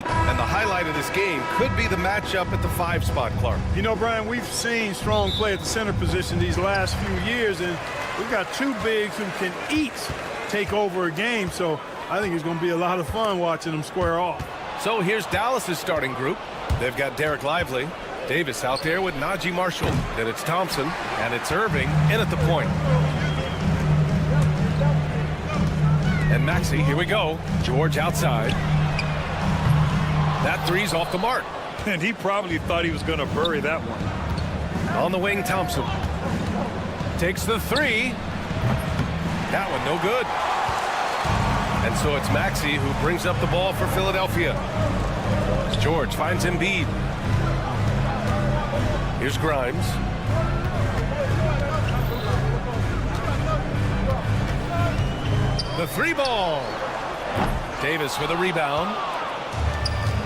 And the highlight of this game could be the matchup at the 5 spot, Clark. You know, Brian, we've seen strong play at the center position these last few years, and we've got two bigs who can each take over a game, so I think it's going to be a lot of fun watching them square off. So here's Dallas's starting group. They've got Derek Lively, Davis out there with Najee Marshall. Then it's Thompson, and it's Irving in at the point. And Maxey, here we go. George outside. That three's off the mark. And he probably thought he was going to bury that one. On the wing, Thompson. Takes the three. That one no good. And so it's Maxey who brings up the ball for Philadelphia. George finds Embiid. Here's Grimes. The three ball. Davis with a rebound.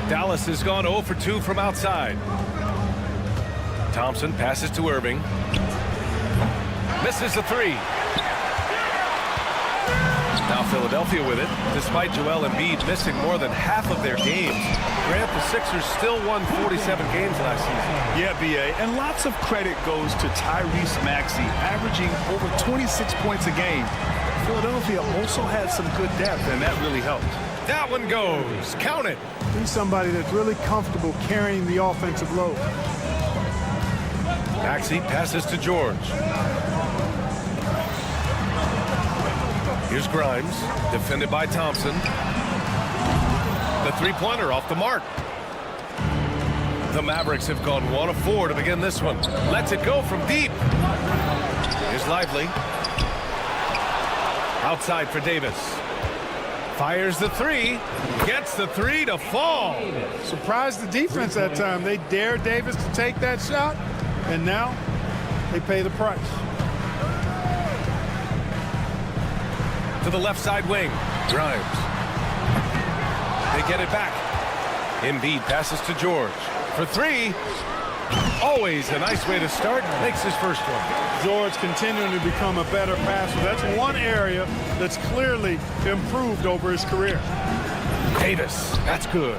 Dallas has gone 0 for 2 from outside. Thompson passes to Irving. Misses the three. Now Philadelphia with it, despite Joel Embiid missing more than half of their games. Grant, the Sixers still won 47 games last season. Yeah, B.A., and lots of credit goes to Tyrese Maxey, averaging over 26 points a game. Philadelphia also had some good depth, and that really helped. That one goes. Count it. He's somebody that's really comfortable carrying the offensive load. Maxey passes to George. Here's Grimes, defended by Thompson. The three-pointer off the mark. The Mavericks have gone 1 of 4 to begin this one. Lets it go from deep. Here's Lively. Outside for Davis. Fires the three. Gets the three to fall. Surprised the defense that time. They dared Davis to take that shot, and now they pay the price. To the left side wing. Grimes. They get it back. Embiid passes to George. For three. Always a nice way to start. Makes his first one. George continuing to become a better passer. That's one area that's clearly improved over his career. Davis. That's good.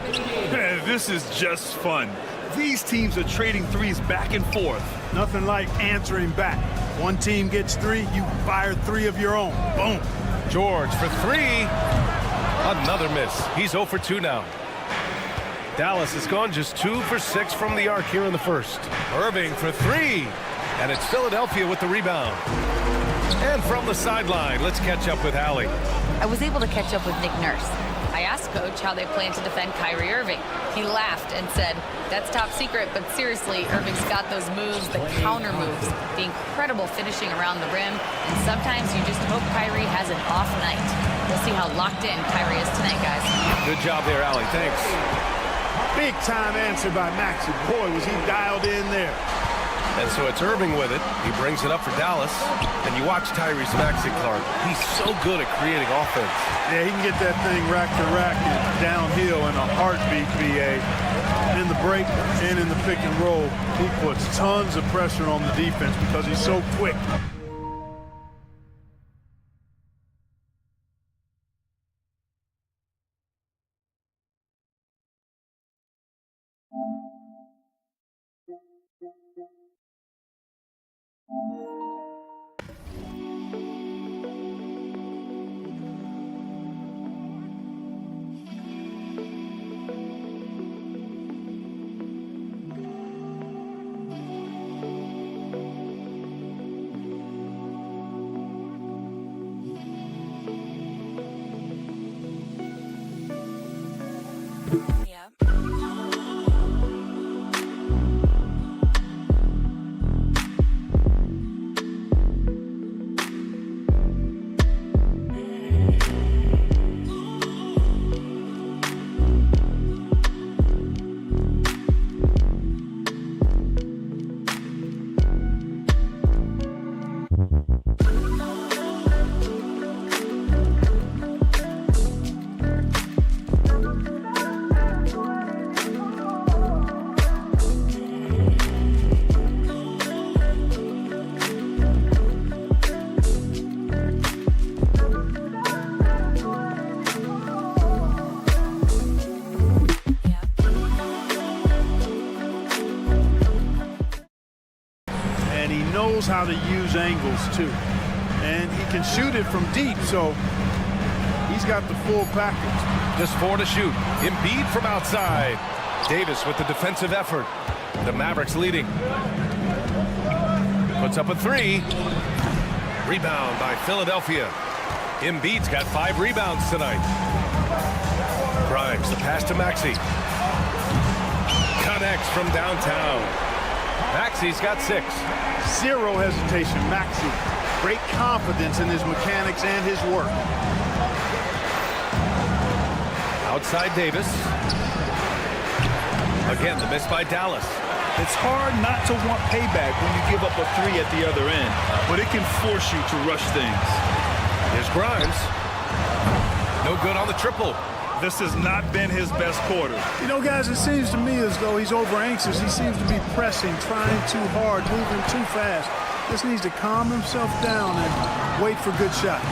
This is just fun. These teams are trading threes back and forth. Nothing like answering back. One team gets three, you fire three of your own. Boom. George for three. Another miss. He's 0 for 2 now. Dallas has gone just 2 for 6 from the arc here in the first. Irving for three. And it's Philadelphia with the rebound. And from the sideline, let's catch up with Allie. I was able to catch up with Nick Nurse. I asked Coach how they plan to defend Kyrie Irving. He laughed and said, "That's top secret, but seriously, Irving's got those moves, the counter moves, the incredible finishing around the rim, and sometimes you just hope Kyrie has an off night." We'll see how locked in Kyrie is tonight, guys. Good job there, Allie. Thanks. Big time answer by Maxey. Boy, was he dialed in there. And so it's Irving with it. He brings it up for Dallas. And you watch Tyrese Maxey, Clark. He's so good at creating offense. Yeah, he can get that thing rack to rack and downhill in a heartbeat, BA. In the break and in the pick and roll, he puts tons of pressure on the defense because he's so quick. how to use angles, too. And he can shoot it from deep, so he's got the full package. Just 4 to shoot. Embiid from outside. Davis with the defensive effort. The Mavericks leading. Puts up a 3. Rebound by Philadelphia. Embiid's got 5 rebounds tonight. Grimes, the pass to Maxey. Connects from downtown. Maxey's got 6. Zero hesitation, Maxey. Great confidence in his mechanics and his work. Outside Davis. Again, the miss by Dallas. It's hard not to want payback when you give up a 3 at the other end, but it can force you to rush things. Here's Grimes. No good on the triple. This has not been his best quarter. You know, guys, it seems to me as though he's over anxious. He seems to be pressing, trying too hard, moving too fast. Just needs to calm himself down and wait for good shots.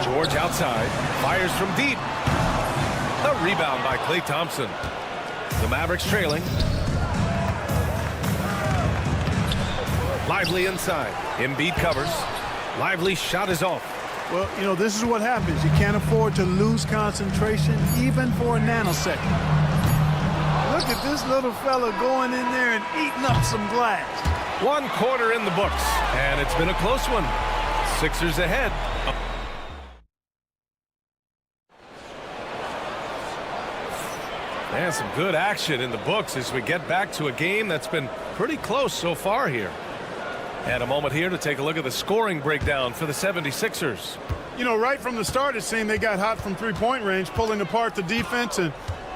George outside. Fires from deep. A rebound by Klay Thompson. The Mavericks trailing. Lively inside. Embiid covers. Lively shot is off. Well, you know, this is what happens. You can't afford to lose concentration even for a nanosecond. Look at this little fella going in there and eating up some glass. 1 quarter in the books, and it's been a close one. Sixers ahead. And some good action in the books as we get back to a game that's been pretty close so far here. And a moment here to take a look at the scoring breakdown for the 76ers. You know, right from the start, it seemed they got hot from three-point range, pulling apart the defense and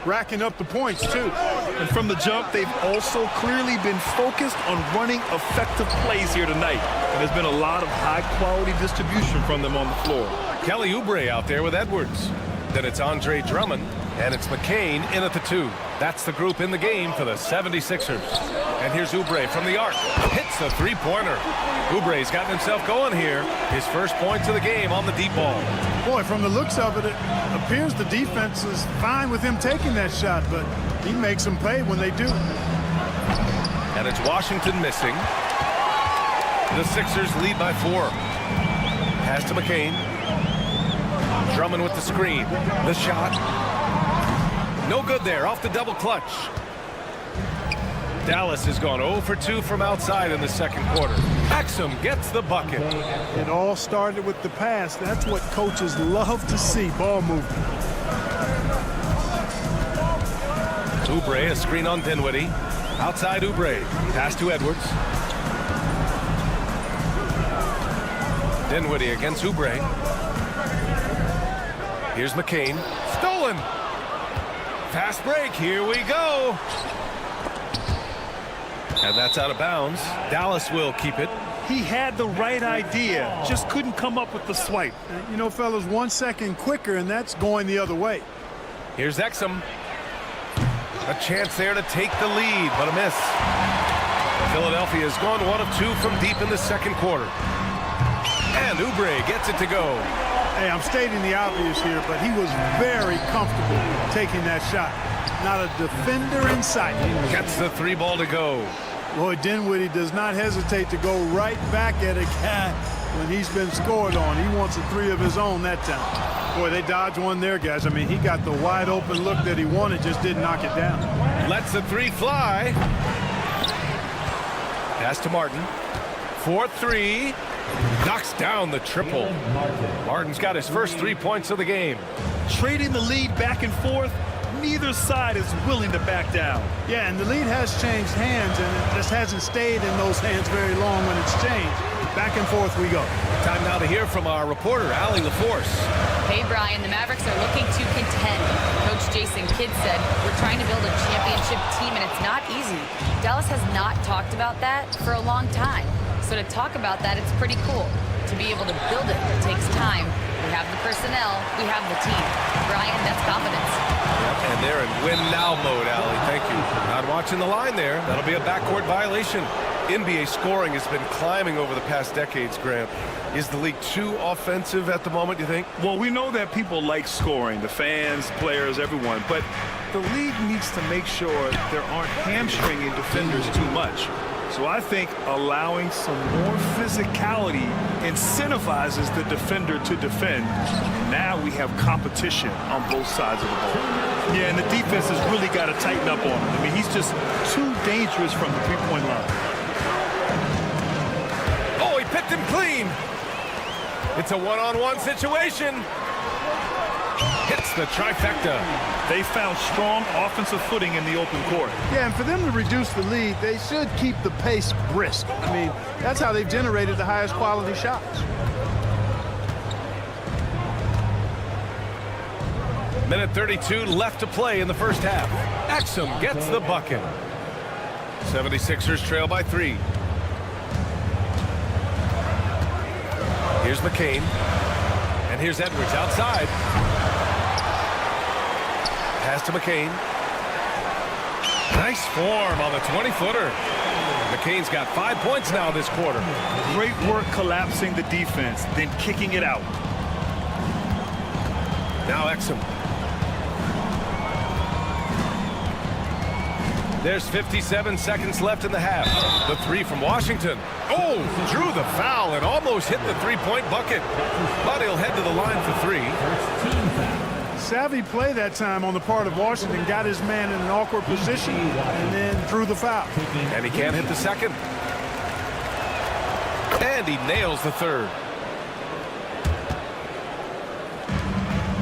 racking up the points, too. And from the jump, they've also clearly been focused on running effective plays here tonight. And there's been a lot of high-quality distribution from them on the floor. Kelly Oubre out there with Edwards. Then it's Andre Drummond, and it's McCain in at the 2. That's the group in the game for the 76ers. And here's Oubre from the arc. Hits the three-pointer. Oubre's gotten himself going here. His first points of the game on the deep ball. Boy, from the looks of it, it appears the defense is fine with him taking that shot, but he makes them pay when they do. And it's Washington missing. The Sixers lead by 4. Pass to McCain. Drummond with the screen. The shot. No good there. Off the double clutch. Dallas has gone 0 for 2 from outside in the second quarter. Exum gets the bucket. It all started with the pass. That's what coaches love to see, ball movement. Oubre, a screen on Dinwiddie. Outside Oubre. Pass to Edwards. Dinwiddie against Oubre. Here's McCain. Stolen. Fast break. Here we go. And that's out of bounds. Dallas will keep it. He had the right idea, just couldn't come up with the swipe. You know, fellas, 1 second quicker, and that's going the other way. Here's Exum. A chance there to take the lead, but a miss. Philadelphia has gone 1 of 2 from deep in the second quarter. And Oubre gets it to go. Hey, I'm stating the obvious here, but he was very comfortable taking that shot. Not a defender in sight. Gets the 3 ball to go. Boy, Dinwiddie does not hesitate to go right back at a guy when he's been scored on. He wants a 3 of his own that time. Boy, they dodged one there, guys. I mean, he got the wide open look that he wanted, just didn't knock it down. Lets the 3 fly. Pass to Martin. 4-3. Knocks down the triple. Martin's got his first 3 points of the game. Trading the lead back and forth. Neither side is willing to back down. Yeah, and the lead has changed hands, and it just hasn't stayed in those hands very long when it's changed. Back and forth we go. Time now to hear from our reporter, Allie LaForce. Hey, Brian, the Mavericks are looking to contend. Coach Jason Kidd said, we're trying to build a championship team, and it's not easy. Dallas has not talked about that for a long time. So to talk about that, it's pretty cool. To be able to build it takes time. We have the personnel, we have the team. Brian, that's confidence. Yep, and they're in win-now mode, Allie. Thank you. Not watching the line there. That'll be a backcourt violation. NBA scoring has been climbing over the past decades, Grant. Is the league too offensive at the moment, you think? Well, we know that people like scoring, the fans, players, everyone, but the league needs to make sure there aren't hamstringing defenders too much. So I think allowing some more physicality incentivizes the defender to defend. And now we have competition on both sides of the ball. Yeah, and the defense has really got to tighten up on him. I mean, he's just too dangerous from the three-point line. Oh, he picked him clean. It's a one-on-one situation. Hits the trifecta. They found strong offensive footing in the open court. Yeah, and for them to reduce the lead, they should keep the pace brisk. I mean, that's how they've generated the highest quality shots. Minute 32 left to play in the first half. Exum gets the bucket. 76ers trail by 3. Here's McCain. And here's Edwards outside. Pass to McCain. Nice form on the 20-footer. McCain's got 5 points now this quarter. Great work collapsing the defense, then kicking it out. Now Exum. There's 57 seconds left in the half. The 3 from Washington. Oh, drew the foul and almost hit the three-point bucket. But he'll head to the line for 3. Savvy play that time on the part of Washington. Got his man in an awkward position and then drew the foul. And he can't hit the second. And he nails the third.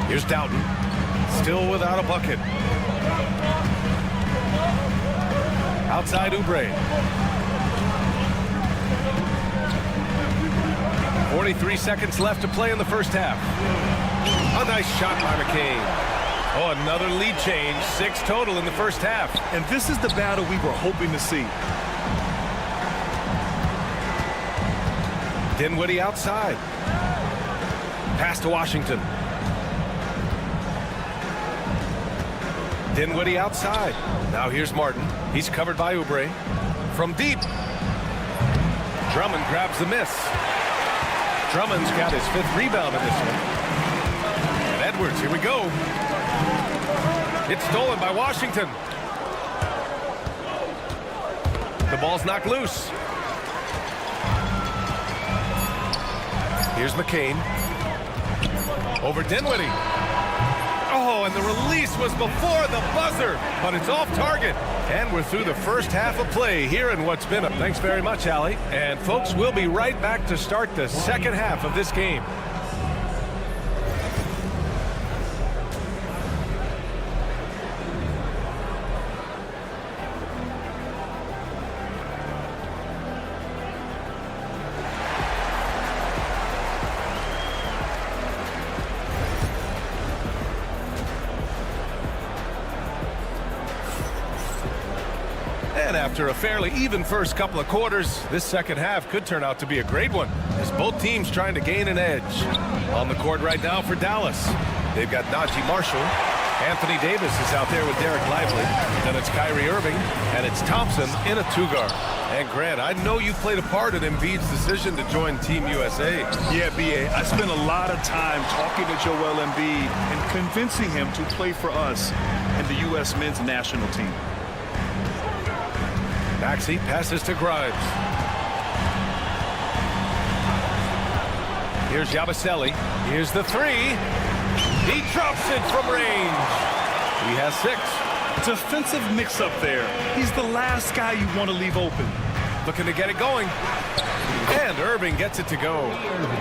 Here's Doughton. Still without a bucket. Outside Oubre. 43 seconds left to play in the first half. A nice shot by McCain. Oh, another lead change. 6 total in the first half. And this is the battle we were hoping to see. Dinwiddie outside. Pass to Washington. Dinwiddie outside. Now here's Martin. He's covered by Oubre. From deep. Drummond grabs the miss. Drummond's got his 5th rebound in this one. And Edwards, here we go. It's stolen by Washington. The ball's knocked loose. Here's McCain. Over Dinwiddie. Oh, and the release was before the buzzer, but it's off target. And we're through the first half of play here in what's been a... Thanks very much, Allie. And folks, we'll be right back to start the second half of this game. And after a fairly even first couple of quarters, this second half could turn out to be a great one, as both teams trying to gain an edge. On the court right now for Dallas, they've got Najee Marshall. Anthony Davis is out there with Derek Lively. Then it's Kyrie Irving, and it's Thompson in a 2-guard. And Grant, I know you played a part in Embiid's decision to join Team USA. Yeah, B.A., I spent a lot of time talking to Joel Embiid and convincing him to play for us and the U.S. men's national team. Maxey passes to Grimes. Here's Yabusele. Here's the 3. He drops it from range. He has 6. Defensive mix-up there. He's the last guy you want to leave open. Looking to get it going. And Irving gets it to go.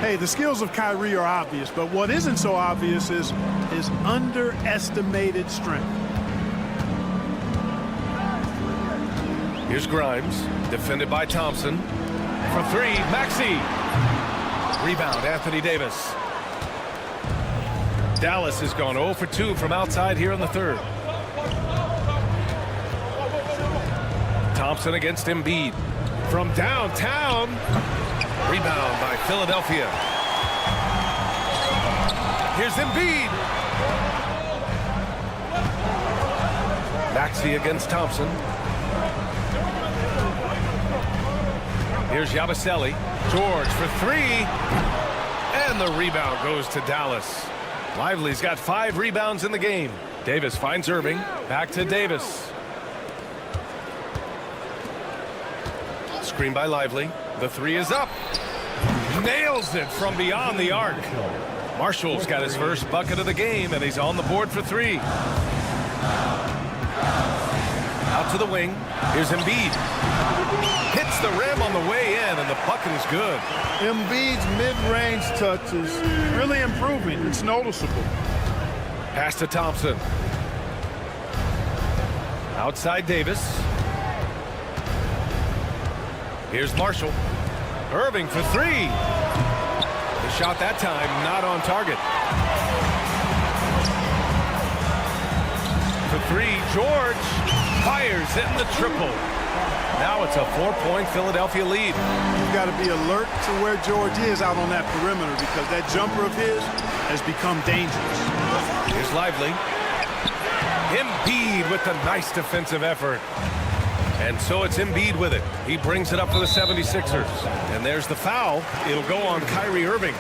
Hey, the skills of Kyrie are obvious, but what isn't so obvious is his underestimated strength. Here's Grimes, defended by Thompson. For 3, Maxey. Rebound, Anthony Davis. Dallas has gone 0 for 2 from outside here in the third. Thompson against Embiid. From downtown. Rebound by Philadelphia. Here's Embiid. Maxey against Thompson. Here's Yabusele. George for 3. And the rebound goes to Dallas. Lively's got 5 rebounds in the game. Davis finds Irving. Back to Davis. screen by Lively. The three is up. Nails it from beyond the arc. Marshall's got his first bucket of the game, and he's on the board for three. Out to the wing. Here's Embiid. Hits the rim on the way in, and the bucket is good. Embiid's mid-range touch is really improving. It's noticeable. Pass to Thompson. Outside Davis. Here's Marshall. Irving for three. The shot that time not on target. For three, George fires in the triple. Now it's a 4-point Philadelphia lead. You've got to be alert to where George is out on that perimeter because that jumper of his has become dangerous. Here's Lively. Embiid with the nice defensive effort. And so it's Embiid with it. He brings it up for the 76ers. And there's the foul. It'll go on Kyrie Irving.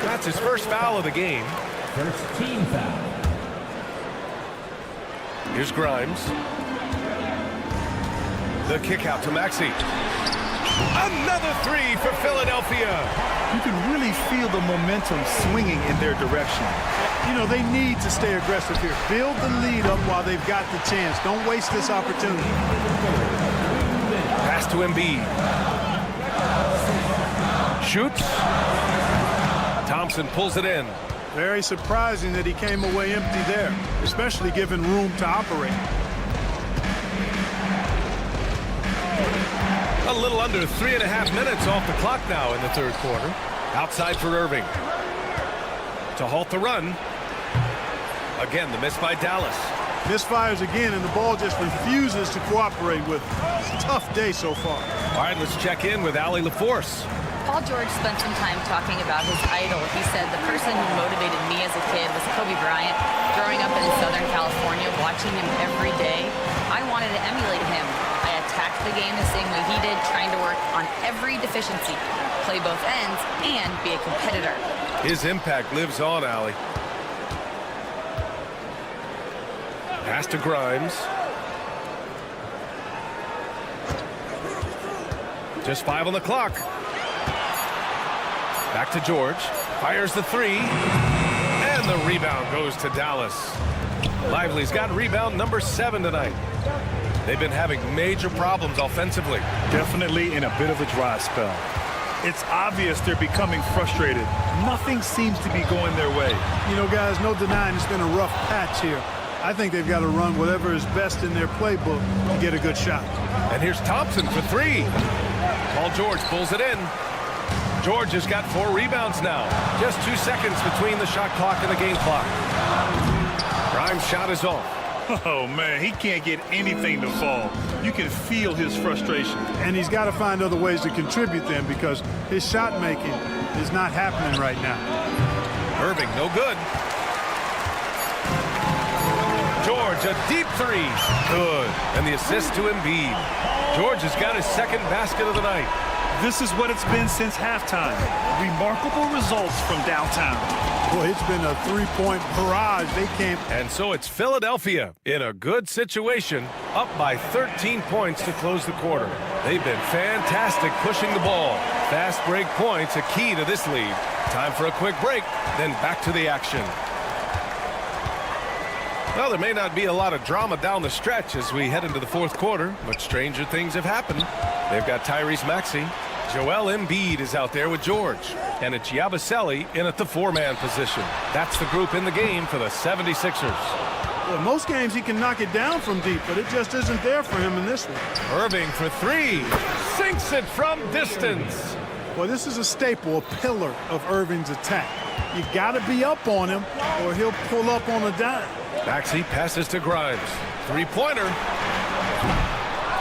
That's his first foul of the game. First team foul. Here's Grimes. The kick out to Maxey. Another three for Philadelphia. You can really feel the momentum swinging in their direction. You know, they need to stay aggressive here. Build the lead up while they've got the chance. Don't waste this opportunity. Pass to Embiid. Shoots. Thompson pulls it in. Very surprising that he came away empty there, especially given room to operate. A little under 3.5 minutes off the clock now in the third quarter. Outside for Irving. To halt the run. Again, the miss by Dallas. Misfires again, and the ball just refuses to cooperate with him. It's a tough day so far. All right, let's check in with Allie LaForce. Paul George spent some time talking about his idol. He said, the person who motivated me as a kid was Kobe Bryant. Growing up in Southern California, watching him every day, I wanted to emulate him. I attacked the game the same way he did, trying to work on every deficiency, play both ends, and be a competitor. His impact lives on, Allie. Pass to Grimes. Just 5 on the clock. Back to George. Fires the three. And the rebound goes to Dallas. Lively's got rebound number 7 tonight. They've been having major problems offensively. Definitely in a bit of a dry spell. It's obvious they're becoming frustrated. Nothing seems to be going their way. You know, guys, no denying it's been a rough patch here. I think they've got to run whatever is best in their playbook to get a good shot. And here's Thompson for three. Paul George pulls it in. George has got 4 rebounds now. Just 2 seconds between the shot clock and the game clock. Grimes' shot is off. Oh, man, he can't get anything to fall. You can feel his frustration. And he's got to find other ways to contribute then because his shot making is not happening right now. Irving, no good. George, a deep three. Good. And the assist to Embiid. George has got his second basket of the night. This is what it's been since halftime. Remarkable results from downtown. Boy, it's been a three-point barrage. They can't. And so it's Philadelphia in a good situation, up by 13 points to close the quarter. They've been fantastic pushing the ball. Fast break points a key to this lead. Time for a quick break, then back to the action. Well, there may not be a lot of drama down the stretch as we head into the fourth quarter, but stranger things have happened. They've got Tyrese Maxey. Joel Embiid is out there with George. And it's Yabusele in at the 4-man position. That's the group in the game for the 76ers. Well, most games he can knock it down from deep, but it just isn't there for him in this one. Irving for three. Sinks it from distance. Well, this is a staple, a pillar of Irving's attack. You got to be up on him or he'll pull up on a dime. Maxey passes to Grimes. Three-pointer.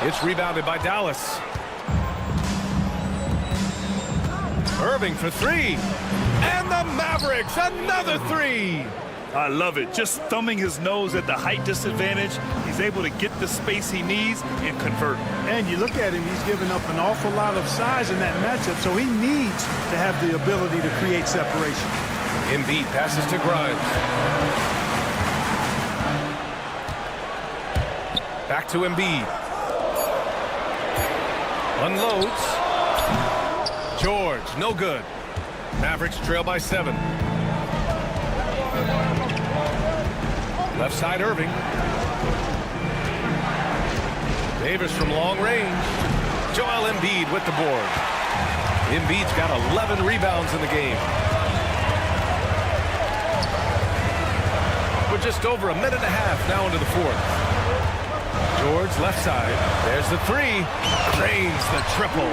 It's rebounded by Dallas. Irving for three. And the Mavericks, another three. I love it. Just thumbing his nose at the height disadvantage. He's able to get the space he needs and convert. And you look at him, he's given up an awful lot of size in that matchup, so he needs to have the ability to create separation. Embiid passes to Grimes. Back to Embiid. Unloads. George, no good. Mavericks trail by 7. Left side, Irving. Davis from long range. Joel Embiid with the board. Embiid's got 11 rebounds in the game. We're just over a minute and a half now into the fourth. George left side. There's the 3. Drains the triple.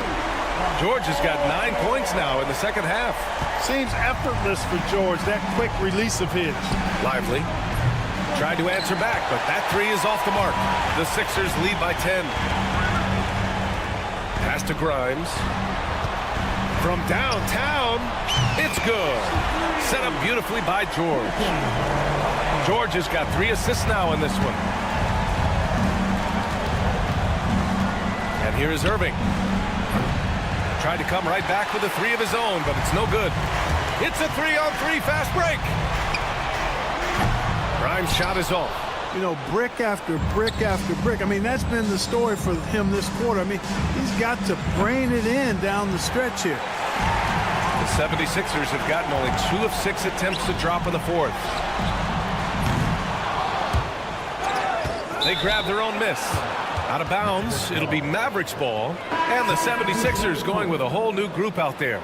George has got 9 points now in the second half. Seems effortless for George, that quick release of his. Lively. Tried to answer back, but that 3 is off the mark. The Sixers lead by 10. Pass to Grimes. From downtown, it's good. Set up beautifully by George. George has got 3 assists now in this one. And here is Irving. Tried to come right back with a 3 of his own, but it's no good. It's a 3-on-3 fast break. Grimes' shot is off. You know, brick after brick after brick. I mean, that's been the story for him this quarter. I mean, he's got to brain it in down the stretch here. The 76ers have gotten only 2 of 6 attempts to drop in the fourth. They grab their own miss. Out of bounds, it'll be Mavericks ball, and the 76ers going with a whole new group out there.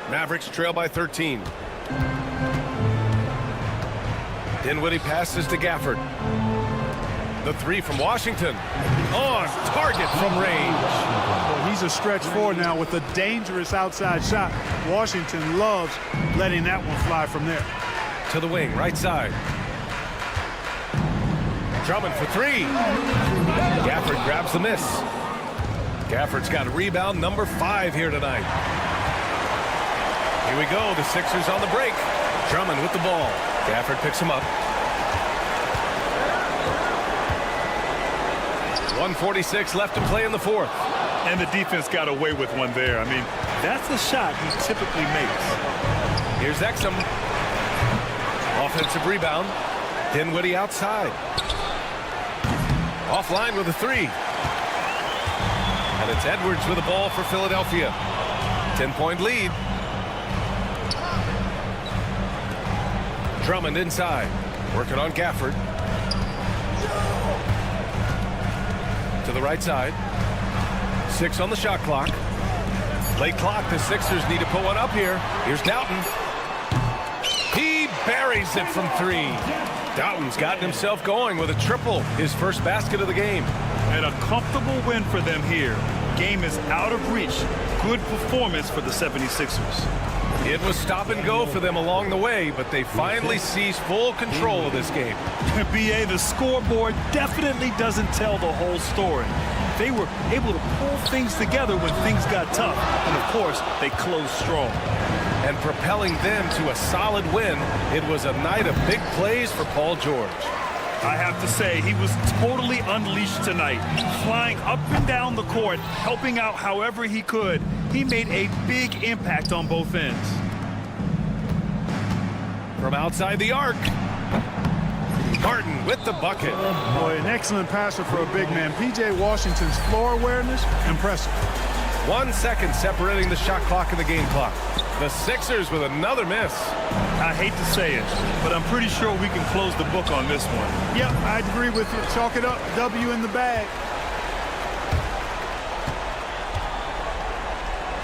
Mavericks trail by 13. Dinwiddie passes to Gafford. The 3 from Washington. On target from range. Well, he's a stretch forward now with a dangerous outside shot. Washington loves letting that one fly from there. To the wing, right side. Drummond for 3. Gafford grabs the miss. Gafford's got rebound number 5 here tonight. Here we go, the Sixers on the break. Drummond with the ball. Gafford picks him up. 1:46 left to play in the fourth. And the defense got away with one there. I mean, that's the shot he typically makes. Here's Exum. Offensive rebound. Dinwiddie outside. Offline with a 3. And it's Edwards with the ball for Philadelphia. 10-point lead. Drummond inside. Working on Gafford. To the right side. 6 on the shot clock. Late clock. The Sixers need to put one up here. Here's Doughton. He buries it from 3. Doughton's gotten himself going with a triple. His first basket of the game. And a comfortable win for them here. Game is out of reach. Good performance for the 76ers. It was stop and go for them along the way, but they finally seized full control of this game. BA, the scoreboard definitely doesn't tell the whole story. They were able to pull things together when things got tough. And, of course, they closed strong. And propelling them to a solid win, it was a night of big plays for Paul George. I have to say, he was totally unleashed tonight. Flying up and down the court, helping out however he could. He made a big impact on both ends. From outside the arc, Martin with the bucket. Boy, an excellent passer for a big man. P.J. Washington's floor awareness, impressive. 1 second separating the shot clock and the game clock. The Sixers with another miss. I hate to say it, but I'm pretty sure we can close the book on this one. Yep, I'd agree with you. Chalk it up. W in the bag.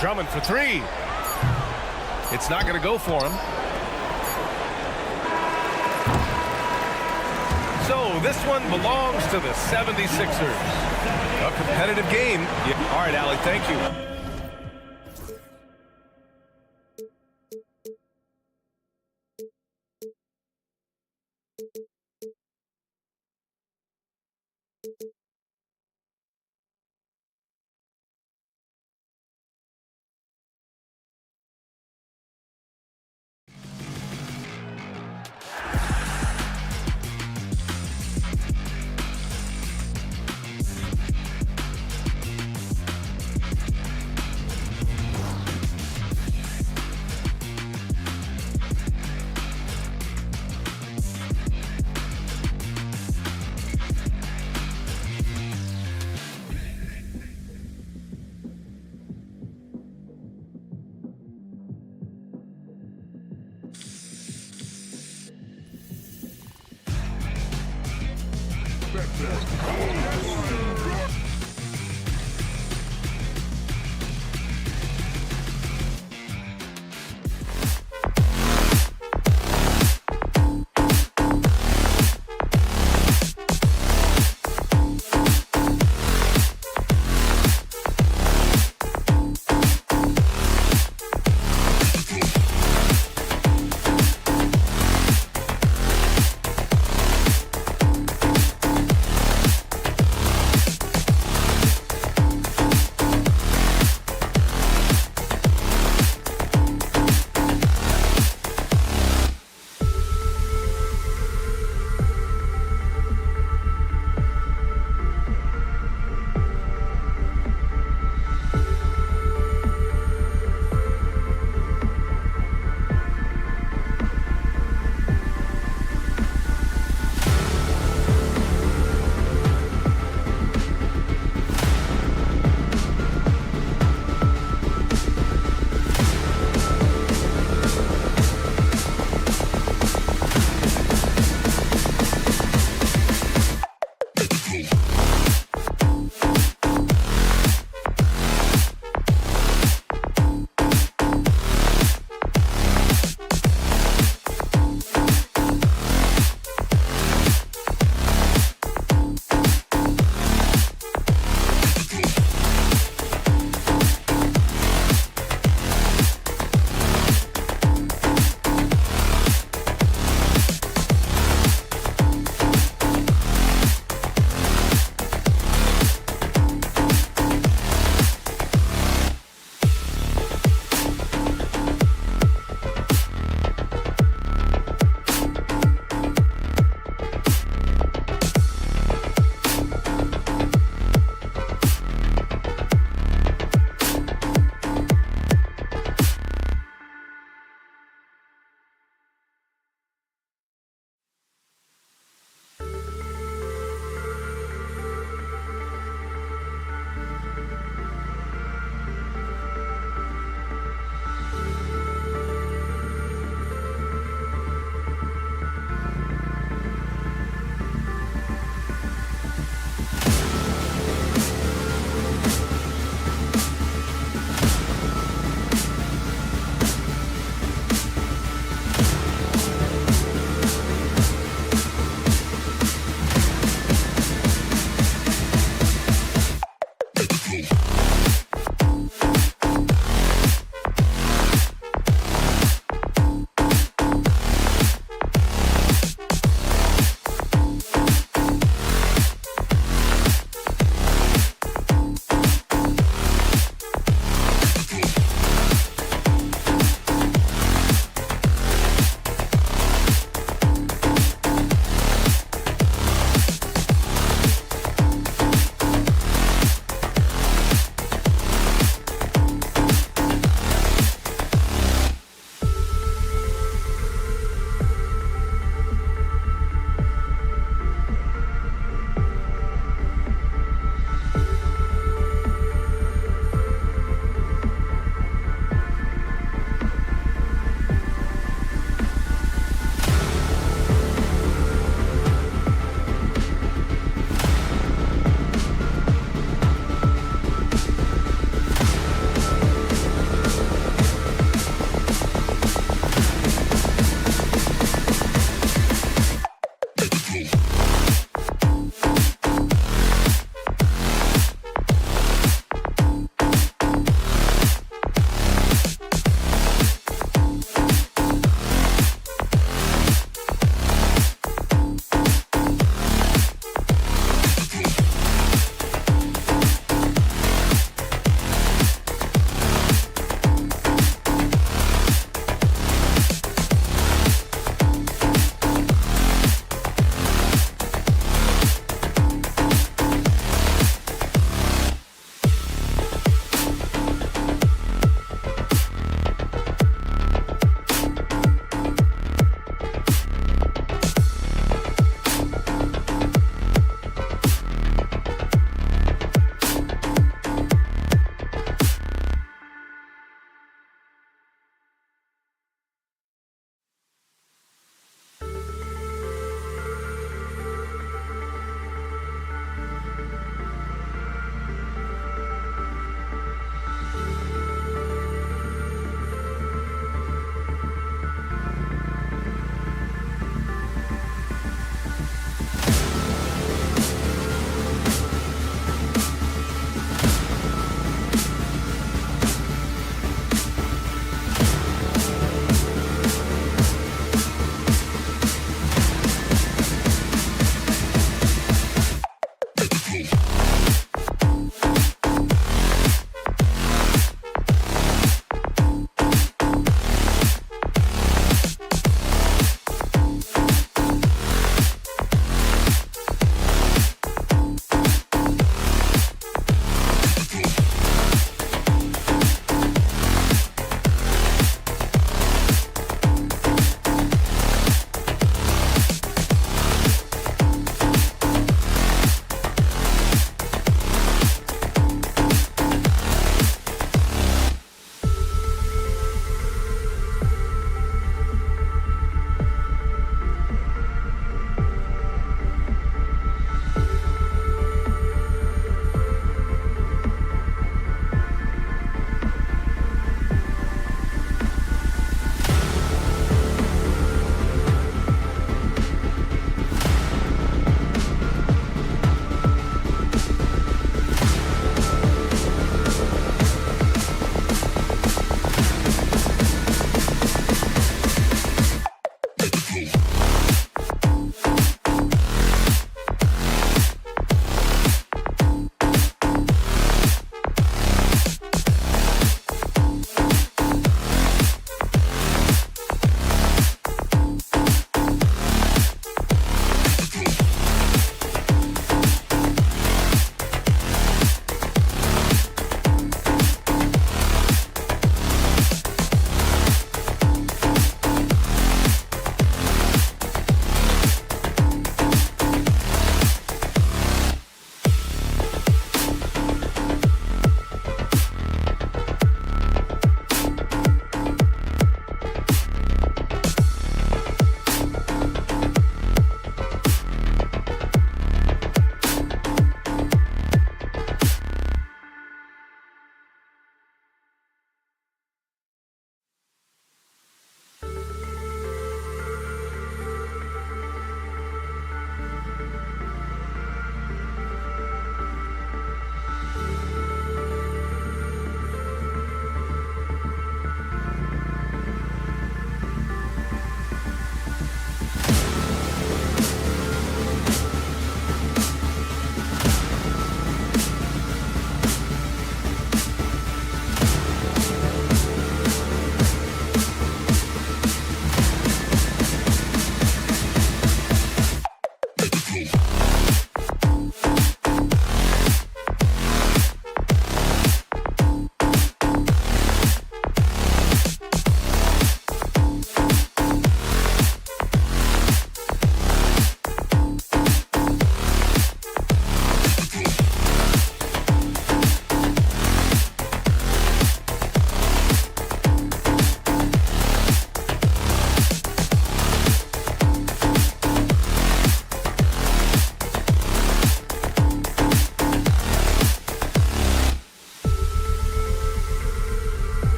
Drummond for 3. It's not going to go for him. So this one belongs to the 76ers. A competitive game. Yeah. All right, Allie, thank you.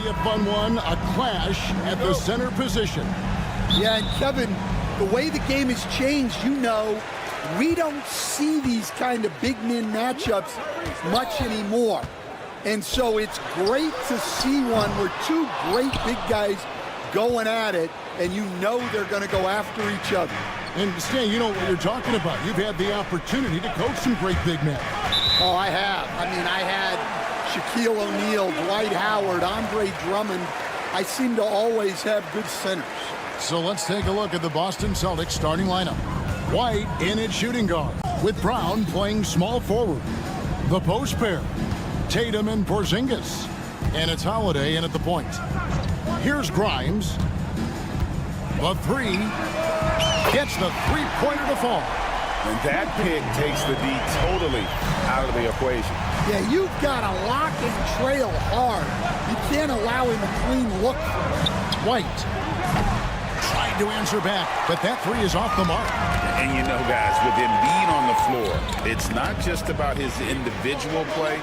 be a fun one, a clash at the center position. Yeah, and Kevin, the way the game has changed, we don't see these kind of big men matchups much anymore. And so it's great to see one where two great big guys going at it, and they're going to go after each other. And Stan, you know what you're talking about. You've had the opportunity to coach some great big men. Oh, I have. I mean, I had Shaquille O'Neal, Dwight Howard, Andre Drummond. I seem to always have good centers. So let's take a look at the Boston Celtics starting lineup. White in at shooting guard, with Brown playing small forward. The post pair, Tatum and Porzingis. And it's Holiday in at the point. Here's Grimes. The three. Gets the three-pointer to fall. And that pick takes the D totally out of the equation. Yeah, you've got to lock and trail hard. You can't allow him a clean look. White tried to answer back, but that three is off the mark. And guys, with Embiid on the floor, it's not just about his individual play.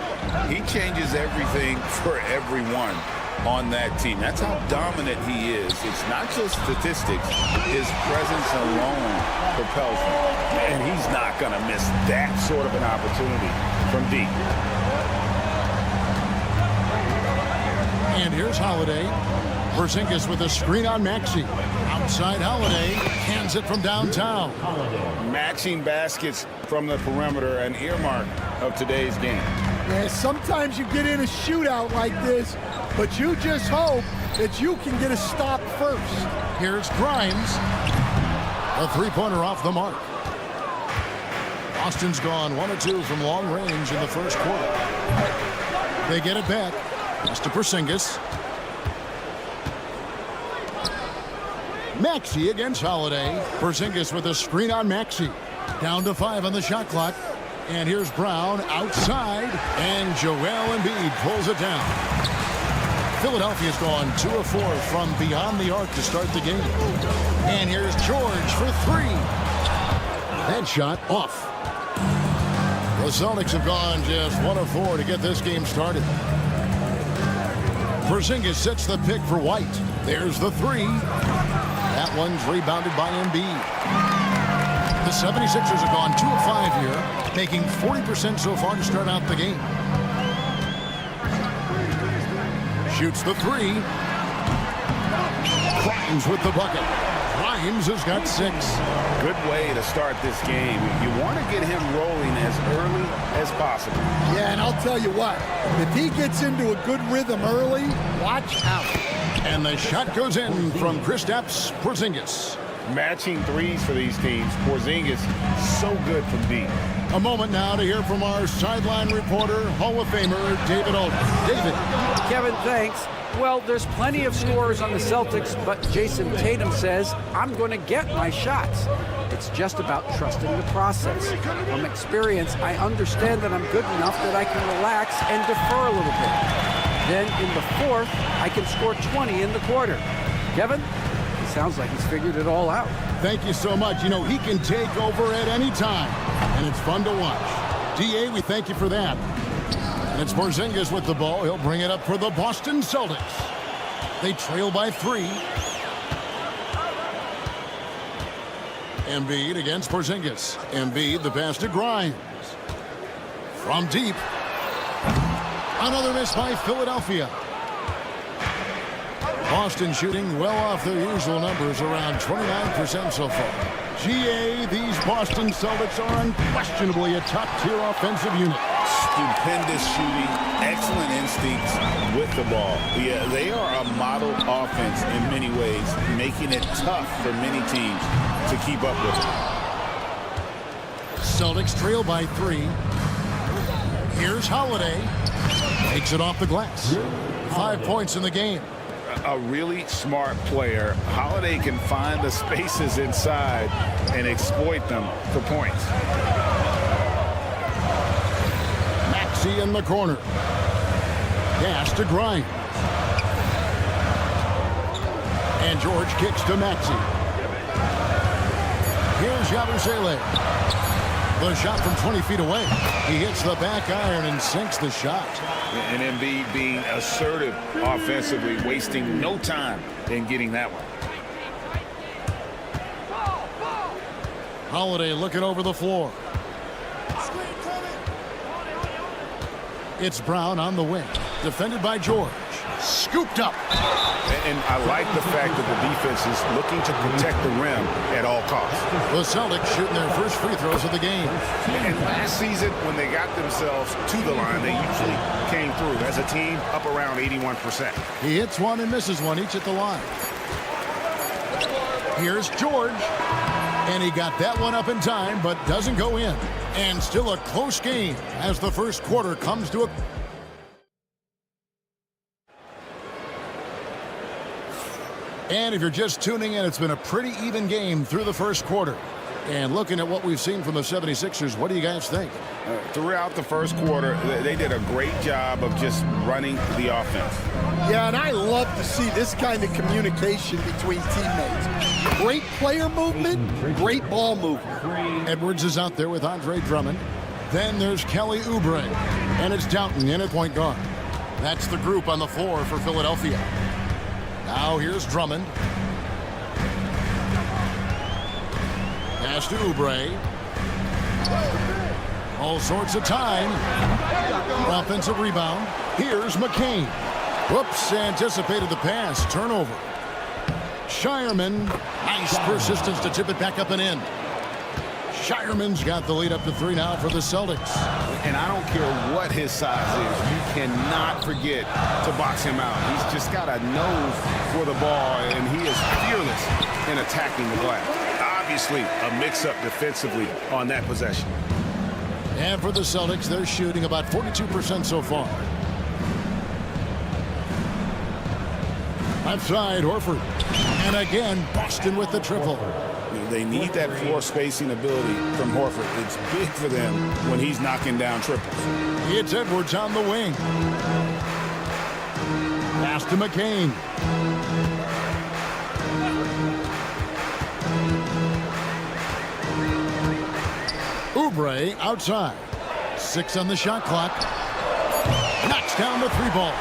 He changes everything for everyone on that team. That's how dominant he is. It's not just statistics. His presence alone propels him. And he's not going to miss that sort of an opportunity from deep. And here's Holiday. Porzingis with a screen on Maxey. Outside Holiday, hands it from downtown. Matching baskets from the perimeter, an earmark of today's game. Yeah, sometimes you get in a shootout like this, but you just hope that you can get a stop first. Here's Grimes. A three-pointer off the mark. Boston's gone 1 of 2 from long range in the first quarter. They get it back. Pass to Porzingis. Maxey against Holiday. Porzingis with a screen on Maxey. Down to 5 on the shot clock. And here's Brown outside. And Joel Embiid pulls it down. Philadelphia's gone 2 of 4 from beyond the arc to start the game. And here's George for 3. That shot off. The Celtics have gone just 1 of 4 to get this game started. Porzingis sets the pick for White. There's the 3. That one's rebounded by Embiid. The 76ers have gone 2 of 5 here, making 40% so far to start out the game. Shoots the 3. Grimes with the bucket. Grimes has got 6. Good way to start this game. You want to get him rolling as early as possible. Yeah, and I'll tell you what, if he gets into a good rhythm early, watch out. And the shot goes in from Kristaps Porzingis. Matching threes for these teams. Porzingis, so good from deep. A moment now to hear from our sideline reporter, Hall of Famer David Aldridge. David. Kevin, thanks. Well, there's plenty of scorers on the Celtics, but Jason Tatum says, I'm going to get my shots. It's just about trusting the process. From experience, I understand that I'm good enough that I can relax and defer a little bit. Then in the fourth, I can score 20 in the quarter. Kevin, it sounds like he's figured it all out. Thank you so much. He can take over at any time, and it's fun to watch. DA, we thank you for that. And it's Porzingis with the ball. He'll bring it up for the Boston Celtics. They trail by 3. Embiid against Porzingis. Embiid, the pass to Grimes. From deep. Another miss by Philadelphia. Boston shooting well off their usual numbers, around 29% so far. GA, these Boston Celtics are unquestionably a top-tier offensive unit. Stupendous shooting, excellent instincts with the ball. Yeah, they are a model offense in many ways, making it tough for many teams to keep up with it. Celtics trail by 3. Here's Holiday. Takes it off the glass. 5 points in the game. A really smart player. Holiday can find the spaces inside and exploit them for points. Maxey in the corner. Pass to Grimes. And George kicks to Maxey. Here's Yabusele. The shot from 20 feet away. He hits the back iron and sinks the shot. And Embiid being assertive offensively, wasting no time in getting that one. Holiday looking over the floor. It's Brown on the wing. Defended by George. Scooped up. And I like the fact that the defense is looking to protect the rim at all costs. The Celtics shooting their first free throws of the game. And last season, when they got themselves to the line, they usually came through as a team up around 81%. He hits one and misses one, each at the line. Here's George. And he got that one up in time, but doesn't go in. And still a close game as the first quarter comes to a... And if you're just tuning in, it's been a pretty even game through the first quarter. And looking at what we've seen from the 76ers, what do you guys think? Throughout the first quarter, they did a great job of just running the offense. Yeah, and I love to see this kind of communication between teammates. Great player movement, great ball movement. Edwards is out there with Andre Drummond. Then there's Kelly Oubre. And it's Downton in at point guard. That's the group on the floor for Philadelphia. Now here's Drummond. Pass to Oubre. All sorts of time. Offensive rebound. Here's McCain. Whoops, anticipated the pass. Turnover. Shireman. Nice persistence to tip it back up and in. Shireman's got the lead up to 3 now for the Celtics. And I don't care what his size is. You cannot forget to box him out. He's just got a nose for the ball, and he is fearless in attacking the glass. Obviously, a mix-up defensively on that possession. And for the Celtics, they're shooting about 42% so far. Left side, Horford. And again, Boston with the triple. They need that floor spacing ability from Horford. It's big for them when he's knocking down triples. It's Edwards on the wing. Pass to McCain. Oubre outside. 6 on the shot clock. Knocks down the 3 ball.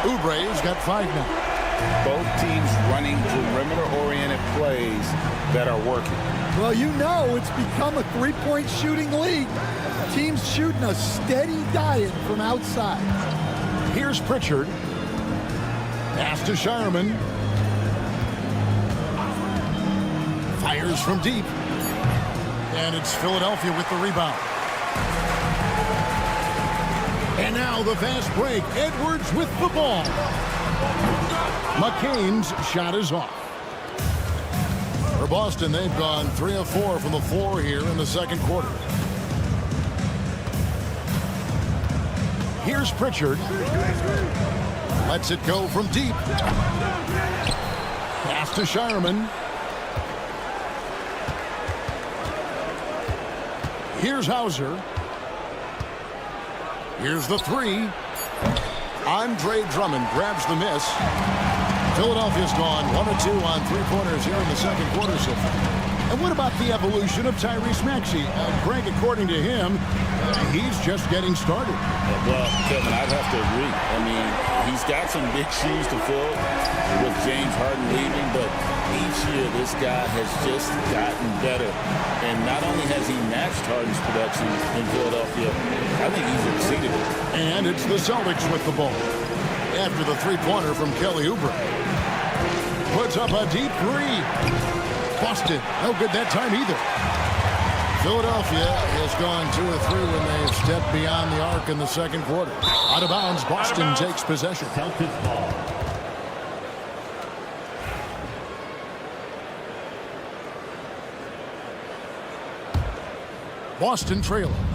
Oubre's got 5 now. Both teams running perimeter-oriented plays that are working. Well, you know it's become a three-point shooting league. Teams shooting a steady diet from outside. Here's Pritchard. Pass to Shireman. Fires from deep. And it's Philadelphia with the rebound. And now the fast break. Edwards with the ball. McCain's shot is off. For Boston, they've gone 3 of 4 from the floor here in the second quarter. Here's Pritchard. Lets it go from deep. Pass to Shireman. Here's Hauser. Here's the 3. Andre Drummond grabs the miss. Philadelphia's gone 1 of 2 on 3-pointers here in the second quarter so far. And what about the evolution of Tyrese Maxey? Greg, according to him, he's just getting started. Well, Kevin, I'd have to agree. I mean, he's got some big shoes to fill with James Harden leaving, but each year this guy has just gotten better. And not only has he matched Harden's production in Philadelphia, I think he's exceeded it. And it's the Celtics with the ball. After the 3-pointer from Kelly Oubre. Puts up a deep 3. Boston, no good that time either. Philadelphia has gone 2 of 3 when they've stepped beyond the arc in the second quarter. Out of bounds, Boston takes possession. Celtics ball. Boston trailing.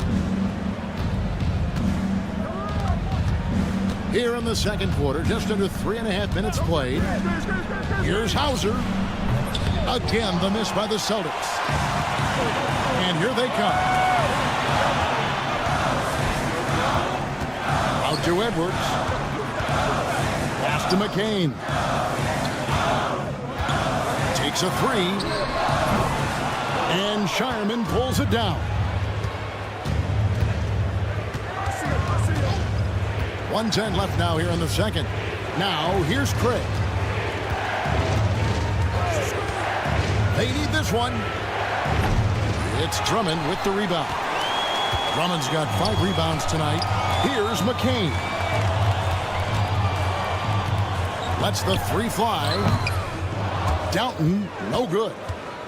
Here in the second quarter, just under 3.5 minutes played. Here's Hauser. Again, the miss by the Celtics. And here they come. Out to Edwards. Pass to McCain. Takes a 3. And Shireman pulls it down. 1:10 left now here in the second. Now, here's Craig. They need this one. It's Drummond with the rebound. Drummond's got 5 rebounds tonight. Here's McCain. Lets the 3 fly. Downton, no good.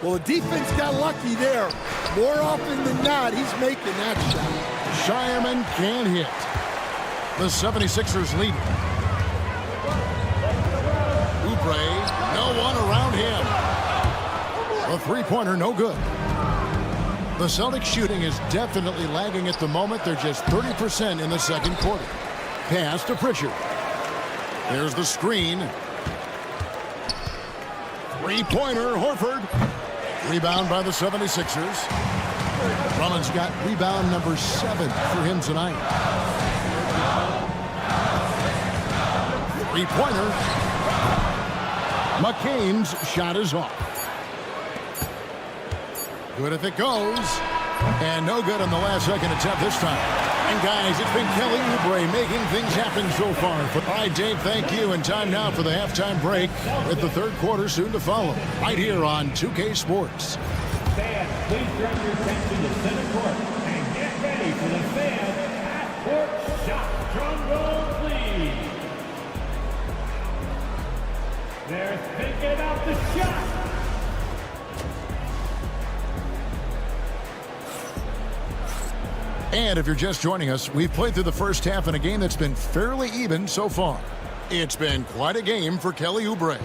Well, the defense got lucky there. More often than not, he's making that shot. Shireman can't hit. The 76ers lead. Oubre, no one around him. The three-pointer, no good. The Celtics shooting is definitely lagging at the moment. They're just 30% in the second quarter. Pass to Pritchard. There's the screen. Three-pointer, Horford. Rebound by the 76ers. Drummond's got rebound number 7 for him tonight. Three-pointer. McCain's shot is off. Good if it goes. And no good on the last second attempt this time. And guys, it's been Kelly Oubre making things happen so far. All right, Dave, thank you. And time now for the halftime break with the third quarter soon to follow. Right here on 2K Sports. Fans, please direct your attention to center court and get ready for the fan half-court shot. Drum roll, please. They're thinking out the shot. And if you're just joining us, we've played through the first half in a game that's been fairly even so far. It's been quite a game for Kelly Oubre.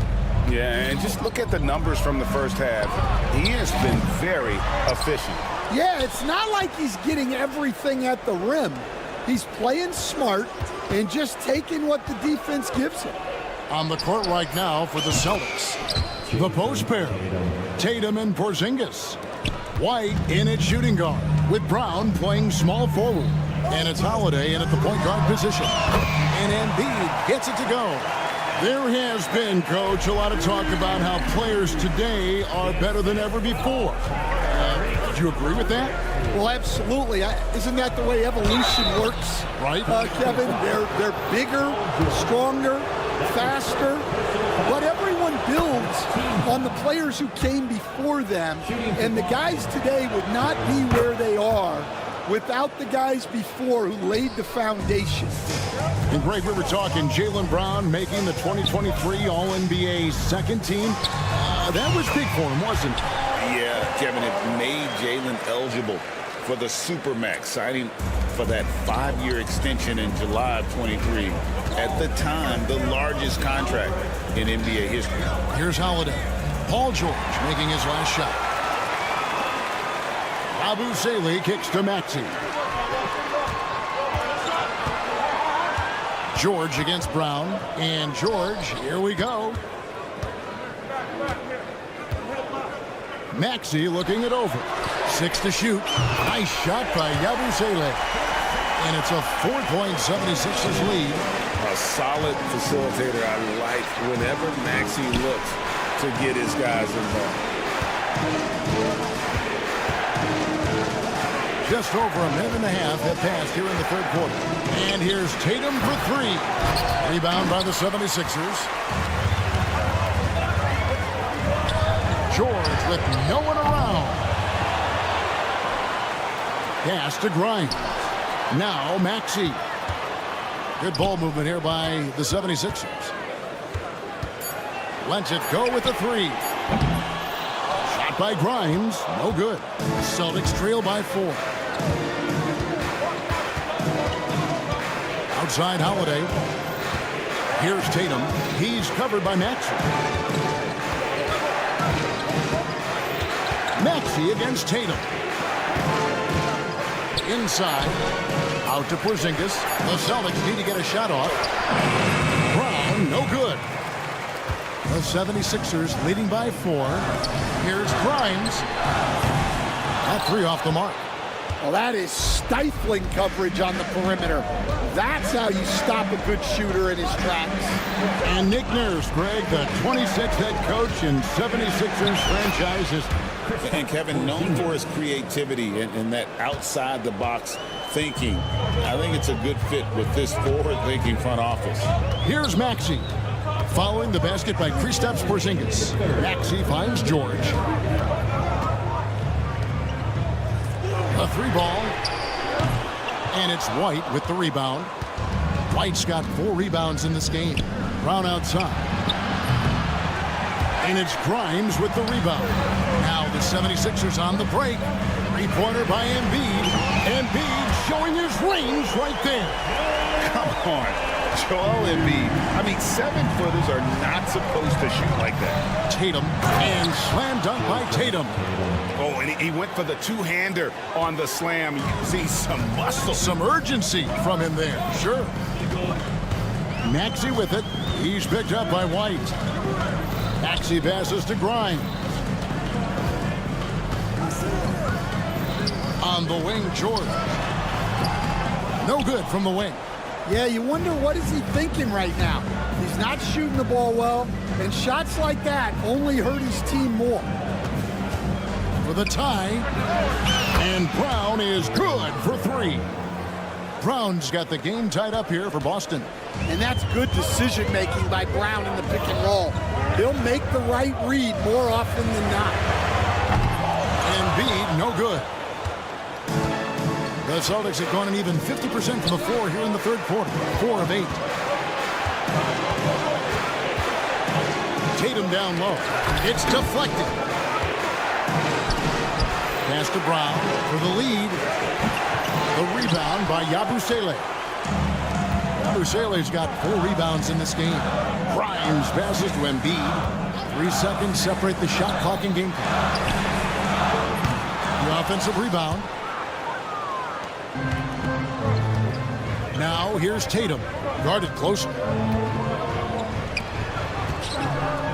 Yeah, and just look at the numbers from the first half. He has been very efficient. Yeah, it's not like he's getting everything at the rim. He's playing smart and just taking what the defense gives him. On the court right now for the Celtics. The post pair. Tatum and Porzingis. White in at shooting guard, with Brown playing small forward. And it's Holiday in at the point guard position. And Embiid gets it to go. There has been, Coach, a lot of talk about how players today are better than ever before. Do you agree with that? Well, absolutely. Isn't that the way evolution works? Right. Kevin, they're bigger, stronger, faster. But everyone builds on the players who came before them. And the guys today would not be where they are without the guys before who laid the foundation. And Greg, we were talking Jaylen Brown making the 2023 All-NBA second team. That was big for him, wasn't it? Yeah, Kevin, it made Jaylen eligible for the Supermax, signing for that 5-year extension in July of 23. At the time, the largest contract in NBA history. Here's Holiday. Paul George making his last shot. Abu Saleh kicks to Maxey. George against Brown. And George, here we go. Maxey looking it over. 6 to shoot. Nice shot by Abu Saleh. And it's a 4-76ers lead. A solid facilitator. I like whenever Maxey looks to get his guys involved. Just over a minute and a half have passed here in the third quarter. And here's Tatum for 3. Rebound by the 76ers. George with no one around. Pass to Grimes. Now Maxey. Good ball movement here by the 76ers. Lets it go with the 3. Shot by Grimes. No good. Celtics trail by 4. Outside Holiday. Here's Tatum. He's covered by Maxey. Maxey against Tatum. Inside. Out to Porzingis. The Celtics need to get a shot off. Brown, no good. The 76ers leading by 4. Here's Grimes. That 3 off the mark. Well, that is stifling coverage on the perimeter. That's how you stop a good shooter in his tracks. And Nick Nurse, Greg, the 26th head coach in 76ers franchise history. And Kevin, known for his creativity and that outside-the-box thinking. I think it's a good fit with this forward-thinking front office. Here's Maxey. Following the basket by Kristaps Porzingis. Maxey finds George. A 3-ball. And it's White with the rebound. White's got 4 rebounds in this game. Brown outside. And it's Grimes with the rebound. Now the 76ers on the break. 3-pointer by Embiid. Embiid showing his range right there. Come on, Joel Embiid. I mean, 7-footers are not supposed to shoot like that. Tatum, and slam dunk by Tatum. Oh, and he went for the two-hander on the slam, using some muscle. Some urgency from him there, sure. Maxey with it. He's picked up by White. Maxey passes to Grimes. On the wing, George. No good from the wing. Yeah, you wonder what is he thinking right now. He's not shooting the ball well, and shots like that only hurt his team more. For the tie, and Brown is good for 3. Brown's got the game tied up here for Boston. And that's good decision-making by Brown in the pick and roll. He'll make the right read more often than not. Embiid, no good. The Celtics have gone an even 50% from the floor here in the third quarter. 4 of 8. Tatum down low. It's deflected. Pass to Brown for the lead. The rebound by Yabusele. Yabusele's got 4 rebounds in this game. Grimes passes to Embiid. 3 seconds separate the shot clock and game clock. The offensive rebound. Now here's Tatum, guarded closer.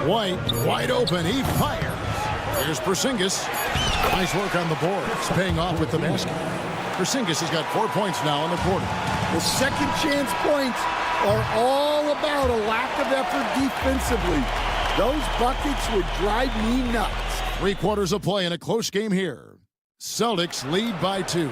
White, wide open, he fires. Here's Porzingis. Nice work on the board. It's paying off with the basket. Porzingis has got 4 points now in the quarter. The second chance points are all about a lack of effort defensively. Those buckets would drive me nuts. 3 quarters of play in a close game here. Celtics lead by 2.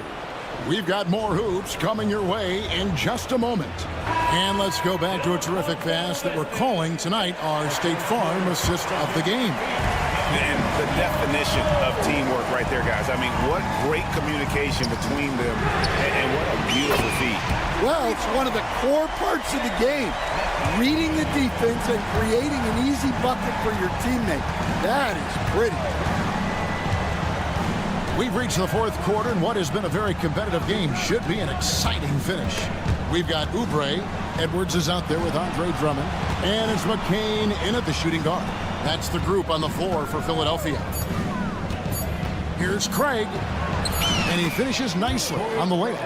We've got more hoops coming your way in just a moment. And let's go back to a terrific pass that we're calling tonight our State Farm assist of the game. And the definition of teamwork right there, guys. I mean, what great communication between them, and what a beautiful feat. Well, it's one of the core parts of the game. Reading the defense and creating an easy bucket for your teammate. That is pretty. We've reached the fourth quarter, and what has been a very competitive game should be an exciting finish. We've got Oubre. Edwards is out there with Andre Drummond. And it's McCain in at the shooting guard. That's the group on the floor for Philadelphia. Here's Craig. And he finishes nicely on the layup.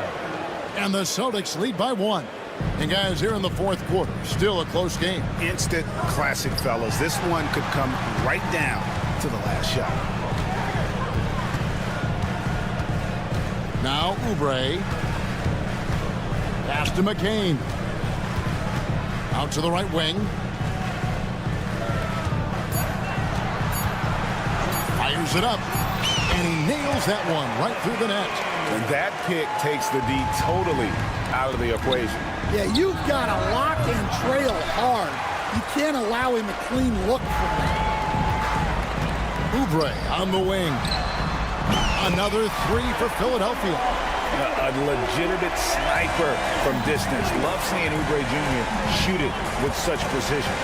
And the Celtics lead by 1. And guys, here in the fourth quarter, still a close game. Instant classic, fellas. This one could come right down to the last shot. Now Oubre. Pass to McCain. Out to the right wing. Fires it up. And he nails that one right through the net. And that pick takes the D totally out of the equation. Yeah, you've got to lock and trail hard. You can't allow him a clean look from that. Oubre on the wing. Another 3 for Philadelphia. A legitimate sniper from distance. Love seeing Oubre Jr. shoot it with such precision.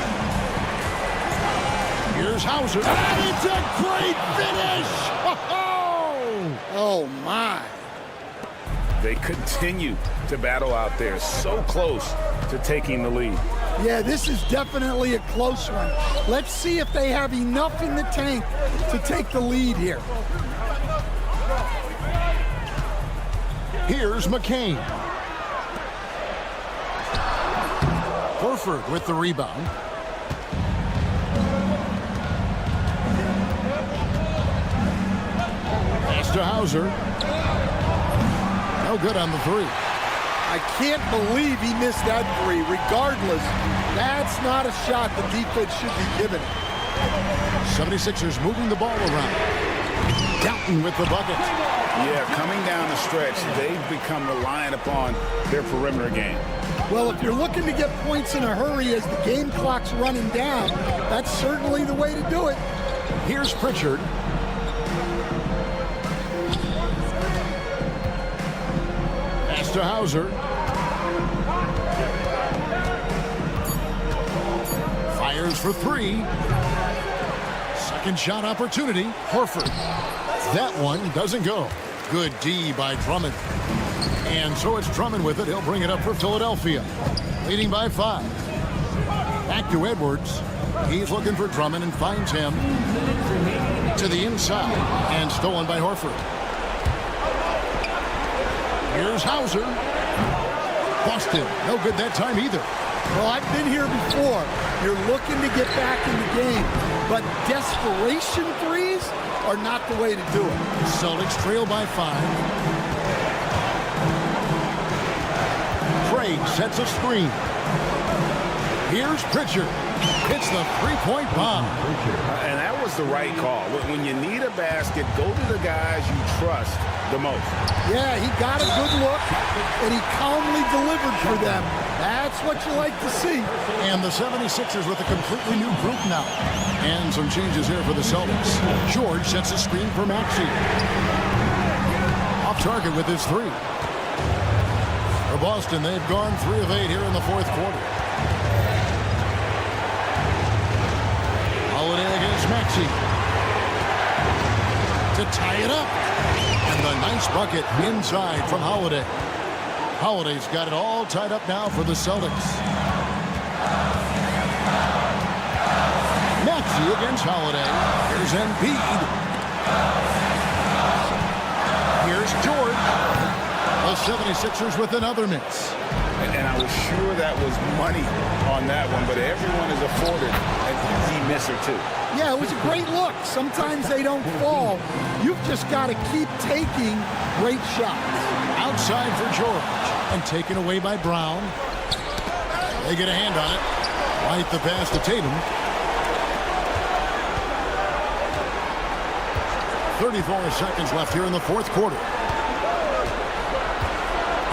Here's Hauser. And it's a great finish! Oh, my. They continue to battle out there, so close to taking the lead. Yeah, this is definitely a close one. Let's see if they have enough in the tank to take the lead here. Here's McCain. Horford with the rebound. Pass to Hauser. No good on the 3. I can't believe he missed that 3. Regardless, that's not a shot the defense should be giving. 76ers moving the ball around. Downton with the bucket. Yeah, coming down the stretch, they've become reliant upon their perimeter game. Well, if you're looking to get points in a hurry as the game clock's running down, that's certainly the way to do it. Here's Pritchard. Pass to Hauser. Fires for three. Second shot opportunity. Horford. That one doesn't go. Good D by Drummond. And so it's Drummond with it. He'll bring it up for Philadelphia. Leading by 5. Back to Edwards. He's looking for Drummond and finds him to the inside. And stolen by Horford. Here's Hauser. Boston. No good that time either. Well, I've been here before. You're looking to get back in the game, but desperation threes are not the way to do it. Celtics trail by 5. Craig sets a screen. Here's Pritchard. Hits the three-point bomb. And that was the right call. When you need a basket, go to the guys you trust the most. Yeah, he got a good look, and he calmly delivered for them. That's what you like to see. And the 76ers with a completely new group now. And some changes here for the Celtics. George sets a screen for Maxey. Off target with his 3. For Boston, they've gone 3 of 8 here in the fourth quarter. Holiday against Maxey. To tie it up. And the nice bucket inside from Holiday. Holiday's got it all tied up now for the Celtics. Maxey against Holiday. Here's Embiid. Here's George. The 76ers with another miss. And I was sure that was money on that one, but everyone is afforded an easy miss or two. Yeah, it was a great look. Sometimes they don't fall. You've just got to keep taking great shots. Outside for George. And taken away by Brown. They get a hand on it. Right the pass to Tatum. 34 seconds left here in the fourth quarter.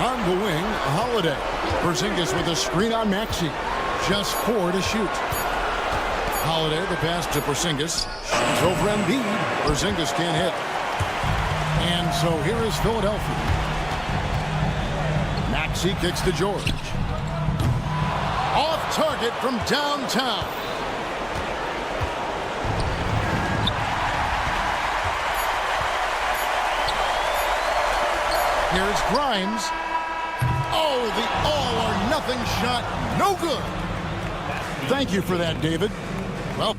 On the wing, Holiday. Porzingis with a screen on Maxey. Just 4 to shoot. Holiday, the pass to Porzingis. Shoots over Embiid. Porzingis can't hit. And so here is Philadelphia. Maxey kicks to George. Off target from downtown. Here's Grimes. Oh, the all-or-nothing shot. No good. Thank you for that, David. Well...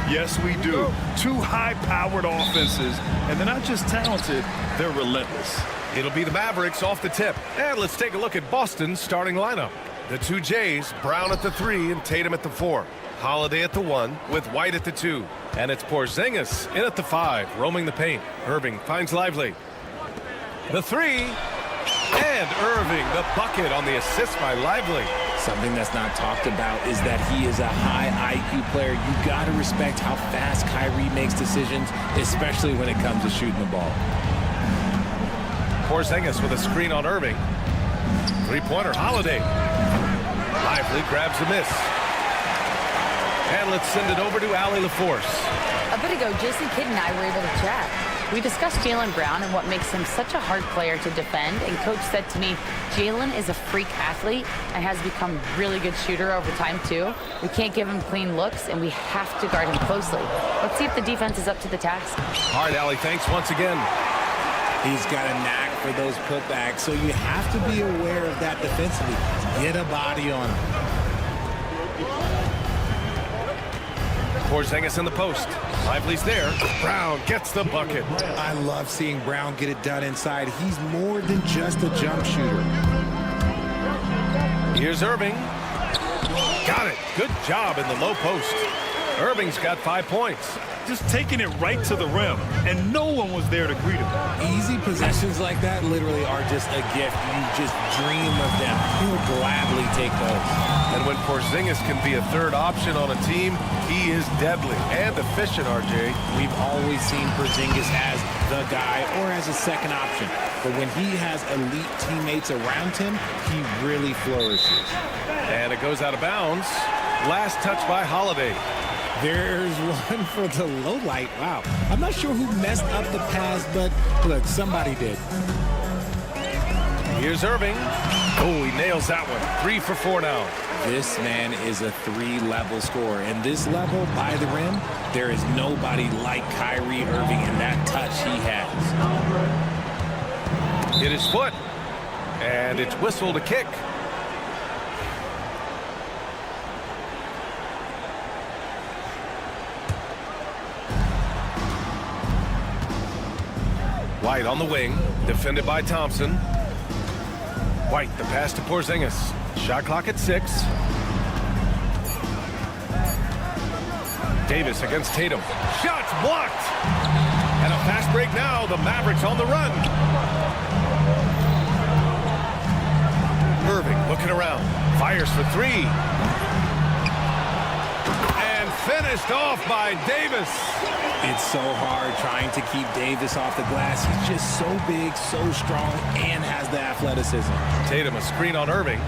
Yes, we do. Two high-powered offenses, and they're not just talented, they're relentless. It'll be the Mavericks off the tip. And let's take a look at Boston's starting lineup. The two Jays, Brown at the 3 and Tatum at the 4. Holiday at the 1 with White at the 2. And it's Porzingis in at the 5, roaming the paint. Irving finds Lively. The 3. And Irving, the bucket on the assist by Lively. Something that's not talked about is that he is a high IQ player. You got to respect how fast Kyrie makes decisions, especially when it comes to shooting the ball. Porzingis with a screen on Irving. Three-pointer, Holiday. Lively grabs a miss. And let's send it over to Allie LaForce. A bit ago, Jason Kidd and I were able to chat. We discussed Jaylen Brown and what makes him such a hard player to defend, and Coach said to me, Jaylen is a freak athlete and has become a really good shooter over time too. We can't give him clean looks, and we have to guard him closely. Let's see if the defense is up to the task. All right, Allie, thanks once again. He's got a knack for those putbacks, so you have to be aware of that defensively. Get a body on him. Porzingis in the post. Lively's there. Brown gets the bucket. I love seeing Brown get it done inside. He's more than just a jump shooter. Here's Irving. Got it. Good job in the low post. Irving's got 5 points. Just taking it right to the rim, and no one was there to greet him. Easy possessions like that literally are just a gift. You just dream of them. He'll gladly take those. And when Porzingis can be a third option on a team, he is deadly and efficient, RJ. We've always seen Porzingis as the guy or as a second option. But when he has elite teammates around him, he really flourishes. And it goes out of bounds. Last touch by Holiday. There's one for the low light. Wow. I'm not sure who messed up the pass, but look, somebody did. Here's Irving. Oh, he nails that one. 3 for 4 now. This man is a 3-level scorer. And this level, by the rim, there is nobody like Kyrie Irving in that touch he has. Hit his foot. And it's whistled a kick. White on the wing, defended by Thompson. White, the pass to Porzingis. Shot clock at 6. Davis against Tatum. Shots blocked! And a fast break now. The Mavericks on the run. Irving looking around. Fires for 3. And finished off by Davis. It's so hard trying to keep Davis off the glass. He's just so big, so strong, and has the athleticism. Tatum a screen on Irving.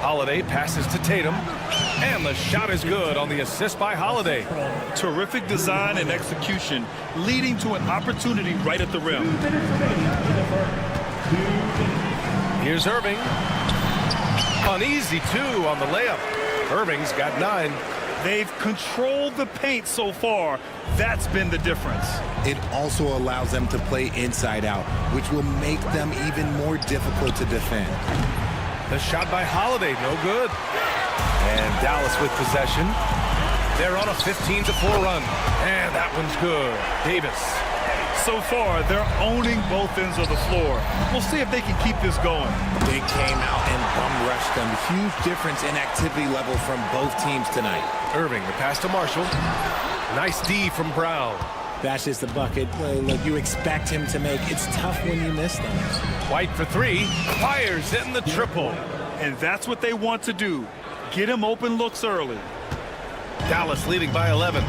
Holiday passes to Tatum. And the shot is good on the assist by Holiday. Terrific design and execution, leading to an opportunity right at the rim. Here's Irving. An easy 2 on the layup. Irving's got 9. They've controlled the paint so far. That's been the difference. It also allows them to play inside out, which will make them even more difficult to defend. The shot by Holiday, no good. And Dallas with possession. They're on a 15-4 run. And that one's good. Davis. So far, they're owning both ends of the floor. We'll see if they can keep this going. They came out and bum rushed them. Huge difference in activity level from both teams tonight. Irving, the pass to Marshall. Nice D from Brown. That's just a bucket. Look, you expect him to make. It's tough when you miss them. White for 3. Fires in the triple. And that's what they want to do. Get him open looks early. Dallas leading by 11.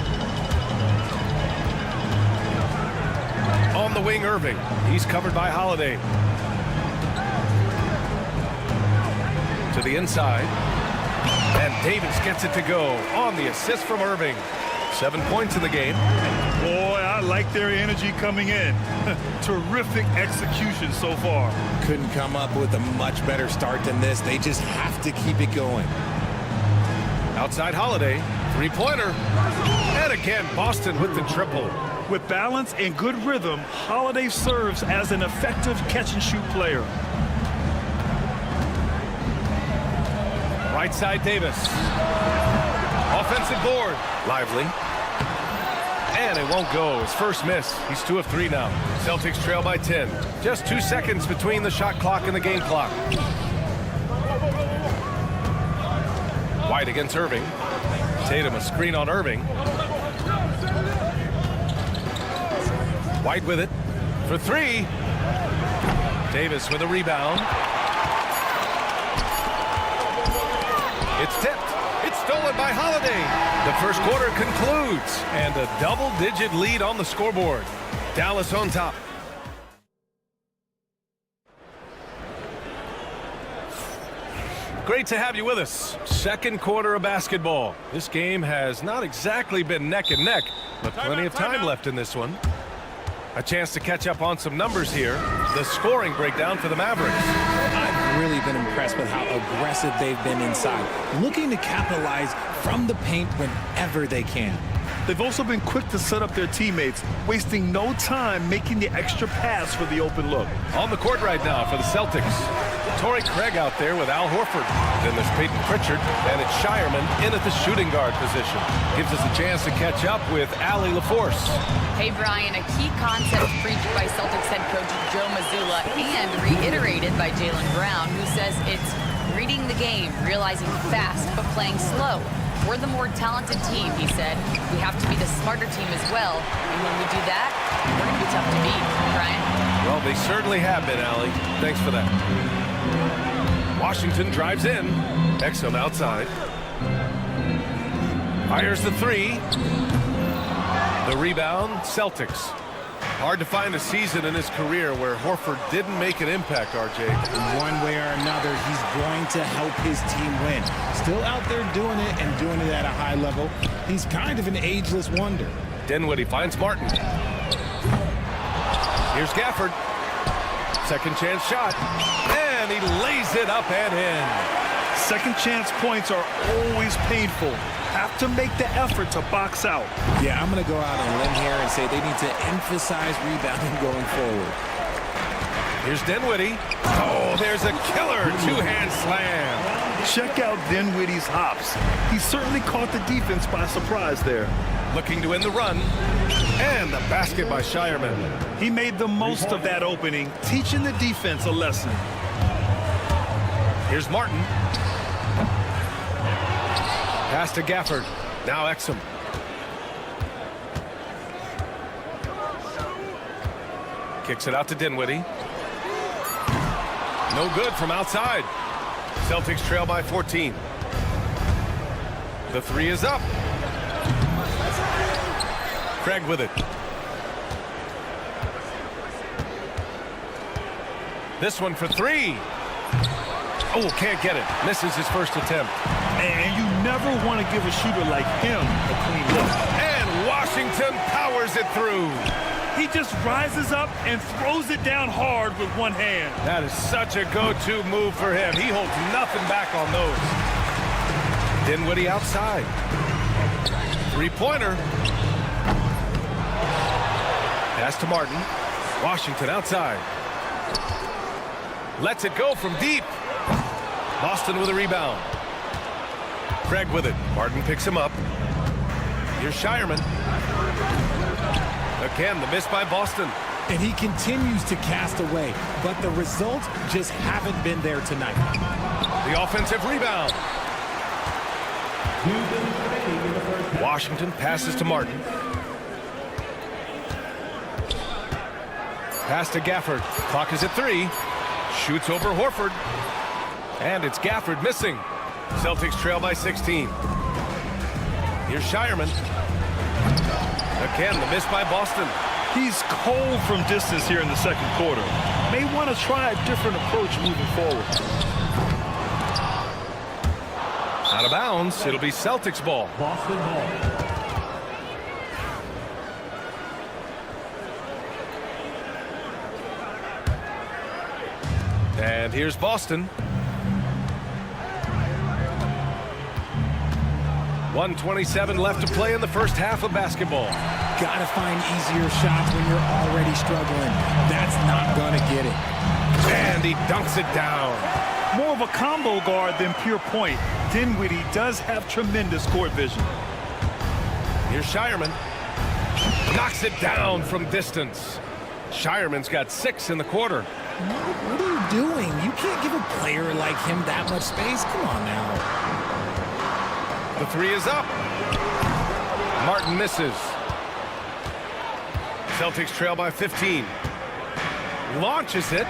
On the wing, Irving. He's covered by Holiday. To the inside. And Davis gets it to go on the assist from Irving. 7 points in the game. Boy, I like their energy coming in. Terrific execution so far. Couldn't come up with a much better start than this. They just have to keep it going. Outside Holiday. 3-pointer. And again, Boston with the triple. With balance and good rhythm, Holiday serves as an effective catch-and-shoot player. Right side Davis. Offensive board. Lively. And it won't go. His first miss. He's 2 of 3 now. Celtics trail by 10. Just 2 seconds between the shot clock and the game clock. White against Irving. Tatum a screen on Irving. White with it for 3. Davis with a rebound. It's tipped. It's stolen by Holiday. The first quarter concludes, and a double-digit lead on the scoreboard. Dallas on top. Great to have you with us. Second quarter of basketball. This game has not exactly been neck and neck, but plenty of time left in this one. A chance to catch up on some numbers here. The scoring breakdown for the Mavericks. I've really been impressed with how aggressive they've been inside, looking to capitalize from the paint whenever they can. They've also been quick to set up their teammates, wasting no time making the extra pass for the open look. On the court right now for the Celtics. Torrey Craig out there with Al Horford. Then there's Peyton Pritchard, and it's Shireman in at the shooting guard position. Gives us a chance to catch up with Allie LaForce. Hey, Brian, a key concept preached by Celtics head coach Joe Mazzulla and reiterated by Jaylen Brown, who says it's reading the game, realizing fast, but playing slow. We're the more talented team, he said. We have to be the smarter team as well. And when we do that, we're going to be tough to beat. Brian? Well, they certainly have been, Allie. Thanks for that. Washington drives in. Exum outside. Fires the 3. The rebound, Celtics. Hard to find a season in his career where Horford didn't make an impact, RJ. One way or another, he's going to help his team win. Still out there doing it and doing it at a high level. He's kind of an ageless wonder. Dinwiddie finds Martin. Here's Gafford. Second chance shot. And he lays it up and in. Second chance points are always painful. Have to make the effort to box out. Yeah, I'm going to go out on a limb here and say they need to emphasize rebounding going forward. Here's Dinwiddie. Oh, there's a killer two-hand slam. Check out Dinwiddie's hops. He certainly caught the defense by surprise there. Looking to end the run. And the basket by Shireman. He made the most of that opening, teaching the defense a lesson. Here's Martin. Pass to Gafford. Now Exum. Kicks it out to Dinwiddie. No good from outside. Celtics trail by 14. The 3 is up. Craig with it. This one for 3. Oh, can't get it. Misses his first attempt. And you never want to give a shooter like him a clean look. And Washington powers it through. He just rises up and throws it down hard with one hand. That is such a go-to move for him. He holds nothing back on those. Dinwiddie outside. Three-pointer. Pass to Martin. Washington outside. Lets it go from deep. Boston with a rebound. Craig with it. Martin picks him up. Here's Shireman. Again, the miss by Boston. And he continues to cast away, but the results just haven't been there tonight. The offensive rebound. Washington passes to Martin. Pass to Gafford. Clock is at 3. Shoots over Horford. And it's Gafford missing. Celtics trail by 16. Here's Shireman. Again, the miss by Boston. He's cold from distance here in the second quarter. May want to try a different approach moving forward. Out of bounds. It'll be Celtics ball. Boston ball. And here's Boston. 1:27 left to play in the first half of basketball. Gotta find easier shots when you're already struggling. That's not gonna get it. And he dunks it down. More of a combo guard than pure point. Dinwiddie does have tremendous court vision. Here's Shireman. Knocks it down from distance. Shireman's got 6 in the quarter. What are you doing? You can't give a player like him that much space. Come on now. The 3 is up. Martin misses. Celtics trail by 15. Launches it.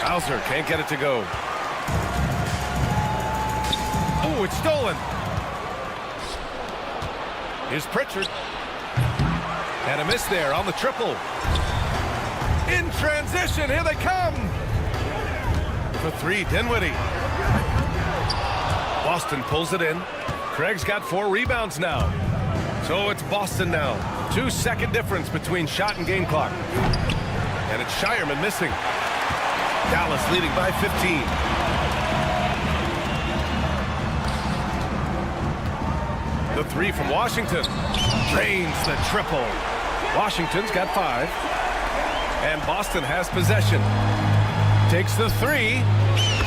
Hauser can't get it to go. Oh, it's stolen. Here's Pritchard. And a miss there on the triple. In transition, here they come. For 3, Dinwiddie. Boston pulls it in. Craig's got 4 rebounds now. So it's Boston now. 2-second difference between shot and game clock. And it's Shireman missing. Dallas leading by 15. The 3 from Washington. Drains the triple. Washington's got 5. And Boston has possession. Takes the 3.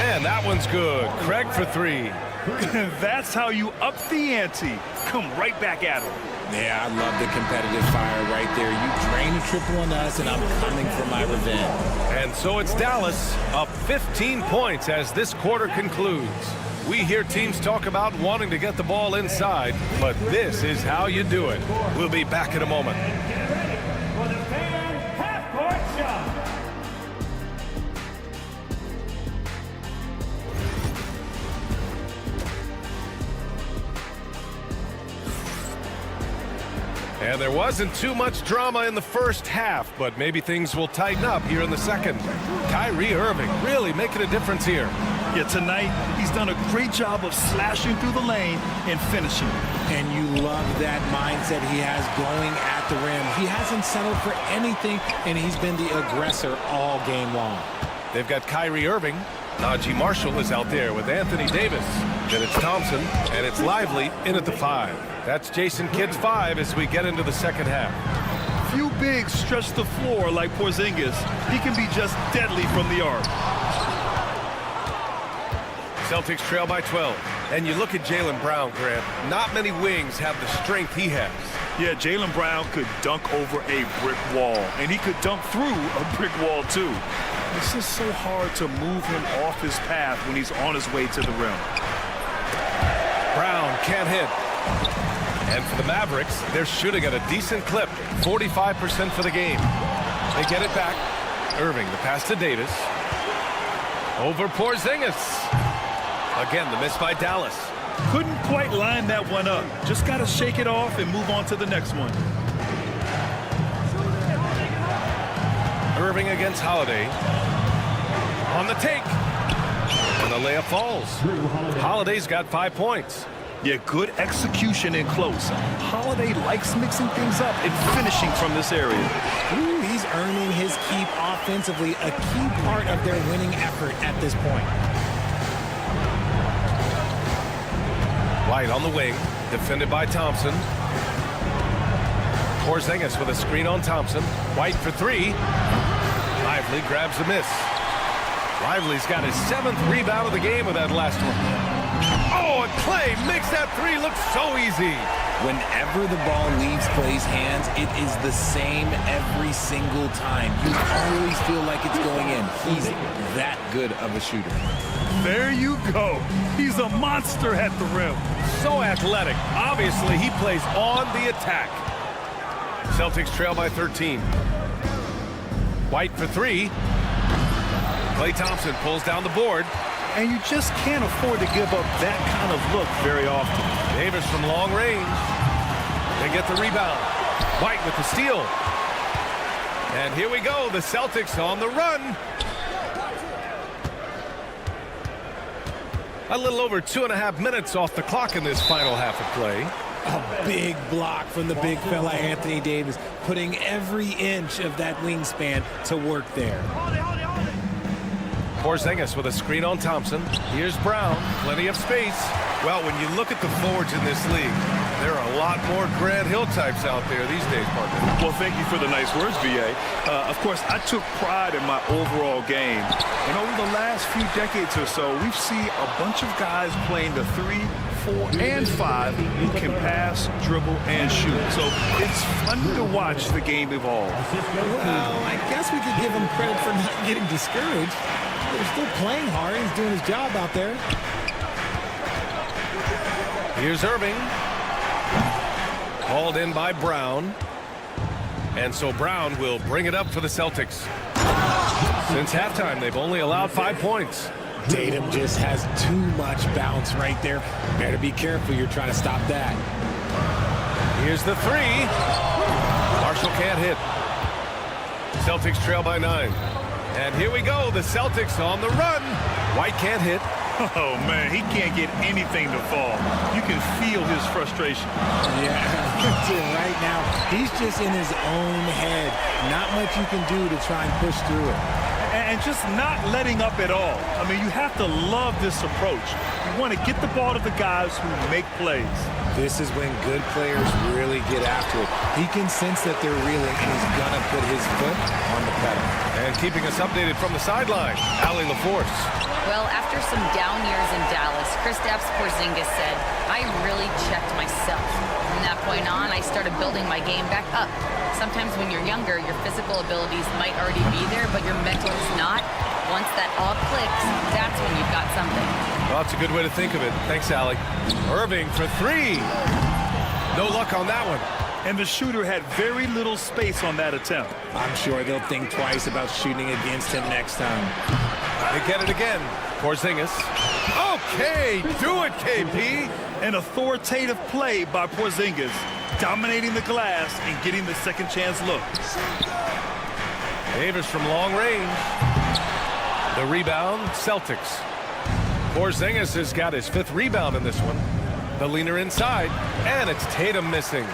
And that one's good. Craig for 3. That's how you up the ante. Come right back at him. Yeah, I love the competitive fire right there. You drain a triple on us, and I'm coming for my revenge. And so it's Dallas up 15 points as this quarter concludes. We hear teams talk about wanting to get the ball inside, but this is how you do it. We'll be back in a moment. Get ready for the fan half-court shot. And there wasn't too much drama in the first half, but maybe things will tighten up here in the second. Kyrie Irving really making a difference here. Yeah, tonight he's done a great job of slashing through the lane and finishing. And you love that mindset he has going at the rim. He hasn't settled for anything, and he's been the aggressor all game long. They've got Kyrie Irving. Najee Marshall is out there with Anthony Davis. Then it's Thompson, and it's Lively in at the 5. That's Jason Kidd's 5 as we get into the second half. Few bigs stretch the floor like Porzingis. He can be just deadly from the arc. Celtics trail by 12. And you look at Jaylen Brown, Grant. Not many wings have the strength he has. Yeah, Jaylen Brown could dunk over a brick wall, and he could dunk through a brick wall, too. It's just so hard to move him off his path when he's on his way to the rim. Brown can't hit. And for the Mavericks, they're shooting at a decent clip, 45% for the game. They get it back. Irving, the pass to Davis. Over Porzingis. Again, the miss by Dallas. Couldn't quite line that one up. Just got to shake it off and move on to the next one. Irving against Holiday. On the take. And the layup falls. Holiday's got 5 points. Yeah, good execution in close. Holiday likes mixing things up and finishing from this area. Ooh, he's earning his keep offensively, a key part of their winning effort at this point. White on the wing, defended by Thompson. Porzingis with a screen on Thompson. White for 3. Lively grabs a miss. Lively's got his 7th rebound of the game with that last one. Oh, and Clay makes that 3 look so easy. Whenever the ball leaves Clay's hands, it is the same every single time. You always feel like it's going in. He's that good of a shooter. There you go. He's a monster at the rim. So athletic. Obviously, he plays on the attack. Celtics trail by 13. White for 3. Klay Thompson pulls down the board. And you just can't afford to give up that kind of look very often. Davis from long range. They get the rebound. White with the steal. And here we go. The Celtics on the run. A little over 2.5 minutes off the clock in this final half of play. A big block from the big fella Anthony Davis, putting every inch of that wingspan to work there. Porzingis with a screen on Thompson. Here's Brown. Plenty of space. Well, when you look at the forwards in this league, There are a lot more Grant Hill types out there these days, partner. Well, thank you for the nice words, B.A. Of course, I took pride in my overall game. And over the last few decades or so, we've seen a bunch of guys playing the 3, 4, and 5 who can pass, dribble, and shoot. So it's fun to watch the game evolve. Well, I guess we could give him credit for not getting discouraged. They're still playing hard. He's doing his job out there. Here's Irving. Called in by Brown. And so Brown will bring it up for the Celtics. Since halftime, they've only allowed 5 points. Tatum just has too much bounce right there. Better be careful. You're trying to stop that. Here's the 3. Marshall can't hit. Celtics trail by 9. And here we go. The Celtics on the run. White can't hit. Oh, man, he can't get anything to fall. You can feel his frustration. Yeah, right now, he's just in his own head. Not much you can do to try and push through it. And just not letting up at all. I mean, you have to love this approach. You want to get the ball to the guys who make plays. This is when good players really get after it. He can sense that they're reeling, and he's going to put his foot on the pedal. And keeping us updated from the sideline, Allie LaForce. Well, after some down years in Dallas, Kristaps Porzingis said, I really checked myself. From that point on, I started building my game back up. Sometimes when you're younger, your physical abilities might already be there, but your mental is not. Once that all clicks, that's when you've got something. Well, that's a good way to think of it. Thanks, Allie. Irving for 3. No luck on that one. And the shooter had very little space on that attempt. I'm sure they'll think twice about shooting against him next time. They get it again. Porzingis. Okay, do it, KP. An authoritative play by Porzingis, dominating the glass and getting the second chance look. Davis from long range. The rebound, Celtics. Porzingis has got his 5th rebound in this one. The leaner inside, and it's Tatum missing.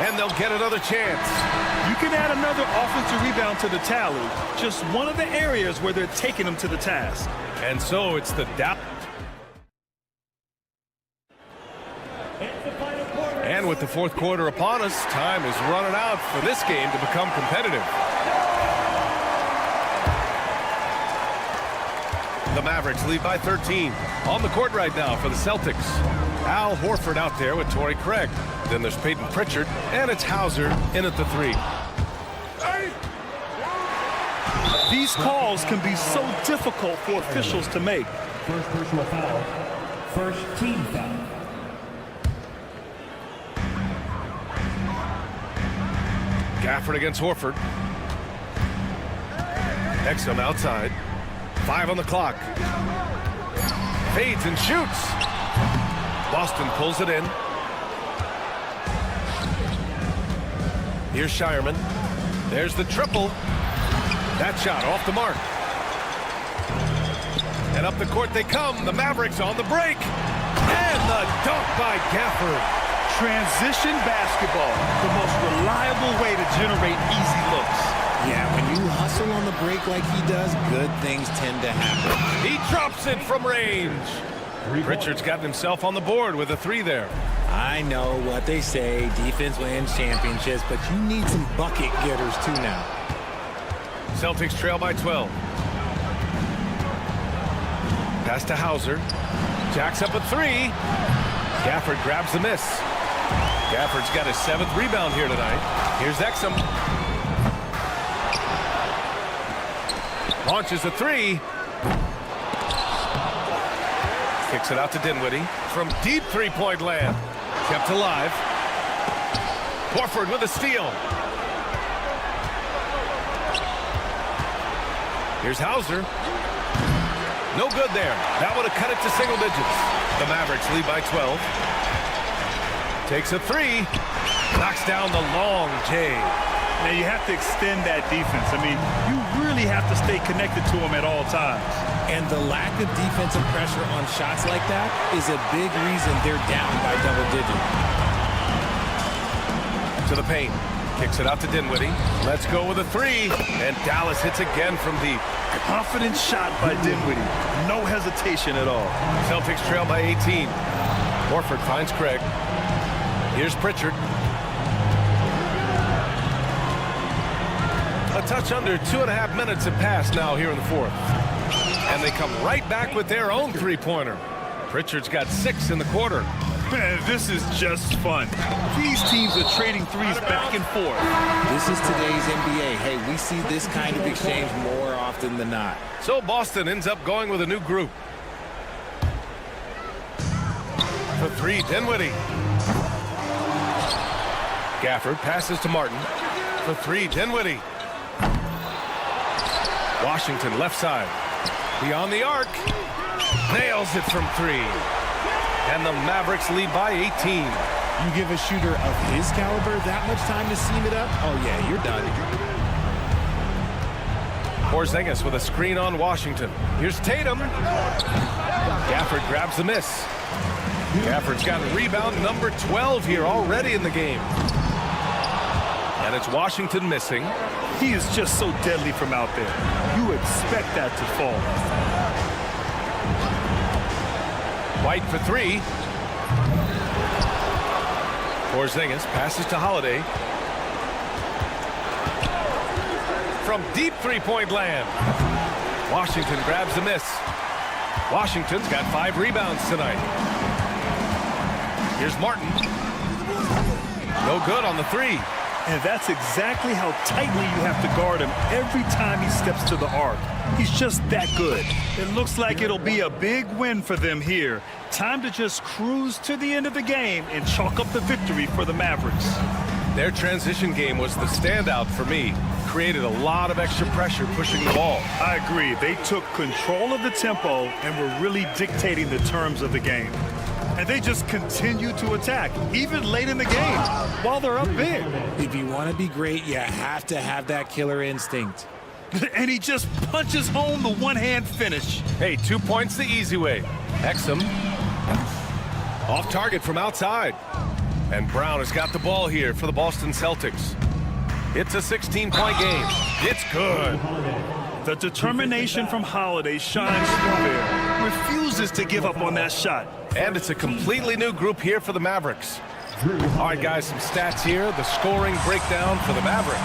And they'll get another chance. You can add another offensive rebound to the tally. Just one of the areas where they're taking them to the task. And so it's the And with the 4th quarter upon us, time is running out for this game to become competitive. The Mavericks lead by 13. On the court right now for the Celtics. Al Horford out there with Torrey Craig. Then there's Peyton Pritchard, and it's Hauser in at the 3. These calls can be so difficult for officials to make. First personal foul. First team foul. Gafford against Horford. Exum outside. 5 on the clock. Fades and shoots. Boston pulls it in. Here's Shireman. There's the triple. That shot off the mark. And up the court they come. The Mavericks on the break. And the dunk by Gafford. Transition basketball, the most reliable way to generate easy looks. Yeah, when you hustle on the break like he does, good things tend to happen. He drops it from range. Pritchard's gotten himself on the board with a 3 there. I know what they say, defense wins championships, but you need some bucket getters too now. Celtics trail by 12. Pass to Hauser. Jacks up a 3. Gafford grabs the miss. Gafford's got his 7th rebound here tonight. Here's Exum. Launches a 3. Kicks it out to Dinwiddie from deep 3-point land. Kept alive. Horford with a steal. Here's Hauser. No good there. That would have cut it to single digits. The Mavericks lead by 12. Takes a 3. Knocks down the long J. Now you have to extend that defense. I mean, you really have to stay connected to them at all times. And the lack of defensive pressure on shots like that is a big reason they're down by double digits. To the paint. Kicks it out to Dinwiddie. Let's go with a 3. And Dallas hits again from deep. Confident shot by Dinwiddie. No hesitation at all. Celtics trail by 18. Horford finds Craig. Here's Pritchard. A touch under 2.5 minutes have passed now here in the fourth. And they come right back with their own three-pointer. Pritchard's got 6 in the quarter. Man, this is just fun. These teams are trading threes back and forth. This is today's NBA. Hey, we see this kind of exchange more often than not. So Boston ends up going with a new group. For 3, Dinwiddie. Gafford passes to Martin. For 3, Dinwiddie. Washington left side. Beyond the arc. Nails it from 3. And the Mavericks lead by 18. You give a shooter of his caliber that much time to seam it up? Oh, yeah, you're done. Porzingis with a screen on Washington. Here's Tatum. Gafford grabs the miss. Gafford's got rebound number 12 here already in the game. And it's Washington missing. He is just so deadly from out there. You expect that to fall. White for 3. Porzingis passes to Holiday. From deep three-point land. Washington grabs the miss. Washington's got 5 rebounds tonight. Here's Martin. No good on the 3. And that's exactly how tightly you have to guard him every time he steps to the arc. He's just that good. It looks like it'll be a big win for them here. Time to just cruise to the end of the game and chalk up the victory for the Mavericks. Their transition game was the standout for me. Created a lot of extra pressure pushing the ball. I agree. They took control of the tempo and were really dictating the terms of the game. And they just continue to attack, even late in the game, while they're up big. If you want to be great, you have to have that killer instinct. And he just punches home the one-hand finish. Hey, 2 points the easy way. Exum. Off target from outside. And Brown has got the ball here for the Boston Celtics. It's a 16-point game. It's good. The determination from Holiday shines through there. Refuses to give up on that shot. And it's a completely new group here for the Mavericks. All right, guys, some stats here. The scoring breakdown for the Mavericks.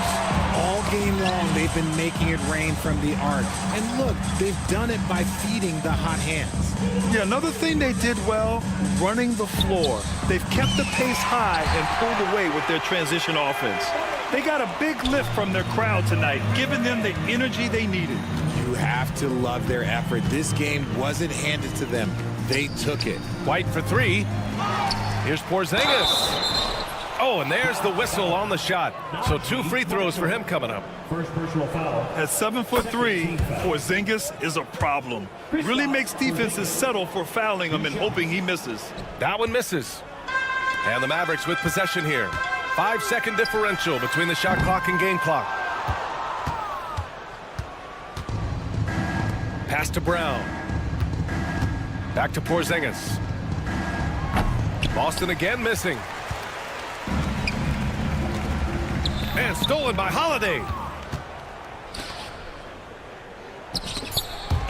All game long, they've been making it rain from the arc. And look, they've done it by feeding the hot hands. Yeah, another thing they did well, running the floor. They've kept the pace high and pulled away with their transition offense. They got a big lift from their crowd tonight, giving them the energy they needed. You have to love their effort. This game wasn't handed to them. They took it. White for 3. Here's Porzingis. Oh, and there's the whistle on the shot. So 2 free throws for him coming up. First personal foul. At 7'3", Porzingis is a problem. Really makes defenses settle for fouling him and hoping he misses. That one misses. And the Mavericks with possession here. 5-second differential between the shot clock and game clock. Pass to Brown. Back to Porzingis. Boston again missing. And stolen by Holiday.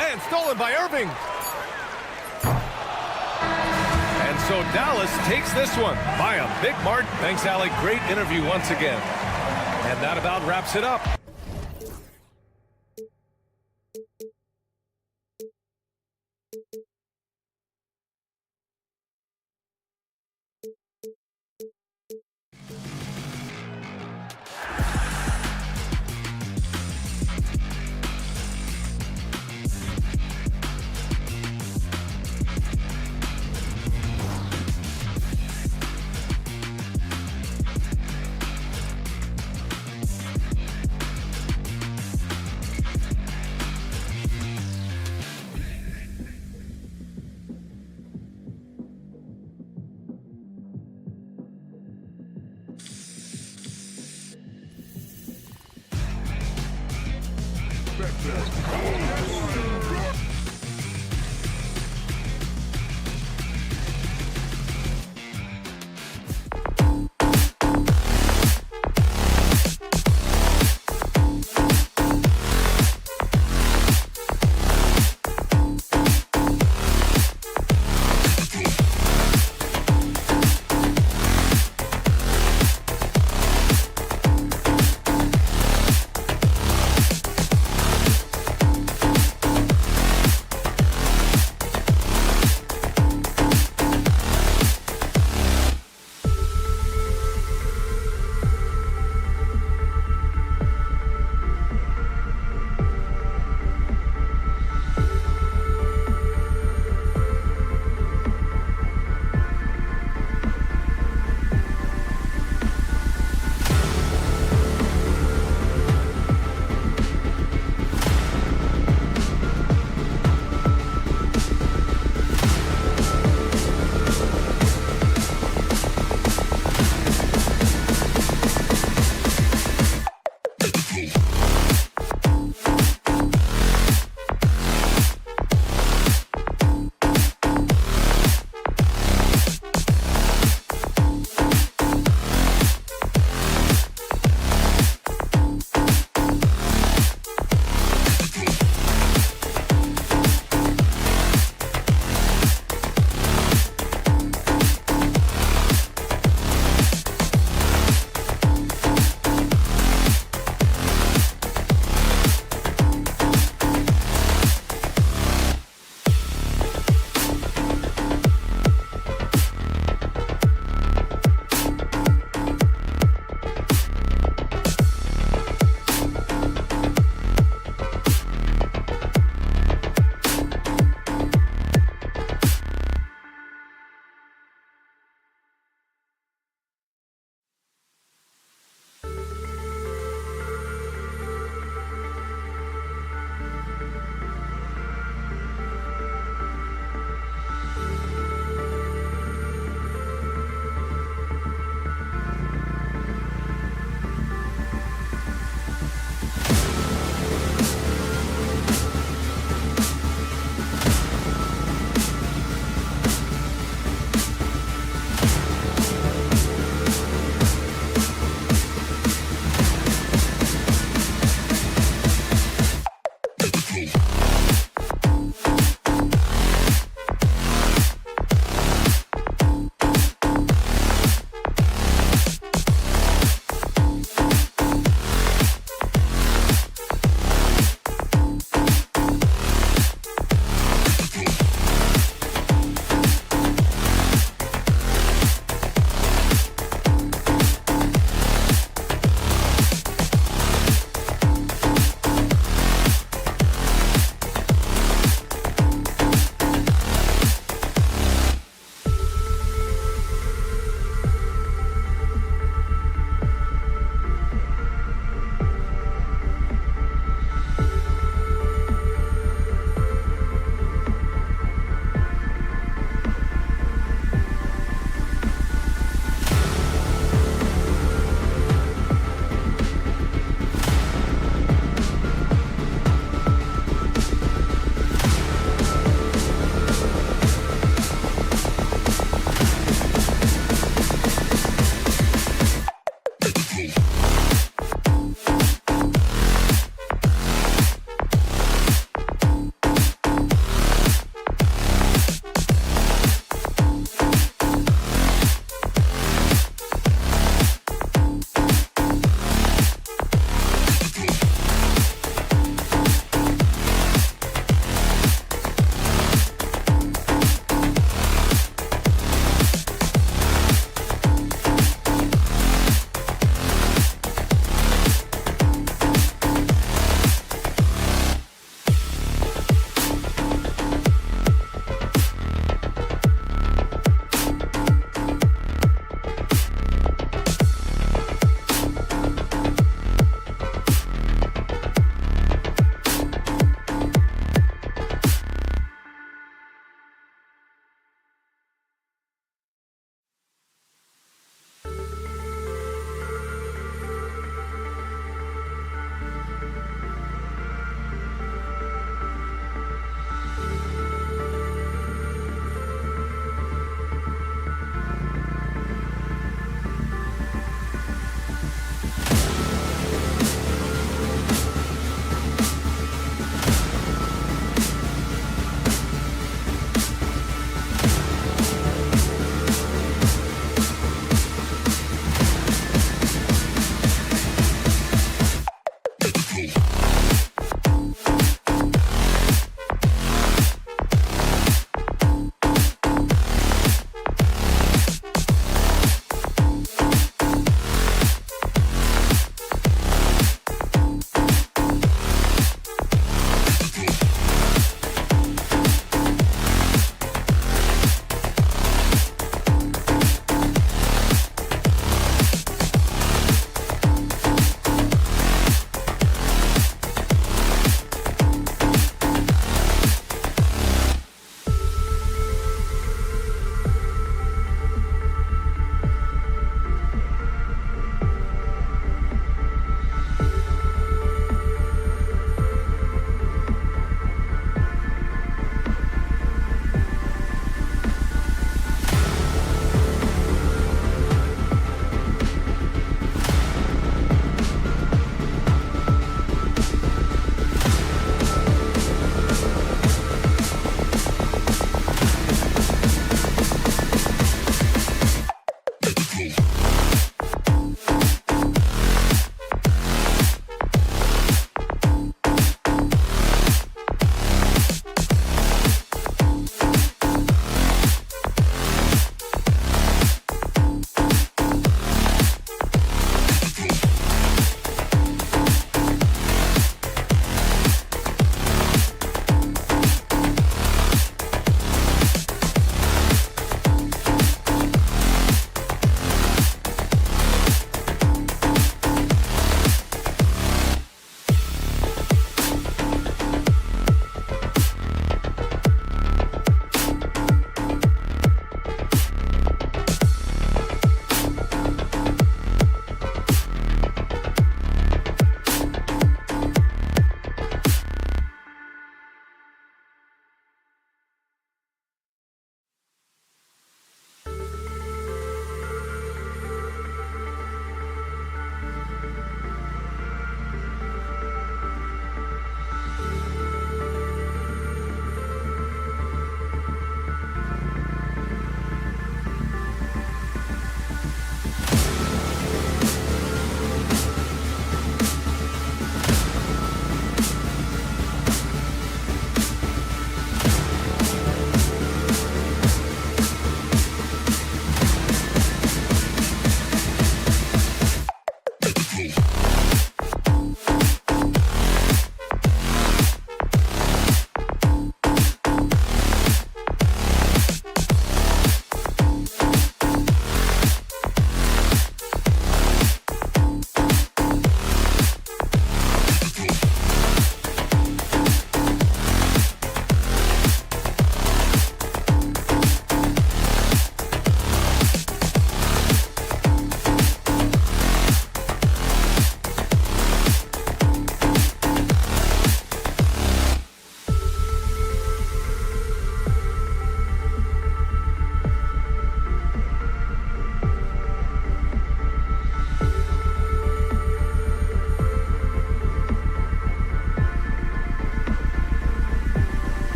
And stolen by Irving. And so Dallas takes this one by a big margin. Thanks, Alec. Great interview once again. And that about wraps it up.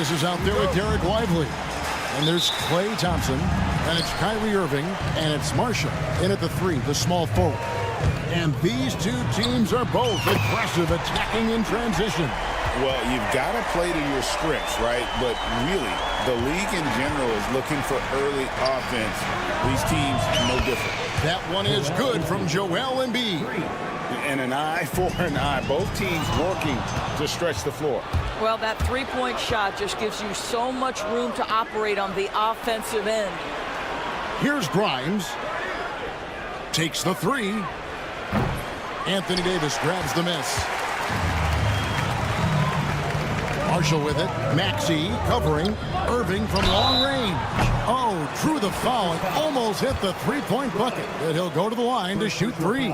Davis is out there with Derek Lively. And there's Klay Thompson. And it's Kyrie Irving. And it's Marshall in at the 3, the small forward. And these two teams are both aggressive, attacking in transition. Well, you've got to play to your strengths, right? But really, the league in general is looking for early offense. These teams, no different. That one is good from Joel Embiid. And an eye for an eye. Both teams working to stretch the floor. Well, that three-point shot just gives you so much room to operate on the offensive end. Here's Grimes. Takes the 3. Anthony Davis grabs the miss. Marshall with it. Maxey covering. Irving from long range. Oh, drew the foul and almost hit the three-point bucket. But he'll go to the line to shoot 3.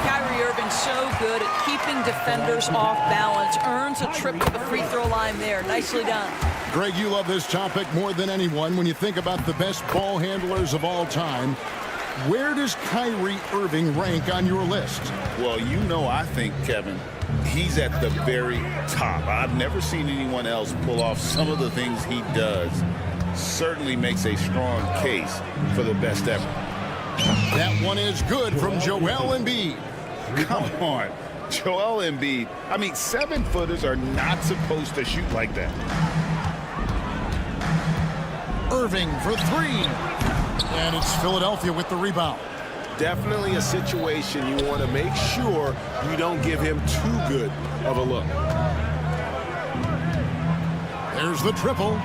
Kyrie Irving so good at keeping defenders off balance. Earns a trip to the free throw line there. Nicely done. Greg, you love this topic more than anyone. When you think about the best ball handlers of all time, where does Kyrie Irving rank on your list? Well, you know, I think, Kevin, he's at the very top. I've never seen anyone else pull off some of the things he does. Certainly makes a strong case for the best ever. That one is good from Joel Embiid. Come on. Joel Embiid. I mean, 7-footers are not supposed to shoot like that. Irving for 3. And it's Philadelphia with the rebound. Definitely a situation you want to make sure you don't give him too good of a look. There's the triple.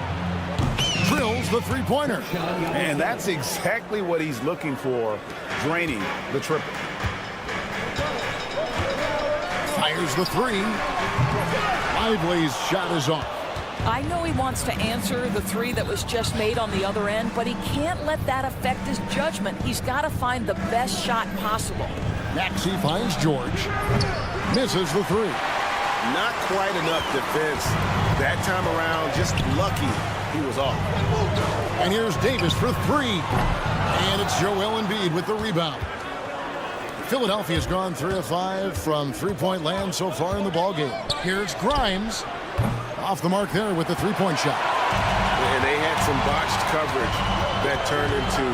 Drills the three-pointer. And that's exactly what he's looking for, draining the triple. Fires the 3. Lively's shot is off. I know he wants to answer the 3 that was just made on the other end, but he can't let that affect his judgment. He's got to find the best shot possible. Maxey finds George. Misses the 3. Not quite enough defense that time around. Just lucky he was off. And here's Davis for 3. And it's Joel Embiid with the rebound. Philadelphia's gone 3 of 5 from three-point land so far in the ballgame. Here's Grimes. Off the mark there with the three-point shot. And they had some botched coverage that turned into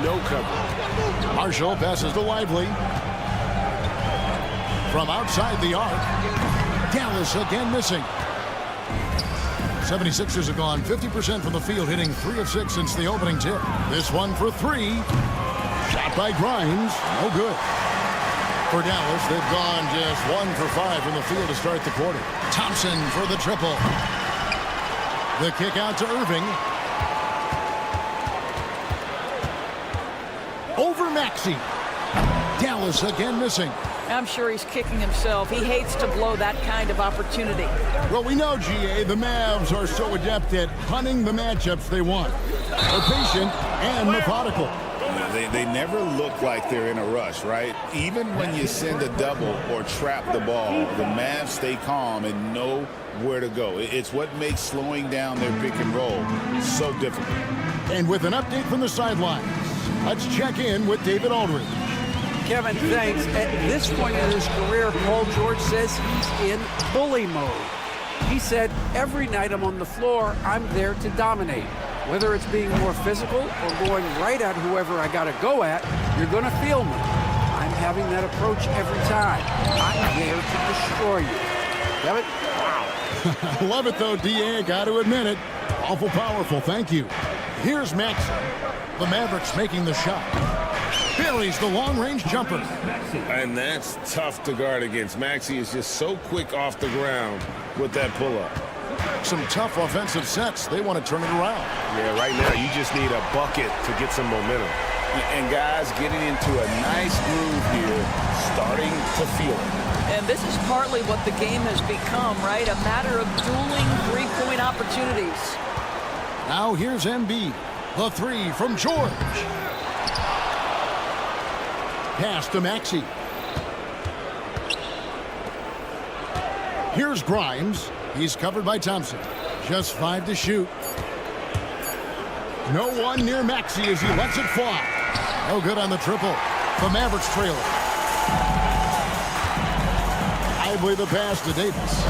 no coverage. Marshall passes to Lively. From outside the arc. Dallas again missing. 76ers have gone 50% from the field, hitting 3 of 6 since the opening tip. This one for 3. Shot by Grimes. No good. For Dallas, they've gone just 1 for 5 from the field to start the quarter. Thompson for the triple. The kick out to Irving. Over Maxey. Dallas again missing. I'm sure he's kicking himself. He hates to blow that kind of opportunity. Well, we know, GA, the Mavs are so adept at hunting the matchups they want. They're patient and methodical. They never look like they're in a rush, right? Even when you send a double or trap the ball, the Mavs stay calm and know where to go. It's what makes slowing down their pick and roll so difficult. And with an update from the sidelines, let's check in with David Aldridge. Kevin, thanks. At this point in his career, Paul George says he's in bully mode. He said, every night I'm on the floor, I'm there to dominate. Whether it's being more physical or going right at whoever I got to go at, you're going to feel me. I'm having that approach every time. I'm there to destroy you. Kevin? Wow. I love it, though, D.A. Got to admit it. Awful powerful. Thank you. Here's Maxey. The Mavericks making the shot. Buries the long-range jumper. And that's tough to guard against. Maxey is just so quick off the ground with that pull-up. Some tough offensive sets. They want to turn it around. Yeah, right now you just need a bucket to get some momentum. And guys getting into a nice groove here, starting to feel it. And this is partly what the game has become, right? A matter of dueling three-point opportunities. Now here's Embiid. The 3 from George. Pass to Maxey. Here's Grimes. He's covered by Thompson. Just 5 to shoot. No one near Maxey as he lets it fly. No good on the triple. The Mavericks trailer. I believe the pass to Davis.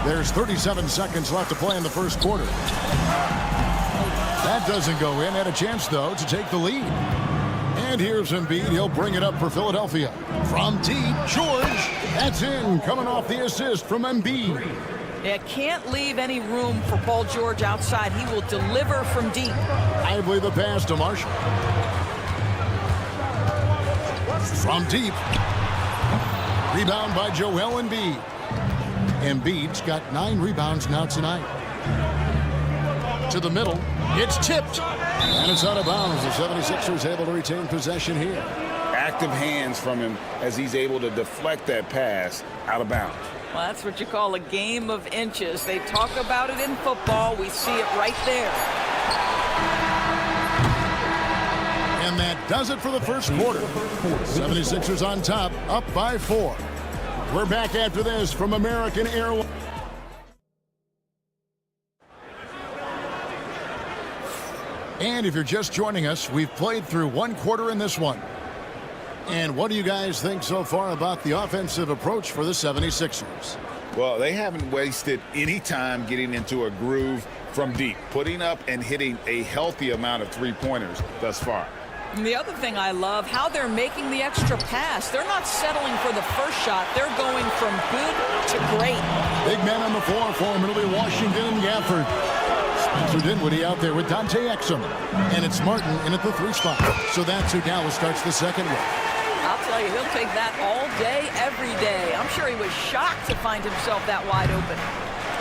There's 37 seconds left to play in the first quarter. That doesn't go in. Had a chance, though, to take the lead. And here's Embiid. He'll bring it up for Philadelphia. From deep, George. That's in. Coming off the assist from Embiid. Yeah, can't leave any room for Paul George outside. He will deliver from deep. I believe the pass to Marshall. From deep. Rebound by Joel Embiid. Embiid's got 9 rebounds now tonight. To the middle. It's tipped. And it's out of bounds. The 76ers able to retain possession here. Active hands from him as he's able to deflect that pass out of bounds. Well, that's what you call a game of inches. They talk about it in football. We see it right there. And that does it for the first quarter. 76ers on top, up by 4. We're back after this from American Airlines. And if you're just joining us, we've played through 1 quarter in this one. And what do you guys think so far about the offensive approach for the 76ers? Well, they haven't wasted any time getting into a groove from deep, putting up and hitting a healthy amount of three-pointers thus far. And the other thing I love, how they're making the extra pass. They're not settling for the first shot. They're going from good to great. Big man on the floor for him. It'll be Washington and Gafford. Spencer Dinwiddie out there with Dante Exum. And it's Martin in at the 3 spot. So that's who Dallas starts the second with. I'll tell you, he'll take that all day, every day. I'm sure he was shocked to find himself that wide open.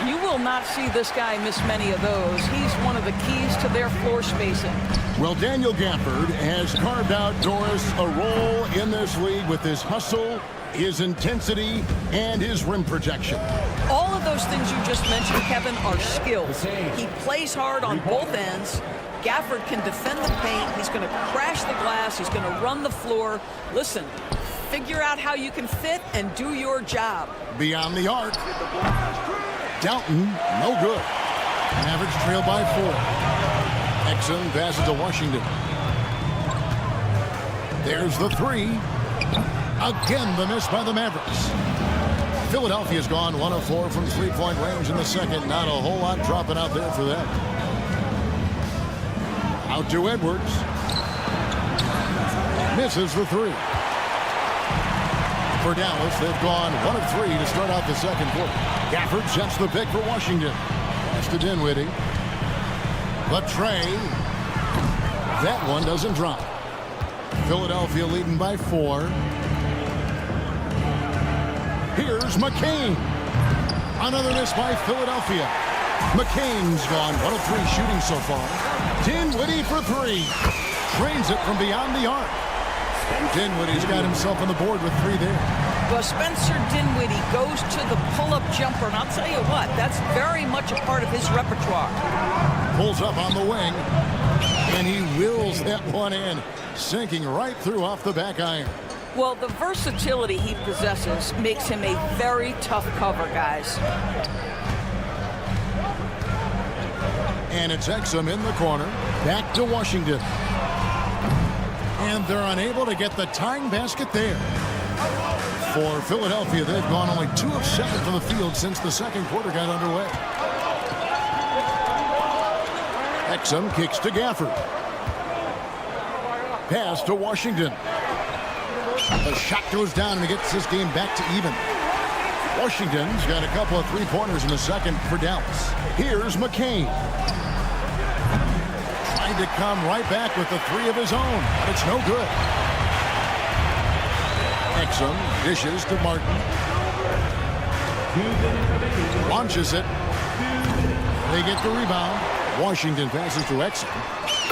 You will not see this guy miss many of those. He's one of the keys to their floor spacing. Well, Daniel Gafford has carved out, Doris, a role in this league with his hustle, his intensity, and his rim protection. All of those things you just mentioned, Kevin, are skills. He plays hard on both ends. Gafford can defend the paint. He's going to crash the glass. He's going to run the floor. Listen, figure out how you can fit and do your job. Beyond the arc. Dalton, no good. Mavericks trail by 4. Exum passes to Washington. There's the 3. Again, the miss by the Mavericks. Philadelphia's gone 1 of 4 from 3-point range in the second. Not a whole lot dropping out there for them. Out to Edwards. Misses the 3. For Dallas, they've gone 1 of 3 to start out the second quarter. Gafford sets the pick for Washington. That's to Dinwiddie. But Trey, that one doesn't drop. Philadelphia leading by 4. Here's McCain. Another miss by Philadelphia. McCain's gone 1 of 3 shooting so far. Dinwiddie for 3. Trains it from beyond the arc. Dinwiddie's got himself on the board with 3 there. Well, Spencer Dinwiddie goes to the pull-up jumper, and I'll tell you what, that's very much a part of his repertoire. Pulls up on the wing, and he wills that one in, sinking right through off the back iron. Well, the versatility he possesses makes him a very tough cover, guys. And it's Exum in the corner. Back to Washington. And they're unable to get the tying basket there. For Philadelphia, they've gone only 2 of 7 from the field since the second quarter got underway. Exum kicks to Gafford. Pass to Washington. The shot goes down and he gets this game back to even. Washington's got a couple of 3-pointers in the second for Dallas. Here's McCain. Trying to come right back with the 3 of his own, but it's no good. Exum dishes to Martin. Launches it. They get the rebound. Washington passes to Exum.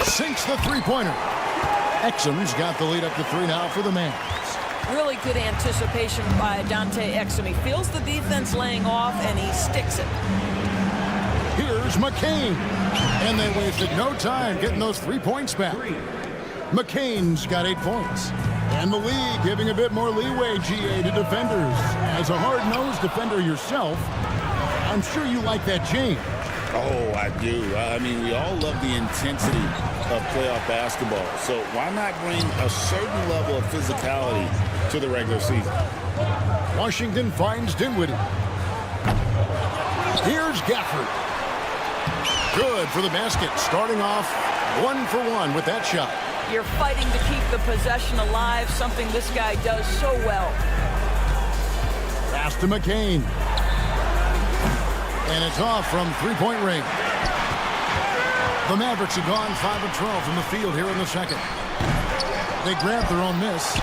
Sinks the 3-pointer. Exum's got the lead up to 3 now for the Mavericks. Really good anticipation by Dante Exum. He feels the defense laying off, and he sticks it. Here's McCain. And they wasted no time getting those 3 points back. McCain's got 8 points. And the league giving a bit more leeway, GA, to defenders. As a hard-nosed defender yourself, I'm sure you like that change. Oh, I do. I mean, we all love the intensity of playoff basketball. So why not bring a certain level of physicality to the regular season? Washington finds Dinwiddie. Here's Gafford. Good for the basket. Starting off 1 for 1 with that shot. You're fighting to keep the possession alive, something this guy does so well. Pass to McCain. And it's off from three-point range. The Mavericks have gone 5 of 12 from the field here in the second. They grab their own miss.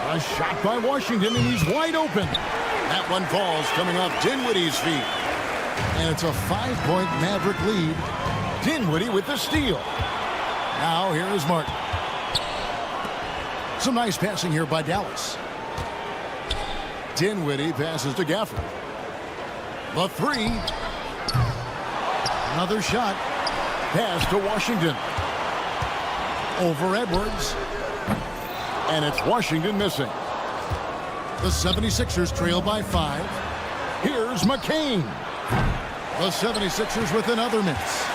A shot by Washington, and he's wide open. That one falls coming off Dinwiddie's feet. And it's a 5-point Maverick lead. Dinwiddie with the steal. Now here is Martin. Some nice passing here by Dallas. Dinwiddie passes to Gafford. The three. Another shot. Pass to Washington. Over Edwards. And it's Washington missing. The 76ers trail by 5. Here's McCain. The 76ers with another miss.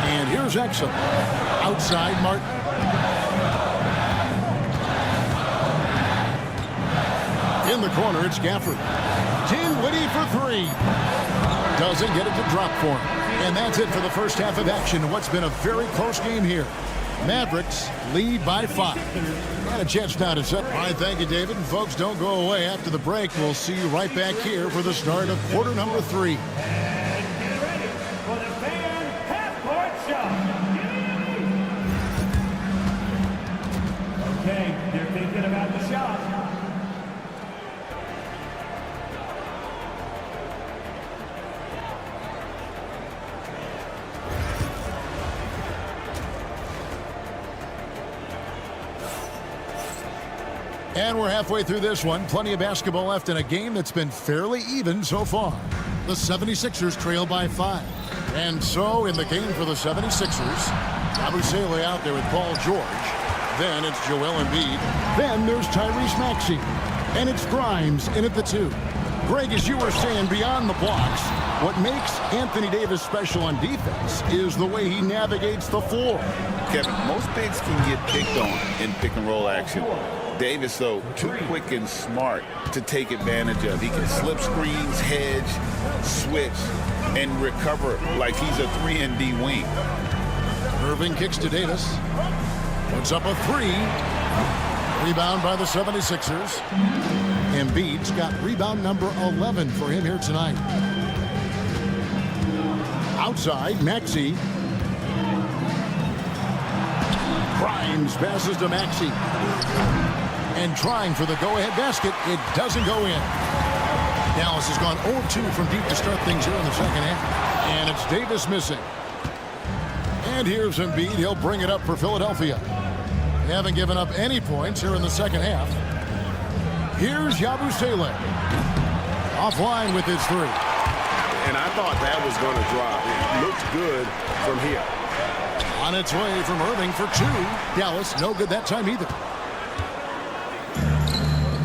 And here's Exum. Outside Martin. In the corner, it's Gafford. Dinwiddie for 3. Doesn't get it to drop for him. And that's it for the first half of action in what's been a very close game here. Mavericks lead by 5. Got a chance now to set. All right, thank you, David. And folks, don't go away. After the break, we'll see you right back here for the start of quarter number 3. And get ready for the fan half-court shot. Okay, they're thinking about the shot. And we're halfway through this one. Plenty of basketball left in a game that's been fairly even so far. The 76ers trail by 5. And so in the game for the 76ers, Yabusele out there with Paul George. Then it's Joel Embiid. Then there's Tyrese Maxey. And it's Grimes in at the 2. Greg, as you were saying, beyond the blocks, what makes Anthony Davis special on defense is the way he navigates the floor. Kevin, most bigs can get picked on in pick-and-roll action. Davis, though, too quick and smart to take advantage of. He can slip screens, hedge, switch, and recover like he's a 3-and-D wing. Irving kicks to Davis. Puts up a 3. Rebound by the 76ers. Embiid's got rebound number 11 for him here tonight. Outside, Maxey. Grimes passes to Maxey. And trying for the go-ahead basket. It doesn't go in. Dallas has gone 0-2 from deep to start things here in the second half. And it's Davis missing. And here's Embiid. He'll bring it up for Philadelphia. They haven't given up any points here in the second half. Here's Yabusele. Offline with his 3. And I thought that was going to drop. It looked good from here. On its way from Irving for 2. Dallas, no good that time either.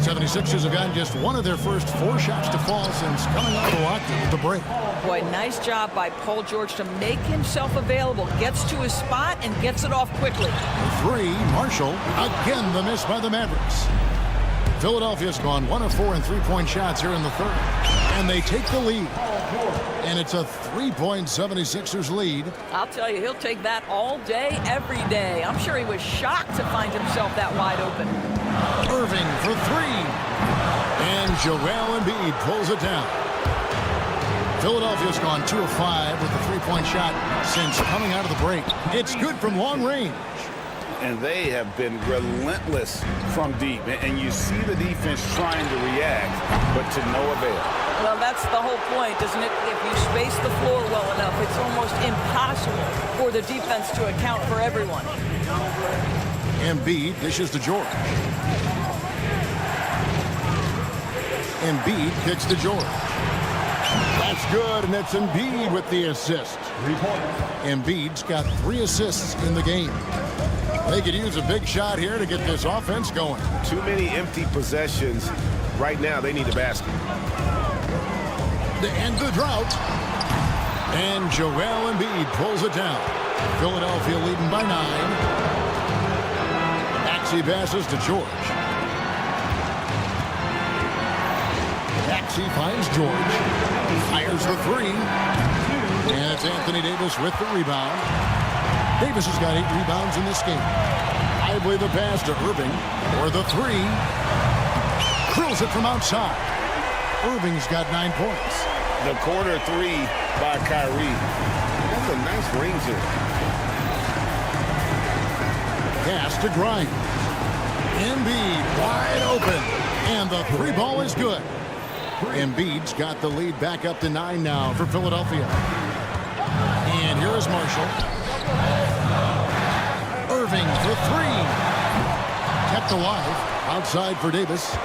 76ers have gotten just one of their first 4 shots to fall since coming out of the locker with the break. Boy, nice job by Paul George to make himself available. Gets to his spot and gets it off quickly. 3, Marshall. Again, the miss by the Mavericks. Philadelphia's gone 1 of 4 in 3-point shots here in the third. And they take the lead. And it's a 3-point 76ers lead. I'll tell you, he'll take that all day, every day. I'm sure he was shocked to find himself that wide open. Irving for 3. And Joel Embiid pulls it down. Philadelphia's gone 2 of 5 with a 3-point shot since coming out of the break. It's good from long range. And they have been relentless from deep. And you see the defense trying to react, but to no avail. Well, that's the whole point, isn't it? If you space the floor well enough, it's almost impossible for the defense to account for everyone. Embiid dishes to George. Embiid kicks to George. That's good, and it's Embiid with the assist. Embiid's got 3 assists in the game. They could use a big shot here to get this offense going. Too many empty possessions. Right now, they need a basket. To end the drought. And Joel Embiid pulls it down. Philadelphia leading by 9. Maxey passes to George. Maxey finds George. Fires the three. And it's Anthony Davis with the rebound. Davis has got 8 rebounds in this game. Lively the pass to Irving. Or the three. Drills it from outside. Irving's got 9 points. The corner three by Kyrie. That's a nice ring to it. Pass to Grimes. Embiid wide open. And the three ball is good. Embiid's got the lead back up to 9 now for Philadelphia. And here is Marshall. Irving for three. Kept alive. Outside for Davis.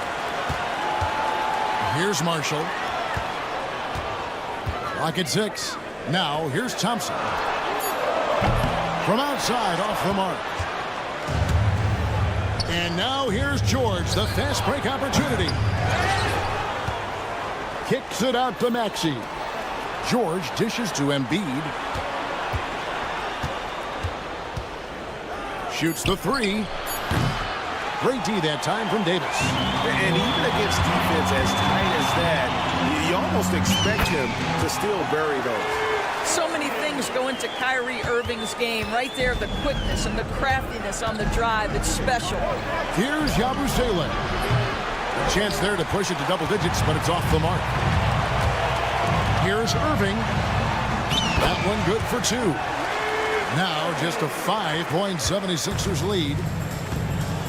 Here's Marshall. Clock at 6. Now here's Thompson. From outside off the mark. And now here's George, the fast break opportunity. Kicks it out to Maxey. George dishes to Embiid. Shoots the three. Great D that time from Davis. And even against defense as tight as that, you almost expect him to still bury those. So many things go into Kyrie Irving's game. Right there, the quickness and the craftiness on the drive. It's special. Here's Yabusele. A chance there to push it to double digits, but it's off the mark. Here's Irving. That one good for 2. Now just a 5-point 76ers lead.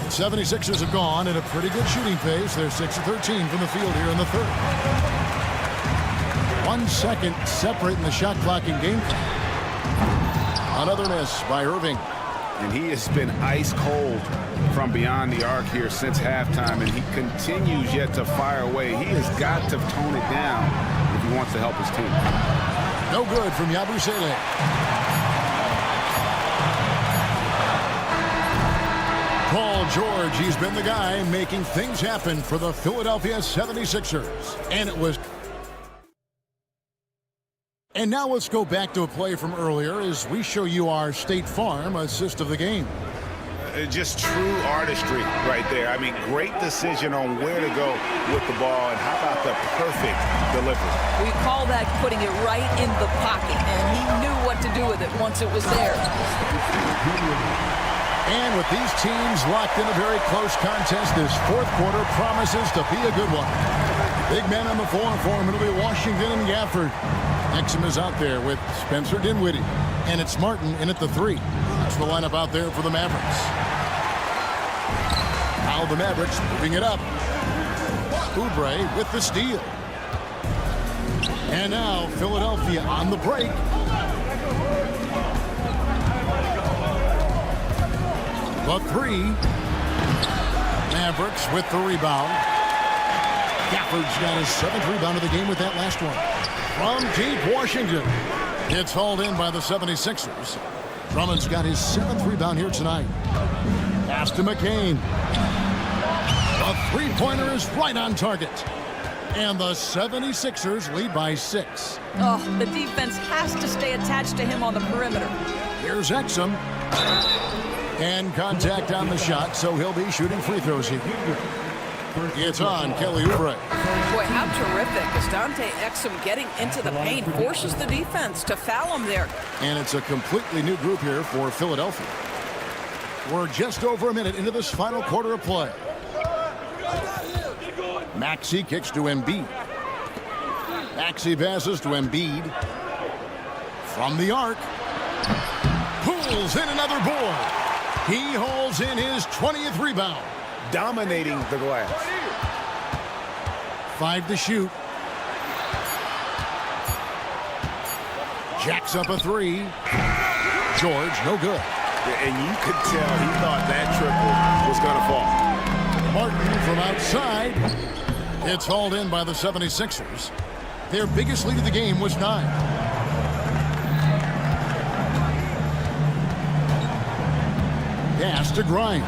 76ers have gone at a pretty good shooting pace. They're 6 of 13 from the field here in the third. 1 second separating the shot clock in game time. Another miss by Irving. And he has been ice cold from beyond the arc here since halftime, and he continues yet to fire away. He has got to tone it down if he wants to help his team. No good from Yabusele. Paul George, he's been the guy making things happen for the Philadelphia 76ers. And now let's go back to a play from earlier as we show you our State Farm assist of the game. Just true artistry right there. I mean, great decision on where to go with the ball, and how about the perfect delivery? We call that putting it right in the pocket, and he knew what to do with it once it was there. And with these teams locked in a very close contest, this fourth quarter promises to be a good one. Big man on the floor for him. It'll be Washington and Gafford. Exum is out there with Spencer Dinwiddie. And it's Martin in at the 3. That's the lineup out there for the Mavericks. Now the Mavericks moving it up. Oubre with the steal. And now Philadelphia on the break. The 3. Mavericks with the rebound. Gafford's got his 7th rebound of the game with that last one. From deep Washington. It's hauled in by the 76ers. Drummond's got his 7th rebound here tonight. Pass to McCain. A three-pointer is right on target. And the 76ers lead by 6. Oh, the defense has to stay attached to him on the perimeter. Here's Exum. And contact on the shot, so he'll be shooting free throws here. It's on Kelly Oubre. Boy, how terrific is Dante Exum getting into the paint, forces the defense to foul him there. And it's a completely new group here for Philadelphia. We're just over a minute into this final quarter of play. Maxey kicks to Embiid. Maxey passes to Embiid. From the arc. Pulls in another board. He holds in his 20th rebound. Dominating the glass. 5 to shoot. Jacks up a 3. George, no good. And you could tell he thought that triple was going to fall. Martin from outside. It's hauled in by the 76ers. Their biggest lead of the game was 9. Pass to Grimes.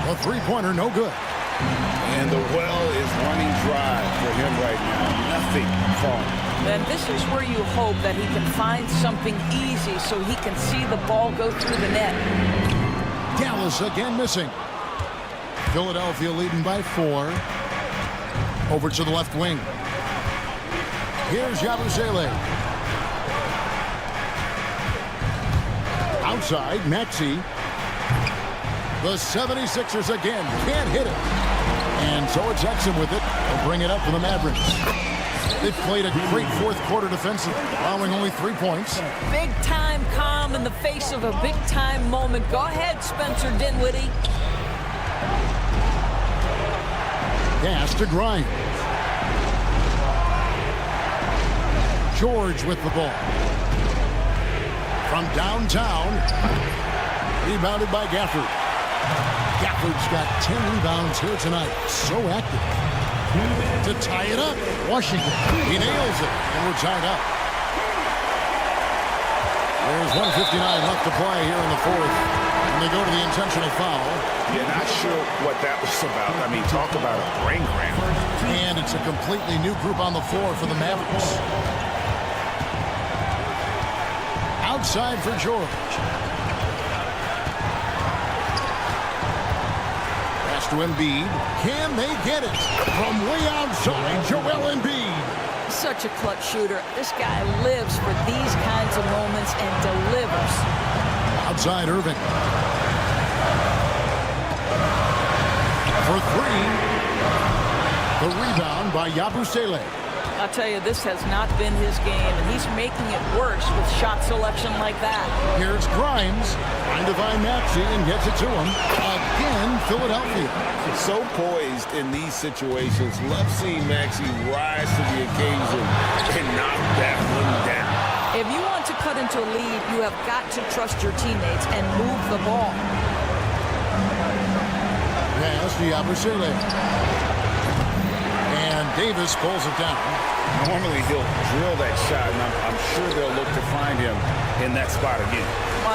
A three-pointer, no good. And the well is running dry for him right now. Nothing falling. And this is where you hope that he can find something easy so he can see the ball go through the net. Dallas again missing. Philadelphia leading by 4. Over to the left wing. Here's Yabusele. Outside, Maxey. The 76ers again can't hit it. And so it's Exum with it. They'll bring it up for the Mavericks. They've played a great fourth quarter defensively, allowing only 3 points. Big time calm in the face of a big time moment. Go ahead, Spencer Dinwiddie. Pass to Grimes. George with the ball. From downtown. Rebounded by Gafford. Gafford's got 10 rebounds here tonight. So active. To tie it up. Washington. He nails it. And we're tied up. There's 1:59 left to play here in the fourth. And they go to the intentional foul. Yeah, not sure what that was about. I mean, talk about a brain cramp. And it's a completely new group on the floor for the Mavericks. Outside for George. Pass to Embiid. Can they get it? From way outside, Joel Embiid. Such a clutch shooter. This guy lives for these kinds of moments and delivers. Outside Irving. For three. The rebound by Yabusele. I'll tell you, this has not been his game, and he's making it worse with shot selection like that. Here's Grimes. Trying to find Maxey and gets it to him. Again, Philadelphia. So poised in these situations. Love seeing Maxey rise to the occasion and knock that one down. If you want to cut into a lead, you have got to trust your teammates and move the ball. Pass to Yabusele. And Davis pulls it down. Normally he'll drill that shot, and I'm sure they'll look to find him in that spot again.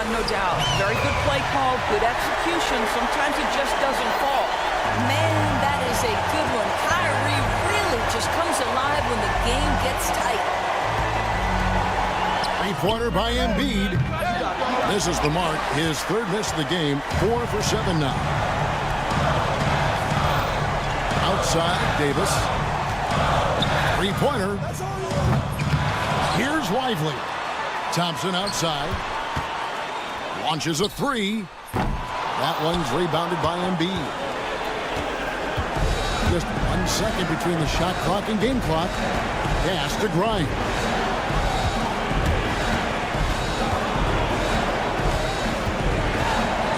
No doubt. Very good play call, good execution. Sometimes it just doesn't fall. Man, that is a good one. Kyrie really just comes alive when the game gets tight. Three-pointer by Embiid. This is the mark. His third miss of the game. 4 for 7 now. Outside, Davis. Three-pointer. Here's Lively. Thompson outside. Launches a three. That one's rebounded by Embiid. Just 1 second between the shot clock and game clock. Pass to Grimes.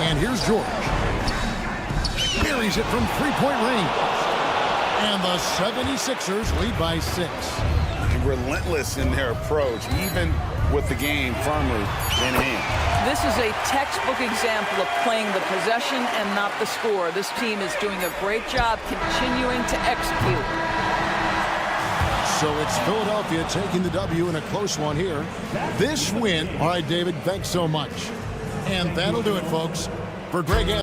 And here's George. Buries it from three-point range. And the 76ers lead by 6. Relentless in their approach, even with the game firmly in hand. This is a textbook example of playing the possession and not the score. This team is doing a great job continuing to execute. So it's Philadelphia taking the W in a close one here. This win. All right, David, thanks so much. And that'll do it, folks. For Greg Anthony.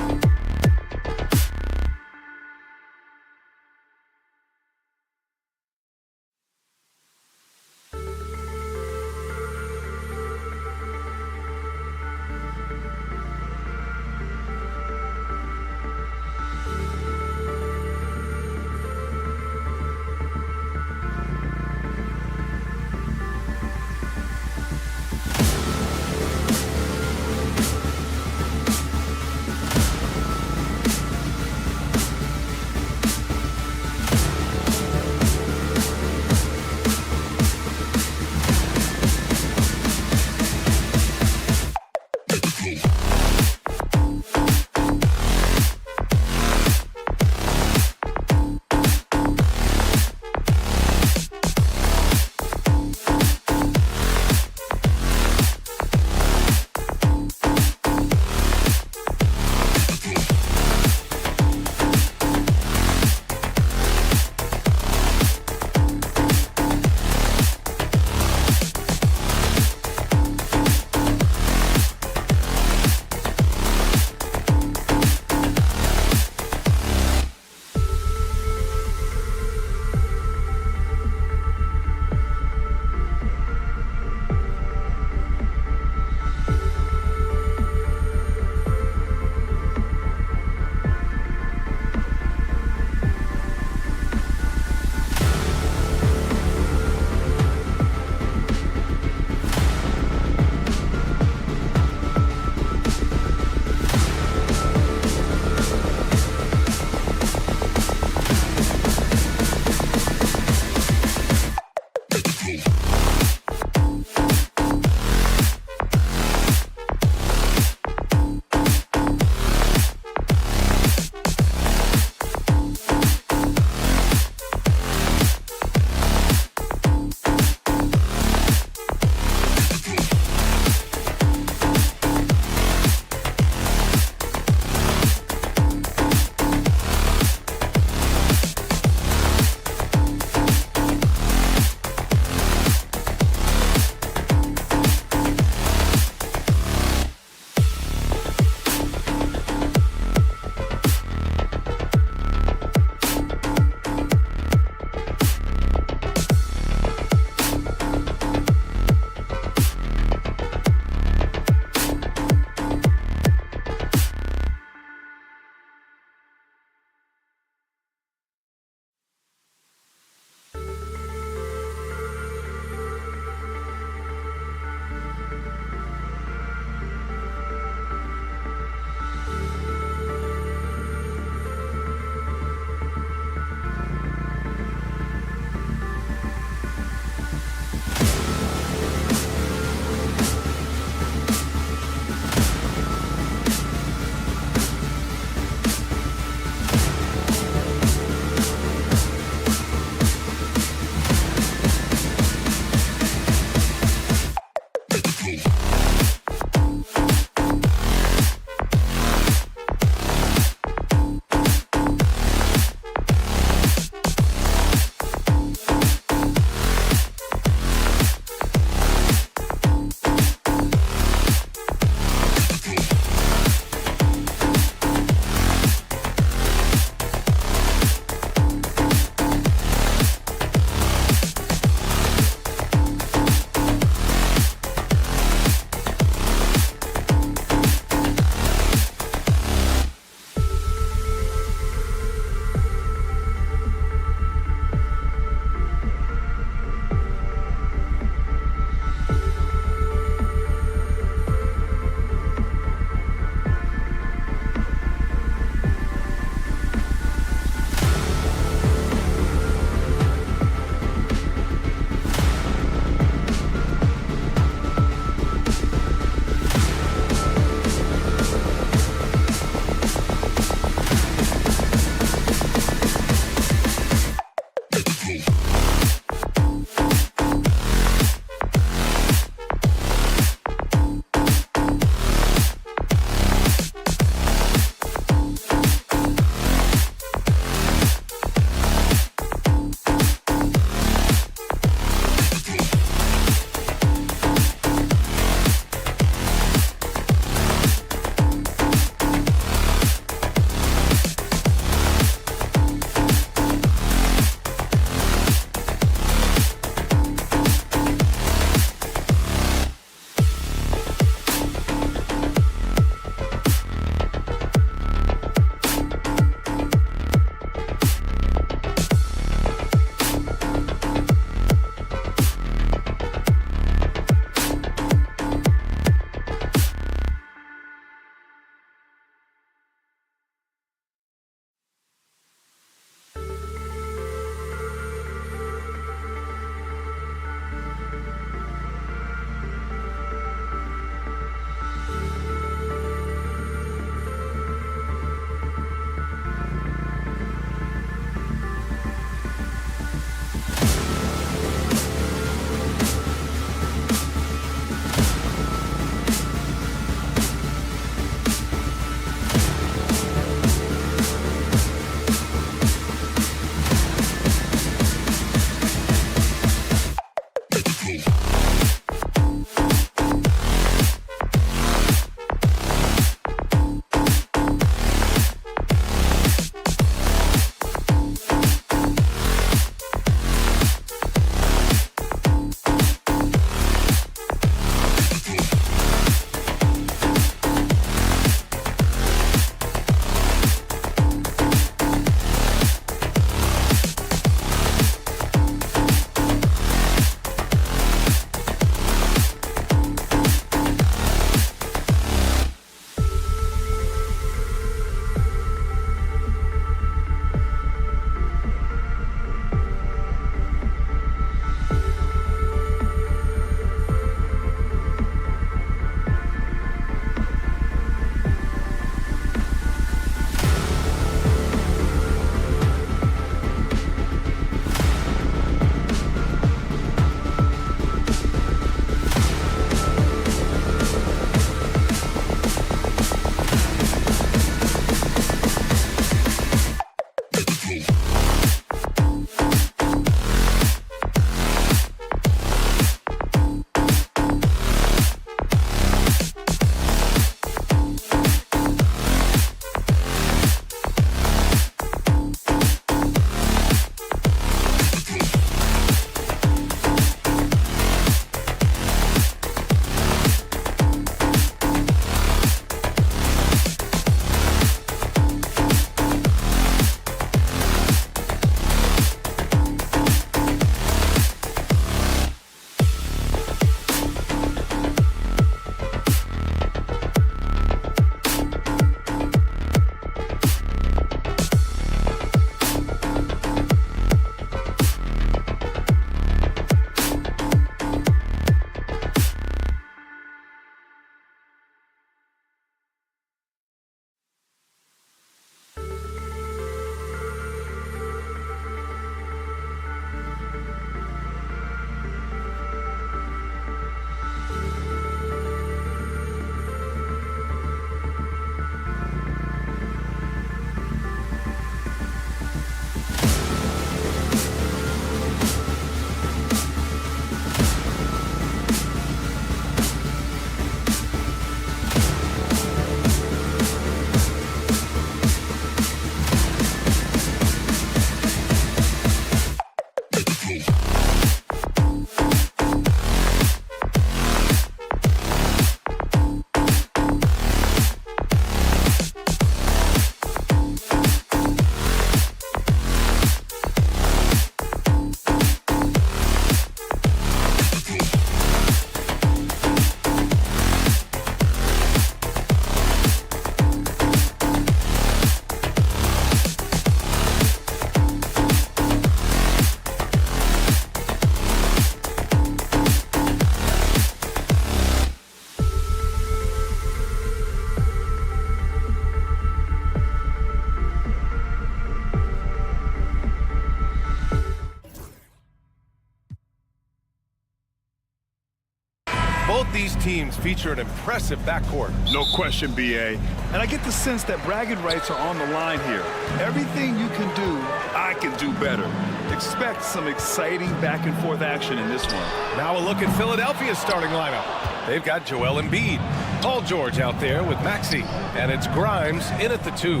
these teams feature an impressive backcourt. No question, B.A. And I get the sense that bragging rights are on the line here. Everything you can do, I can do better. Expect some exciting back-and-forth action in this one. Now a look at Philadelphia's starting lineup. They've got Joel Embiid, Paul George out there with Maxey, and it's Grimes in at the 2.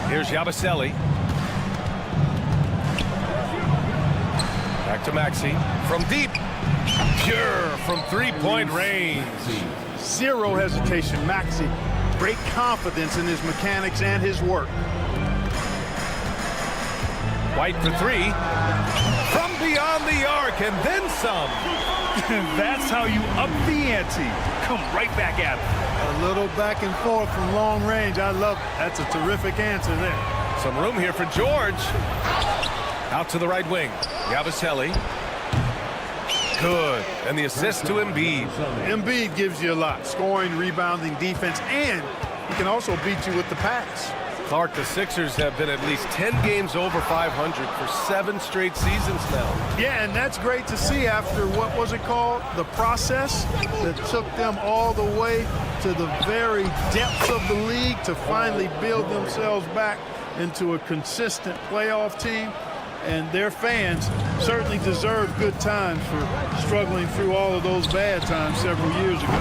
Here's Yabusele. Back to Maxey from deep. Pure from three-point range. Zero hesitation. Maxey, great confidence in his mechanics and his work. White for 3. From beyond the arc and then some. That's how you up the ante. Come right back at it. A little back and forth from long range. I love it. That's a terrific answer there. Some room here for George. Out to the right wing. Yabusele. Good. And the assist to Embiid. Embiid gives you a lot. Scoring, rebounding, defense, and he can also beat you with the pass. Clark, the Sixers have been at least 10 games over 500 for 7 straight seasons now. Yeah, and that's great to see after, what was it called? The process that took them all the way to the very depths of the league to finally build themselves back into a consistent playoff team. And their fans certainly deserve good times for struggling through all of those bad times several years ago.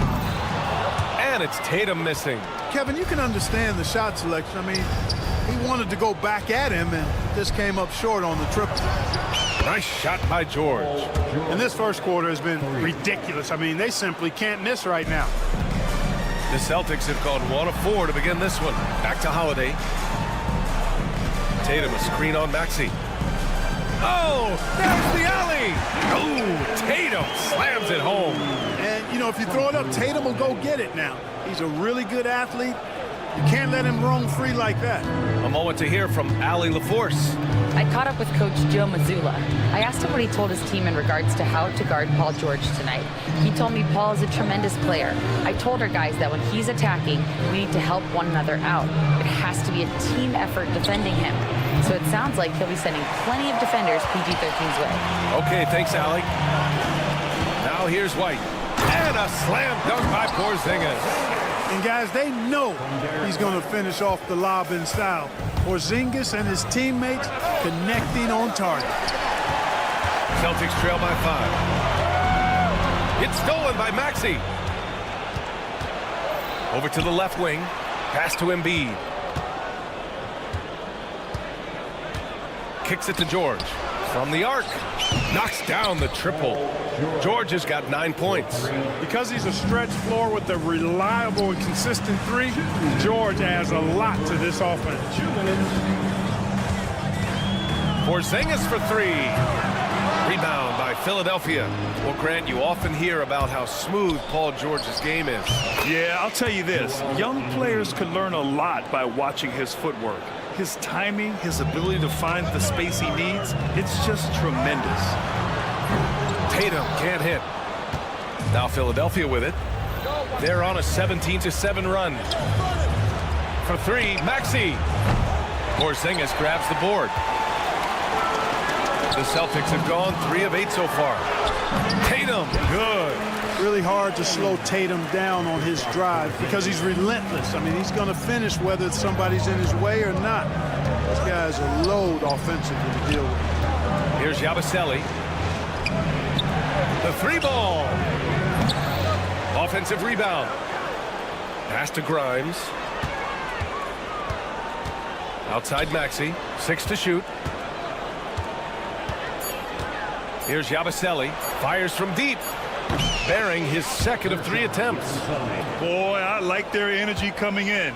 And it's Tatum missing. Kevin, you can understand the shot selection. I mean, he wanted to go back at him and just came up short on the triple. Nice shot by George. And this first quarter has been ridiculous. I mean, they simply can't miss right now. The Celtics have gone 1 of 4 to begin this one. Back to Holiday. Tatum, a screen on Maxey. Oh, there's the alley. Oh, Tatum slams it home. And, you know, if you throw it up, Tatum will go get it now. He's a really good athlete. You can't let him roam free like that. A moment to hear from Allie LaForce. I caught up with Coach Joe Mazzulla. I asked him what he told his team in regards to how to guard Paul George tonight. He told me Paul is a tremendous player. I told our guys that when he's attacking, we need to help one another out. It has to be a team effort defending him. So it sounds like he'll be sending plenty of defenders PG-13's way. Okay, thanks, Allie. Now here's White. And a slam dunk by Porzingis. And guys, they know he's going to finish off the lob in style. Porzingis and his teammates connecting on target. Celtics trail by 5. It's stolen by Maxey. Over to the left wing. Pass to Embiid. Kicks it to George. From the arc. Knocks down the triple. George has got 9 points. Because he's a stretch floor with a reliable and consistent 3, George adds a lot to this offense. Porzingis for 3. Rebound by Philadelphia. Well, Grant, you often hear about how smooth Paul George's game is. Yeah, I'll tell you this. Young players can learn a lot by watching his footwork. His timing, his ability to find the space he needs, it's just tremendous. Tatum can't hit. Now Philadelphia with it. They're on a 17-7 run. For 3, Maxey. Porzingis grabs the board. The Celtics have gone 3 of 8 so far. Tatum, good. Really hard to slow Tatum down on his drive because he's relentless. I mean, he's going to finish whether somebody's in his way or not. This guy's a load offensively to deal with. Here's Yabusele. The 3-ball. Offensive rebound. Pass to Grimes. Outside Maxey. 6 to shoot. Here's Yabusele. Fires from deep. Bearing his second of 3 attempts. Boy, I like their energy coming in.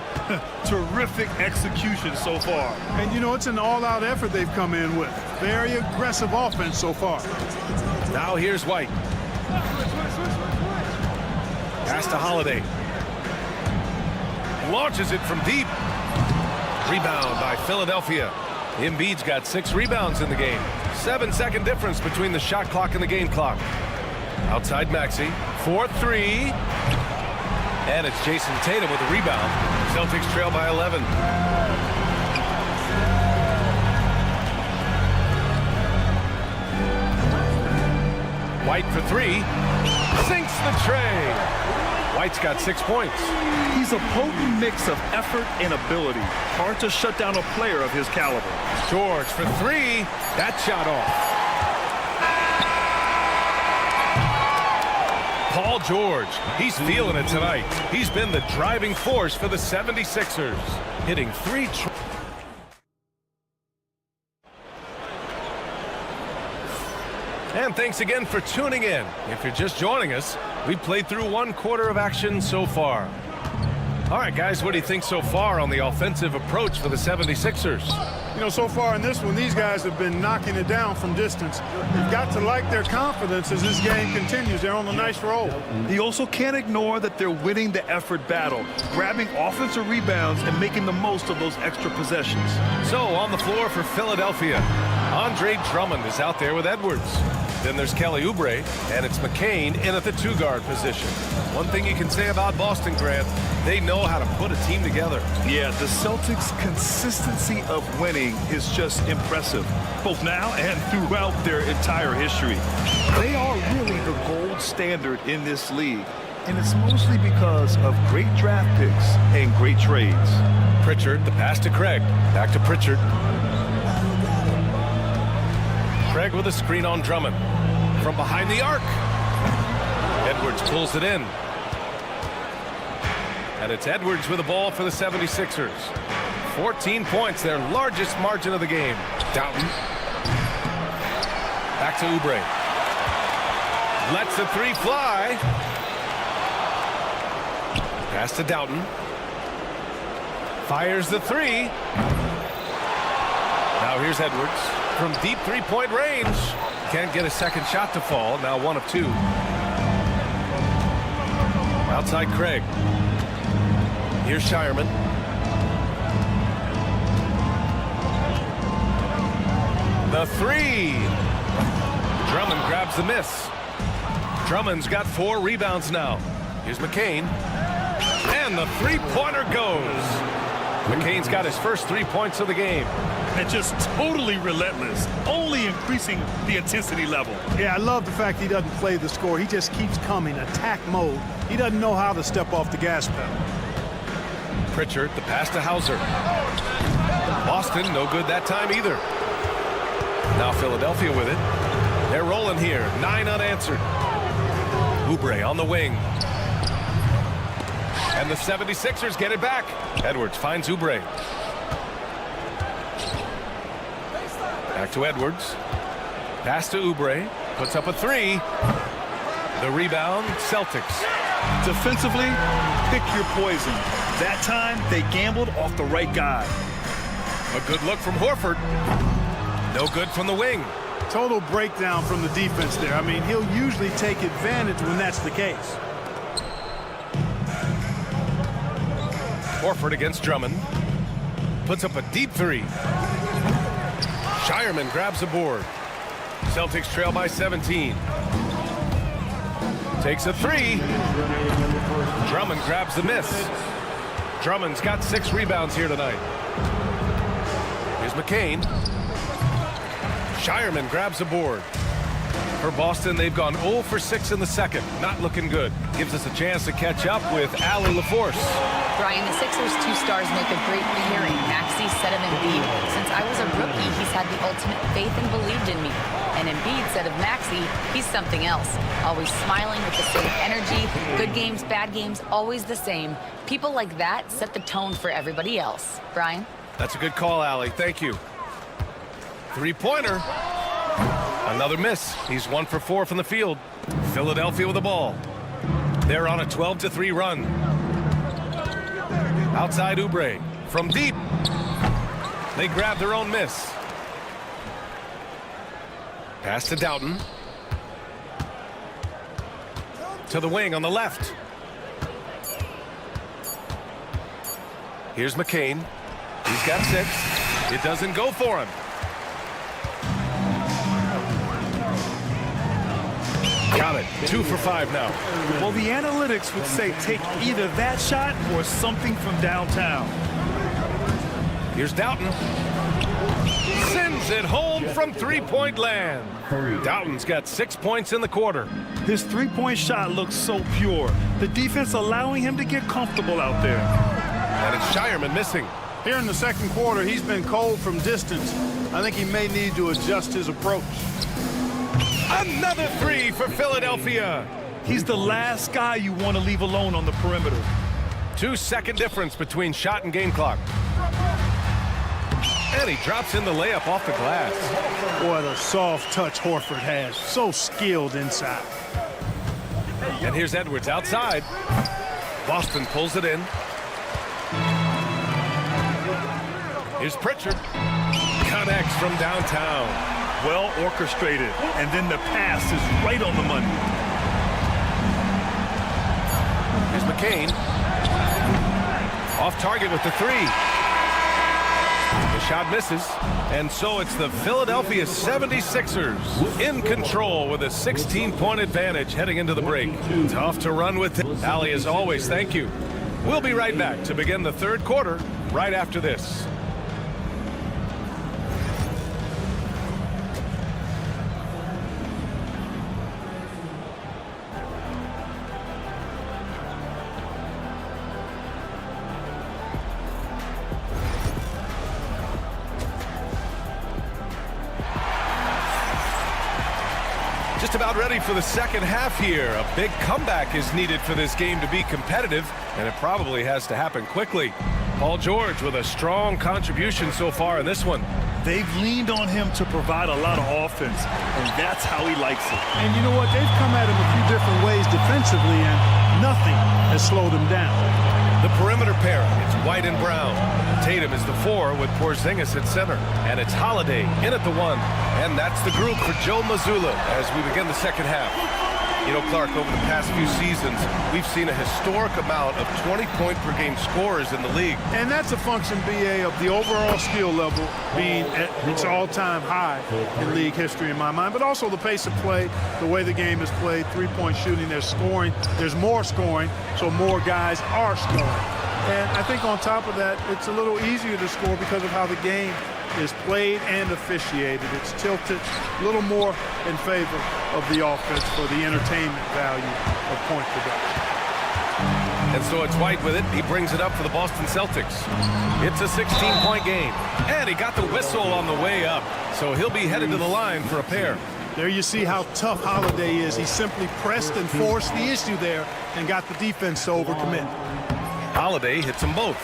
Terrific execution so far. And, you know, it's an all-out effort they've come in with. Very aggressive offense so far. Now here's White. Pass to Holiday. Launches it from deep. Rebound by Philadelphia. Embiid's got 6 rebounds in the game. 7-second difference between the shot clock and the game clock. Outside Maxey. 4-3. And it's Jason Tatum with a rebound. Celtics trail by 11. White for 3. Sinks the tray. White's got 6 points. He's a potent mix of effort and ability. Hard to shut down a player of his caliber. George for 3. That shot off. Paul George, he's feeling it tonight. He's been the driving force for the 76ers, hitting 3. And thanks again for tuning in. If you're just joining us, we've played through 1 quarter of action so far. All right, guys, what do you think so far on the offensive approach for the 76ers? You know, so far in this one, these guys have been knocking it down from distance. You've got to like their confidence as this game continues. They're on a nice roll. He also can't ignore that they're winning the effort battle, grabbing offensive rebounds and making the most of those extra possessions. So on the floor for Philadelphia, Andre Drummond is out there with Edwards. Then there's Kelly Oubre, and it's McCain in at the 2-guard position. One thing you can say about Boston, Grant, they know how to put a team together. Yeah, the Celtics' consistency of winning is just impressive, both now and throughout their entire history. They are really the gold standard in this league, and it's mostly because of great draft picks and great trades. Pritchard, the pass to Craig. Back to Pritchard. Craig with a screen on Drummond. From behind the arc. Edwards pulls it in. And it's Edwards with the ball for the 76ers. 14 points, their largest margin of the game. Doughton. Back to Oubre. Lets the 3 fly. Pass to Doughton. Fires the 3. Now here's Edwards. From deep 3-point range. Can't get a second shot to fall. Now 1 of 2. Outside Craig. Here's Shireman. The 3. Drummond grabs the miss. Drummond's got 4 rebounds now. Here's McCain. And the 3-pointer goes. McCain's got his first 3 points of the game. And just totally relentless, only increasing the intensity level. Yeah, I love the fact he doesn't play the score. He just keeps coming, attack mode. He doesn't know how to step off the gas pedal. Pritchard, the pass to Hauser. Boston, no good that time either. Now Philadelphia with it. They're rolling here, 9 unanswered. Oubre on the wing. And the 76ers get it back. Edwards finds Oubre. Back to Edwards. Pass to Oubre. Puts up a 3. The rebound, Celtics. Defensively, pick your poison. That time, they gambled off the right guy. A good look from Horford. No good from the wing. Total breakdown from the defense there. I mean, he'll usually take advantage when that's the case. Horford against Drummond. Puts up a deep 3. Shireman grabs the board. Celtics trail by 17. Takes a 3. Drummond grabs the miss. Drummond's got 6 rebounds here tonight. Here's McCain. Shireman grabs the board. For Boston, they've gone 0 for 6 in the second. Not looking good. Gives us a chance to catch up with Allie LaForce. Brian, the Sixers' 2 stars make a great pairing. Maxey said of Embiid, since I was a rookie, he's had the ultimate faith and believed in me. And Embiid said of Maxey, he's something else. Always smiling with the same energy. Good games, bad games, always the same. People like that set the tone for everybody else. Brian? That's a good call, Allie. Thank you. 3-pointer. Another miss. He's 1 for 4 from the field. Philadelphia with the ball. They're on a 12-3 run. Outside Oubre. From deep. They grab their own miss. Pass to Doughton. To the wing on the left. Here's McCain. He's got 6. It doesn't go for him. Got it. 2 for 5 now. Well, the analytics would say take either that shot or something from downtown. Here's Doughton. sends it home from three-point land. Doughton's got 6 points in the quarter. His three-point shot looks so pure. The defense allowing him to get comfortable out there. And it's Shireman missing. Here in the second quarter, he's been cold from distance. I think he may need to adjust his approach. Another three for Philadelphia. He's the last guy you want to leave alone on the perimeter. 2-second difference between shot and game clock. And he drops in the layup off the glass. Boy, the soft touch Horford has. So skilled inside. And here's Edwards outside. Boston pulls it in. Here's Pritchard. Connects from downtown. Well orchestrated. And then the pass is right on the money. Here's McCain. Off target with the three. The shot misses. And so it's the Philadelphia 76ers in control with a 16-point advantage heading into the break. Tough to run with it. Ali, as always, thank you. We'll be right back to begin the third quarter right after this. Just about ready for the second half here. A big comeback is needed for this game to be competitive, and it probably has to happen quickly. Paul George with a strong contribution so far in this one. They've leaned on him to provide a lot of offense, and that's how he likes it. And you know what? They've come at him a few different ways defensively, and nothing has slowed him down. The perimeter pairing, it's White and Brown. Tatum is the 4 with Porzingis at center. And it's Holiday in at the 1. And that's the group for Joe Mazzulla as we begin the second half. You know, Clark, over the past few seasons, we've seen a historic amount of 20-point-per-game scorers in the league. And that's a function, BA, of the overall skill level being at its all-time high in league history in my mind, but also the pace of play, the way the game is played, three-point shooting, there's scoring, there's more scoring, so more guys are scoring. And I think on top of that, it's a little easier to score because of how the game is played and officiated. It's tilted a little more in favor of the offense for the entertainment value of point production. And so it's White with it. He brings it up for the Boston Celtics. It's a 16-point game. And he got the whistle on the way up. So he'll be headed to the line for a pair. There you see how tough Holiday is. He simply pressed and forced the issue there and got the defense to overcommit. Holiday hits them both.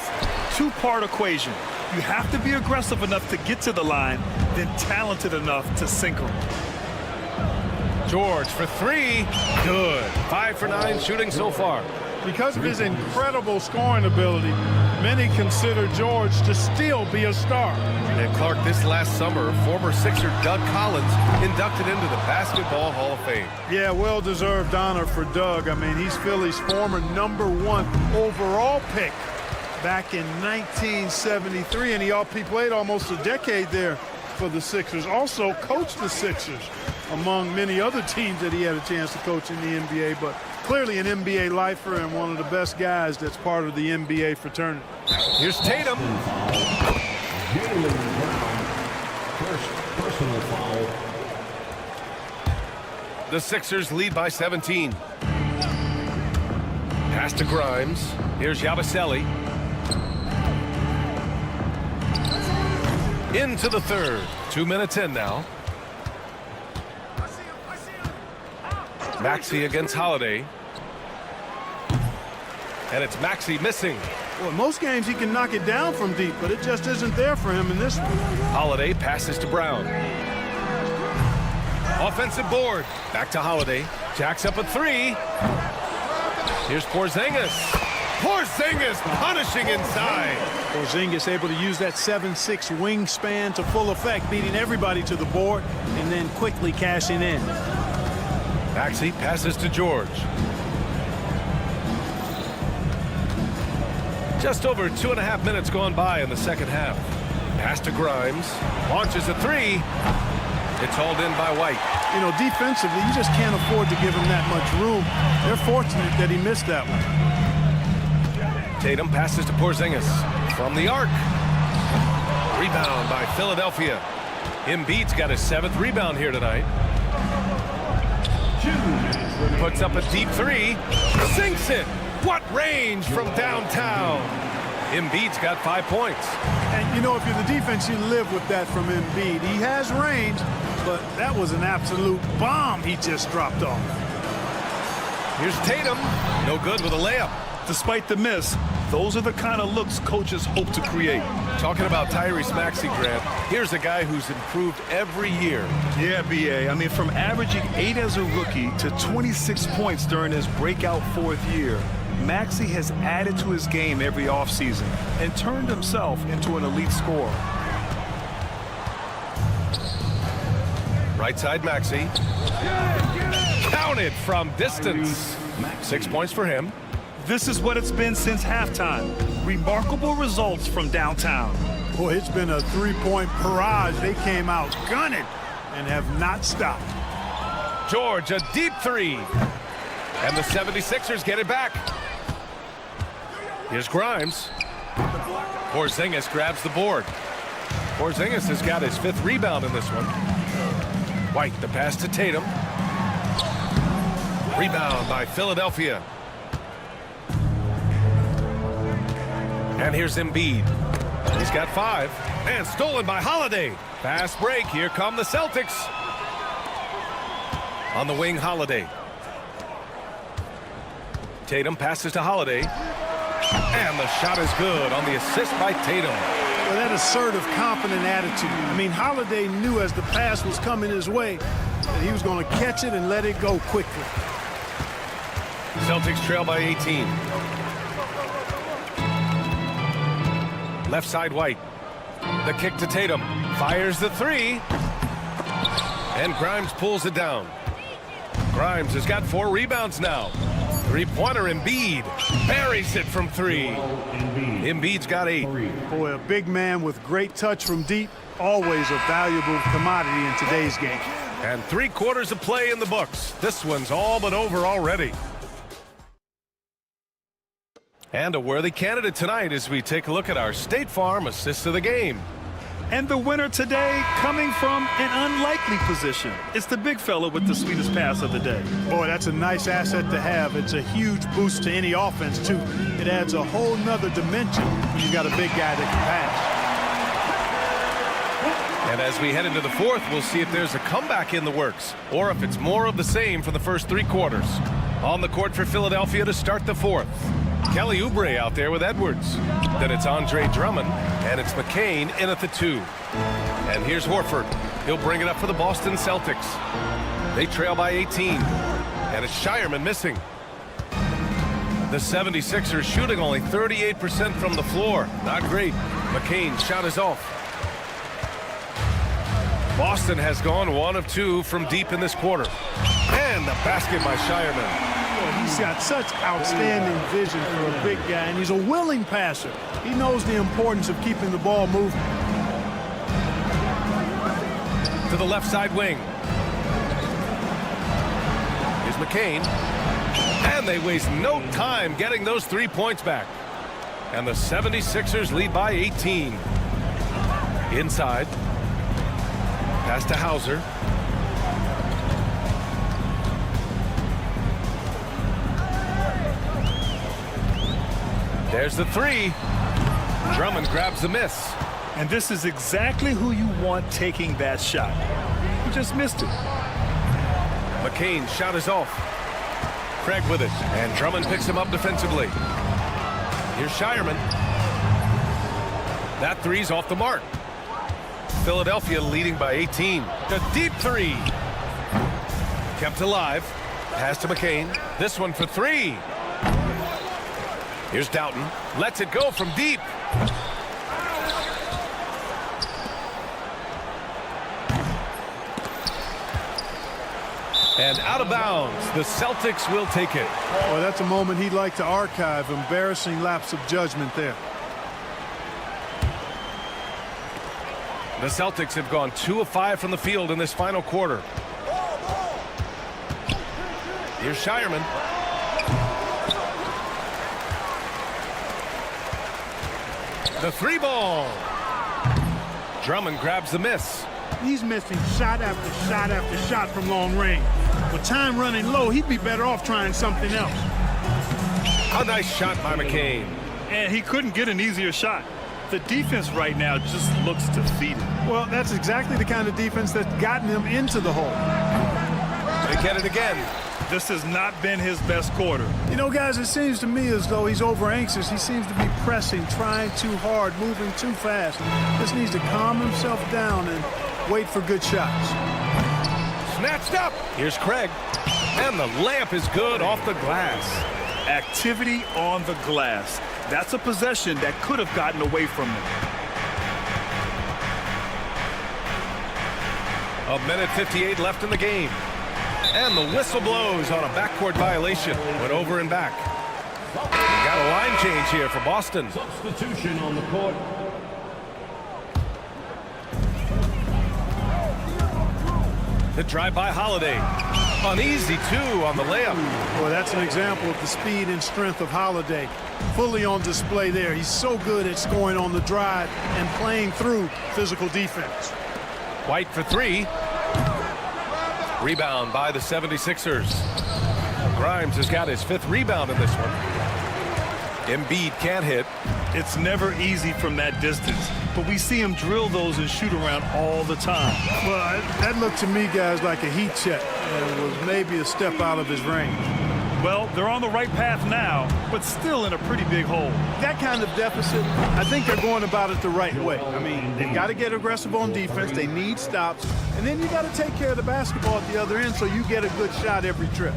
Two-part equation. You have to be aggressive enough to get to the line, then talented enough to sink them. George for 3. Good. 5 for 9 shooting so far. Because of his incredible scoring ability, many consider George to still be a star. And Clark, this last summer, former Sixer Doug Collins inducted into the Basketball Hall of Fame. Yeah, well-deserved honor for Doug. I mean, he's Philly's former #1 overall pick back in 1973, and he played almost a decade there for the Sixers. Also coached the Sixers among many other teams that he had a chance to coach in the NBA, but clearly an NBA lifer and one of the best guys that's part of the NBA fraternity. Here's Tatum. First personal foul. The Sixers lead by 17. Pass to Grimes. Here's Yabusele. Into the third. 2 minutes in now. Maxey against Holiday. And it's Maxey missing. Well, most games he can knock it down from deep, but it just isn't there for him in this one. Holiday passes to Brown. Offensive board. Back to Holiday. Jacks up a 3. Here's Porzingis. Porzingis punishing inside. Porzingis able to use that 7'6" wingspan to full effect, beating everybody to the board and then quickly cashing in. Maxey passes to George. Just over 2.5 minutes gone by in the second half. Pass to Grimes. Launches a 3. It's hauled in by White. You know, defensively, you just can't afford to give him that much room. They're fortunate that he missed that one. Tatum passes to Porzingis from the arc. Rebound by Philadelphia. Embiid's got his 7th rebound here tonight. Puts up a deep 3. Sinks it. What range from downtown. Embiid's got 5 points. And, you know, if you're the defense, you live with that from Embiid. He has range, but that was an absolute bomb he just dropped off. Here's Tatum. No good with a layup. Despite the miss, those are the kind of looks coaches hope to create. Talking about Tyrese Maxey, Grant, here's a guy who's improved every year. Yeah, B.A. I mean, from averaging 8 as a rookie to 26 points during his breakout 4th year, Maxey has added to his game every offseason and turned himself into an elite scorer. Right side Maxey. Counted from distance. 6 points for him. This is what it's been since halftime. Remarkable results from downtown. Boy, it's been a three-point barrage. They came out gunning and have not stopped. George, a deep 3. And the 76ers get it back. Here's Grimes. Porzingis grabs the board. Porzingis has got his 5th rebound in this one. White, the pass to Tatum. Rebound by Philadelphia. And here's Embiid. He's got 5. And stolen by Holiday. Fast break. Here come the Celtics. On the wing, Holiday. Tatum passes to Holiday. And the shot is good on the assist by Tatum. Well, that assertive, confident attitude. I mean, Holiday knew as the pass was coming his way that he was going to catch it and let it go quickly. Celtics trail by 18. Left side White. The kick to Tatum. Fires the 3. And Grimes pulls it down. Grimes has got 4 rebounds now. 3-pointer Embiid. Buries it from 3. Embiid's got 8. Boy, a big man with great touch from deep. Always a valuable commodity in today's game. And 3 quarters of play in the books. This one's all but over already. And a worthy candidate tonight as we take a look at our State Farm assist of the game. And the winner today coming from an unlikely position. It's the big fella with the sweetest pass of the day. Boy, that's a nice asset to have. It's a huge boost to any offense, too. It adds a whole nother dimension when you've got a big guy that can pass. And as we head into the 4th, we'll see if there's a comeback in the works or if it's more of the same for the first 3 quarters. On the court for Philadelphia to start the 4th. Kelly Oubre out there with Edwards. Then it's Andre Drummond, and it's McCain in at the 2. And here's Horford. He'll bring it up for the Boston Celtics. They trail by 18. And it's Shireman missing. The 76ers shooting only 38% from the floor. Not great. McCain's shot is off. Boston has gone 1 of 2 from deep in this quarter. And the basket by Shireman. He's got such outstanding vision for a big guy, and he's a willing passer. He knows the importance of keeping the ball moving. To the left side wing. Here's McCain. And they waste no time getting those 3 points back. And the 76ers lead by 18. Inside. Pass to Hauser. There's the 3. Drummond grabs the miss. And this is exactly who you want taking that shot. He just missed it. McCain's shot is off. Craig with it. And Drummond picks him up defensively. Here's Shireman. That 3's off the mark. Philadelphia leading by 18. The deep 3. Kept alive. Pass to McCain. This one for 3. Here's Doughton. Lets it go from deep. And out of bounds. The Celtics will take it. Well, that's a moment he'd like to archive. Embarrassing lapse of judgment there. The Celtics have gone 2 of 5 from the field in this final quarter. Here's Shireman. The 3 ball. Drummond grabs the miss. He's missing shot after shot after shot from long range. With time running low, he'd be better off trying something else. A nice shot by McCain. And he couldn't get an easier shot. The defense right now just looks defeated. Well, that's exactly the kind of defense that's gotten him into the hole. They get it again. This has not been his best quarter. You know, guys, it seems to me as though he's over anxious. He seems to be pressing, trying too hard, moving too fast. Just needs to calm himself down and wait for good shots. Snatched up. Here's Craig. And the layup is good off the glass. Activity on the glass. That's a possession that could have gotten away from him. A minute 58 left in the game. And the whistle blows on a backcourt violation. Went over and back. We got a line change here for Boston. Substitution on the court. The drive by Holiday. An easy two on the layup. Boy, that's an example of the speed and strength of Holiday. Fully on display there. He's so good at scoring on the drive and playing through physical defense. White for three. Rebound by the 76ers. Grimes has got his 5th rebound in this one. Embiid can't hit. It's never easy from that distance, but we see him drill those and shoot around all the time. Well, that looked to me, guys, like a heat check. And it was maybe a step out of his range. Well, they're on the right path now, but still in a pretty big hole. That kind of deficit, I think they're going about it the right way. I mean, they've got to get aggressive on defense. They need stops. And then you got to take care of the basketball at the other end so you get a good shot every trip.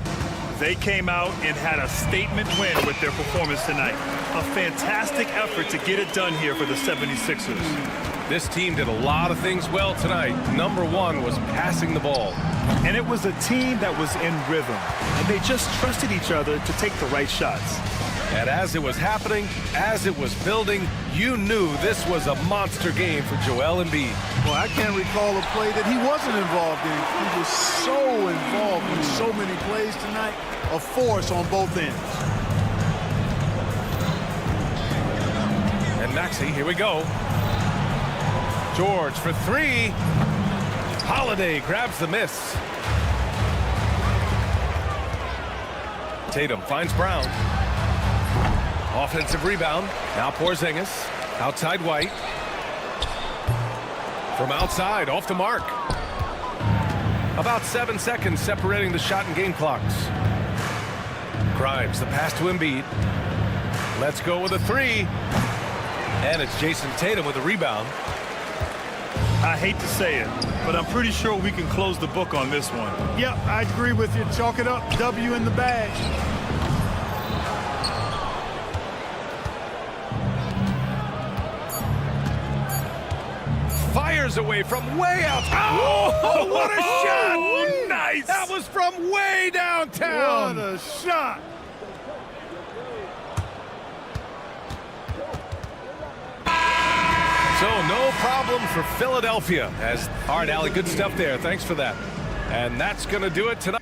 They came out and had a statement win with their performance tonight. A fantastic effort to get it done here for the 76ers. This team did a lot of things well tonight. Number one was passing the ball. And it was a team that was in rhythm. And they just trusted each other to take the right shots. And as it was happening, as it was building, you knew this was a monster game for Joel Embiid. Well, I can't recall a play that he wasn't involved in. He was so involved in so many plays tonight. A force on both ends. And Maxey, here we go. George for three. Holiday grabs the miss. Tatum finds Brown. Offensive rebound. Now Porzingis. Outside White. From outside, off the mark. About 7 seconds separating the shot and game clocks. Grimes, the pass to Embiid. Let's go with a three. And it's Jason Tatum with a rebound. I hate to say it, but I'm pretty sure we can close the book on this one. Yep, I agree with you. Chalk it up. W in the bag. Fires away from way out. Oh, what a shot! Nice! That was from way downtown. What a shot! So no problem for Philadelphia. As all right, Allie, good stuff there. Thanks for that. And that's going to do it tonight.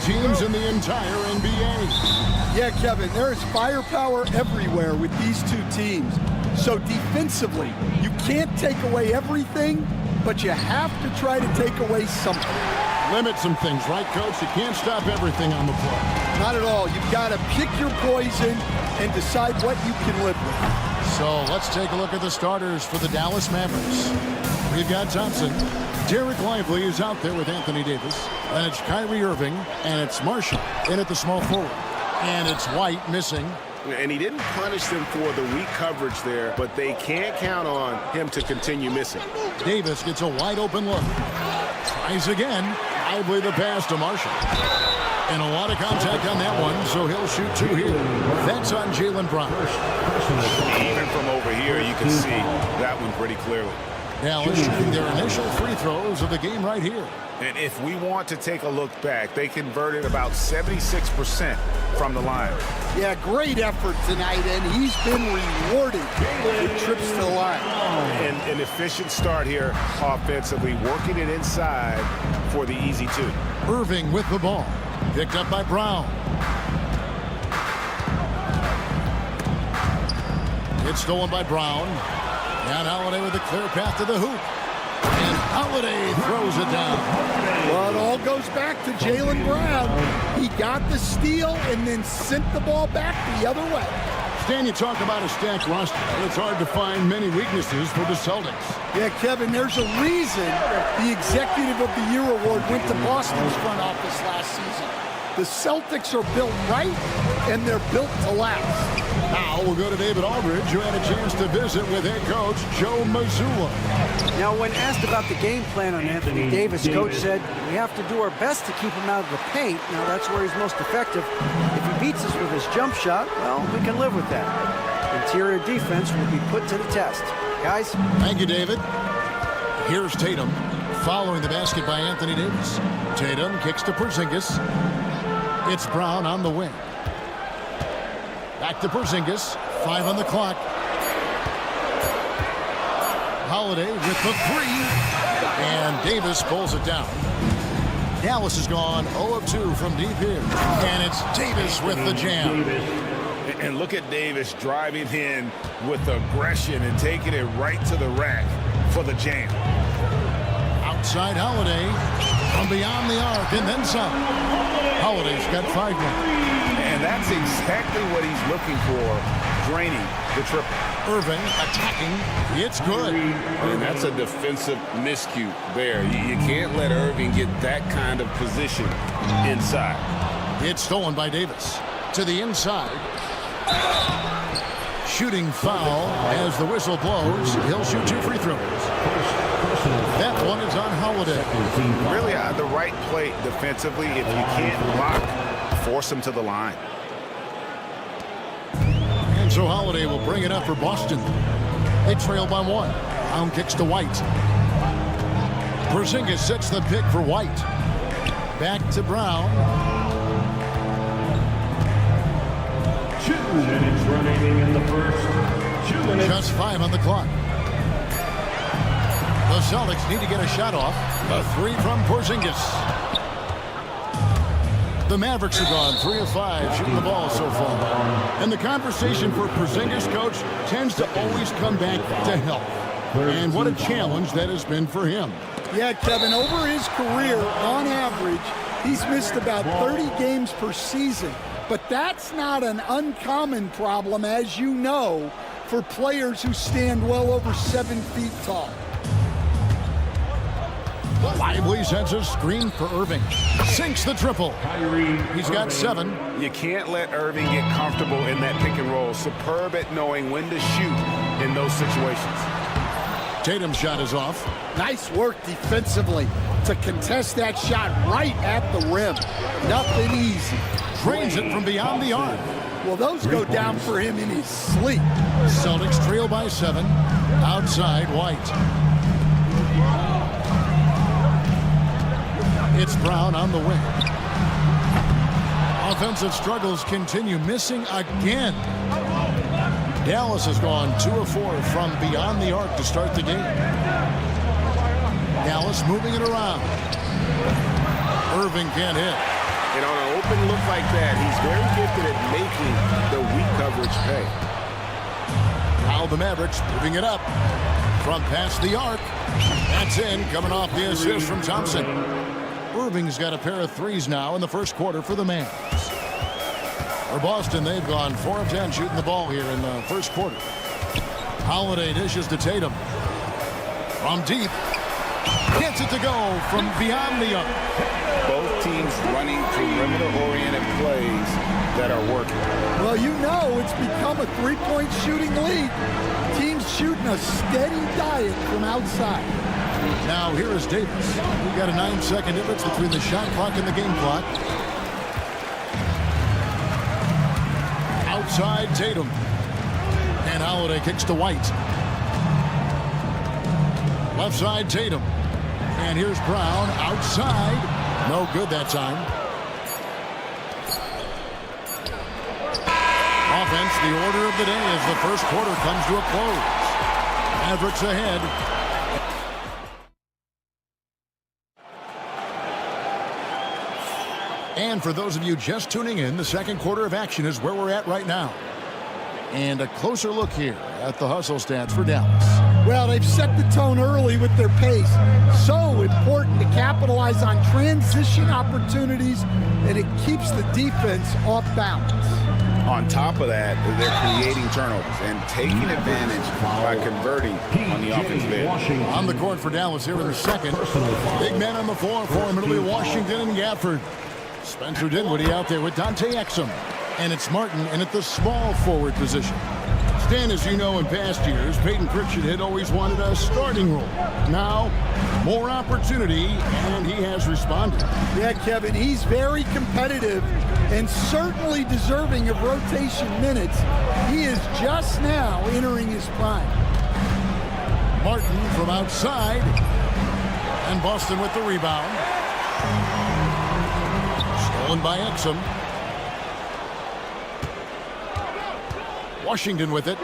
Teams in the entire NBA. Yeah, Kevin, there is firepower everywhere with these two teams. So defensively, you can't take away everything, but you have to try to take away something. Limit some things, right, Coach? You can't stop everything on the floor. Not at all. You've got to pick your poison and decide what you can live with. So let's take a look at the starters for the Dallas Mavericks. We've got Thompson. Derek Lively is out there with Anthony Davis. And it's Kyrie Irving. And it's Marshall in at the small forward. And it's White missing. And he didn't punish them for the weak coverage there, but they can't count on him to continue missing. Davis gets a wide open look. Tries again. Lively the pass to Marshall. And a lot of contact on that one, so he'll shoot two here. That's on Jaylen Brown. Even from over here, you can see that one pretty clearly. Dallas shooting their initial free throws of the game right here. And if we want to take a look back, they converted about 76% from the line. Yeah, great effort tonight, and he's been rewarded with trips to the line. And an efficient start here offensively, working it inside for the easy two. Irving with the ball. Picked up by Brown. It's stolen by Brown. And Holiday with a clear path to the hoop. And Holiday throws it down. Well, it all goes back to Jaylen Brown. He got the steal and then sent the ball back the other way. Stan, you talk about a stacked roster. It's hard to find many weaknesses for the Celtics. Yeah, Kevin, there's a reason the Executive of the Year award went to Boston's front office last season. The Celtics are built right, and they're built to last. Now we'll go to David Aldridge, who had a chance to visit with head coach Joe Mazzulla. Now, when asked about the game plan on Anthony Davis, Coach said, we have to do our best to keep him out of the paint. Now, that's where he's most effective. If he beats us with his jump shot, well, we can live with that. Interior defense will be put to the test. Guys? Thank you, David. Here's Tatum, following the basket by Anthony Davis. Tatum kicks to Porzingis. It's Brown on the wing. Back to Porzingis. 5 on the clock. Holiday with the 3. And Davis pulls it down. Dallas has gone 0 of 2 from deep here. And it's Davis with the jam. And look at Davis driving in with aggression and taking it right to the rack for the jam. Outside Holiday from beyond the arc and then some. Holiday's got 5 more. And that's exactly what he's looking for, draining the triple. Irving attacking. It's good. And that's a defensive miscue there. You can't let Irving get that kind of position inside. It's stolen by Davis. To the inside. Shooting foul as the whistle blows. He'll shoot 2 free throws. That one is on Holiday. Really the right play defensively. If you can't block, force him to the line. And so Holiday will bring it up for Boston. They trail by 1. Brown kicks to White. Porzingis sets the pick for White. Back to Brown. 2 minutes remaining in the first. 2 minutes. Just 5 on the clock. The Celtics need to get a shot off. A 3 from Porzingis. The Mavericks have gone 3 of 5 shooting the ball so far. And the conversation for Porzingis, coach, tends to always come back to health. And what a challenge that has been for him. Yeah, Kevin, over his career, on average, he's missed about 30 games per season. But that's not an uncommon problem, as you know, for players who stand well over 7 feet tall. Lively sends a screen for Irving. Sinks the triple. He's got 7. You can't let Irving get comfortable in that pick and roll. Superb at knowing when to shoot in those situations. Tatum's shot is off. Nice work defensively to contest that shot right at the rim. Nothing easy. Drains it from beyond the arc. Well, those go down for him in his sleep. Celtics trail by 7. Outside, White. It's Brown on the wing. Offensive struggles continue, missing again. Dallas has gone 2 of 4 from beyond the arc to start the game. Dallas moving it around. Irving can't hit. And on an open look like that, he's very gifted at making the weak coverage pay. Now the Mavericks moving it up from past the arc. That's in, coming off the assist from Thompson. Irving's got a pair of threes now in the first quarter for the Mavs. For Boston, they've gone 4 of 10 shooting the ball here in the first quarter. Holiday dishes to Tatum. From deep. Gets it to go from beyond the arc. Both teams running perimeter-oriented plays that are working. Well, you know it's become a three-point shooting league. Teams shooting a steady diet from outside. Now here is Davis. We've got a 9-second difference between the shot clock and the game clock. Outside Tatum. And Holiday kicks to White. Left side Tatum. And here's Brown outside. No good that time. Offense, the order of the day as the first quarter comes to a close. Mavericks ahead. And for those of you just tuning in, the second quarter of action is where we're at right now. And a closer look here at the hustle stats for Dallas. Well, they've set the tone early with their pace. So important to capitalize on transition opportunities, and it keeps the defense off balance. On top of that, they're creating turnovers and taking advantage by converting on the offensive end. On the court for Dallas here in the second. Big men on the floor for Italy, Washington and Gafford. Spencer Dinwiddie out there with Dante Exum. And it's Martin in at the small forward position. Stan, as you know, in past years, Peyton Pritchard had always wanted a starting role. Now, more opportunity, and he has responded. Yeah, Kevin, he's very competitive and certainly deserving of rotation minutes. He is just now entering his prime. Martin from outside, and Boston with the rebound. Stolen by Exum. Washington with it.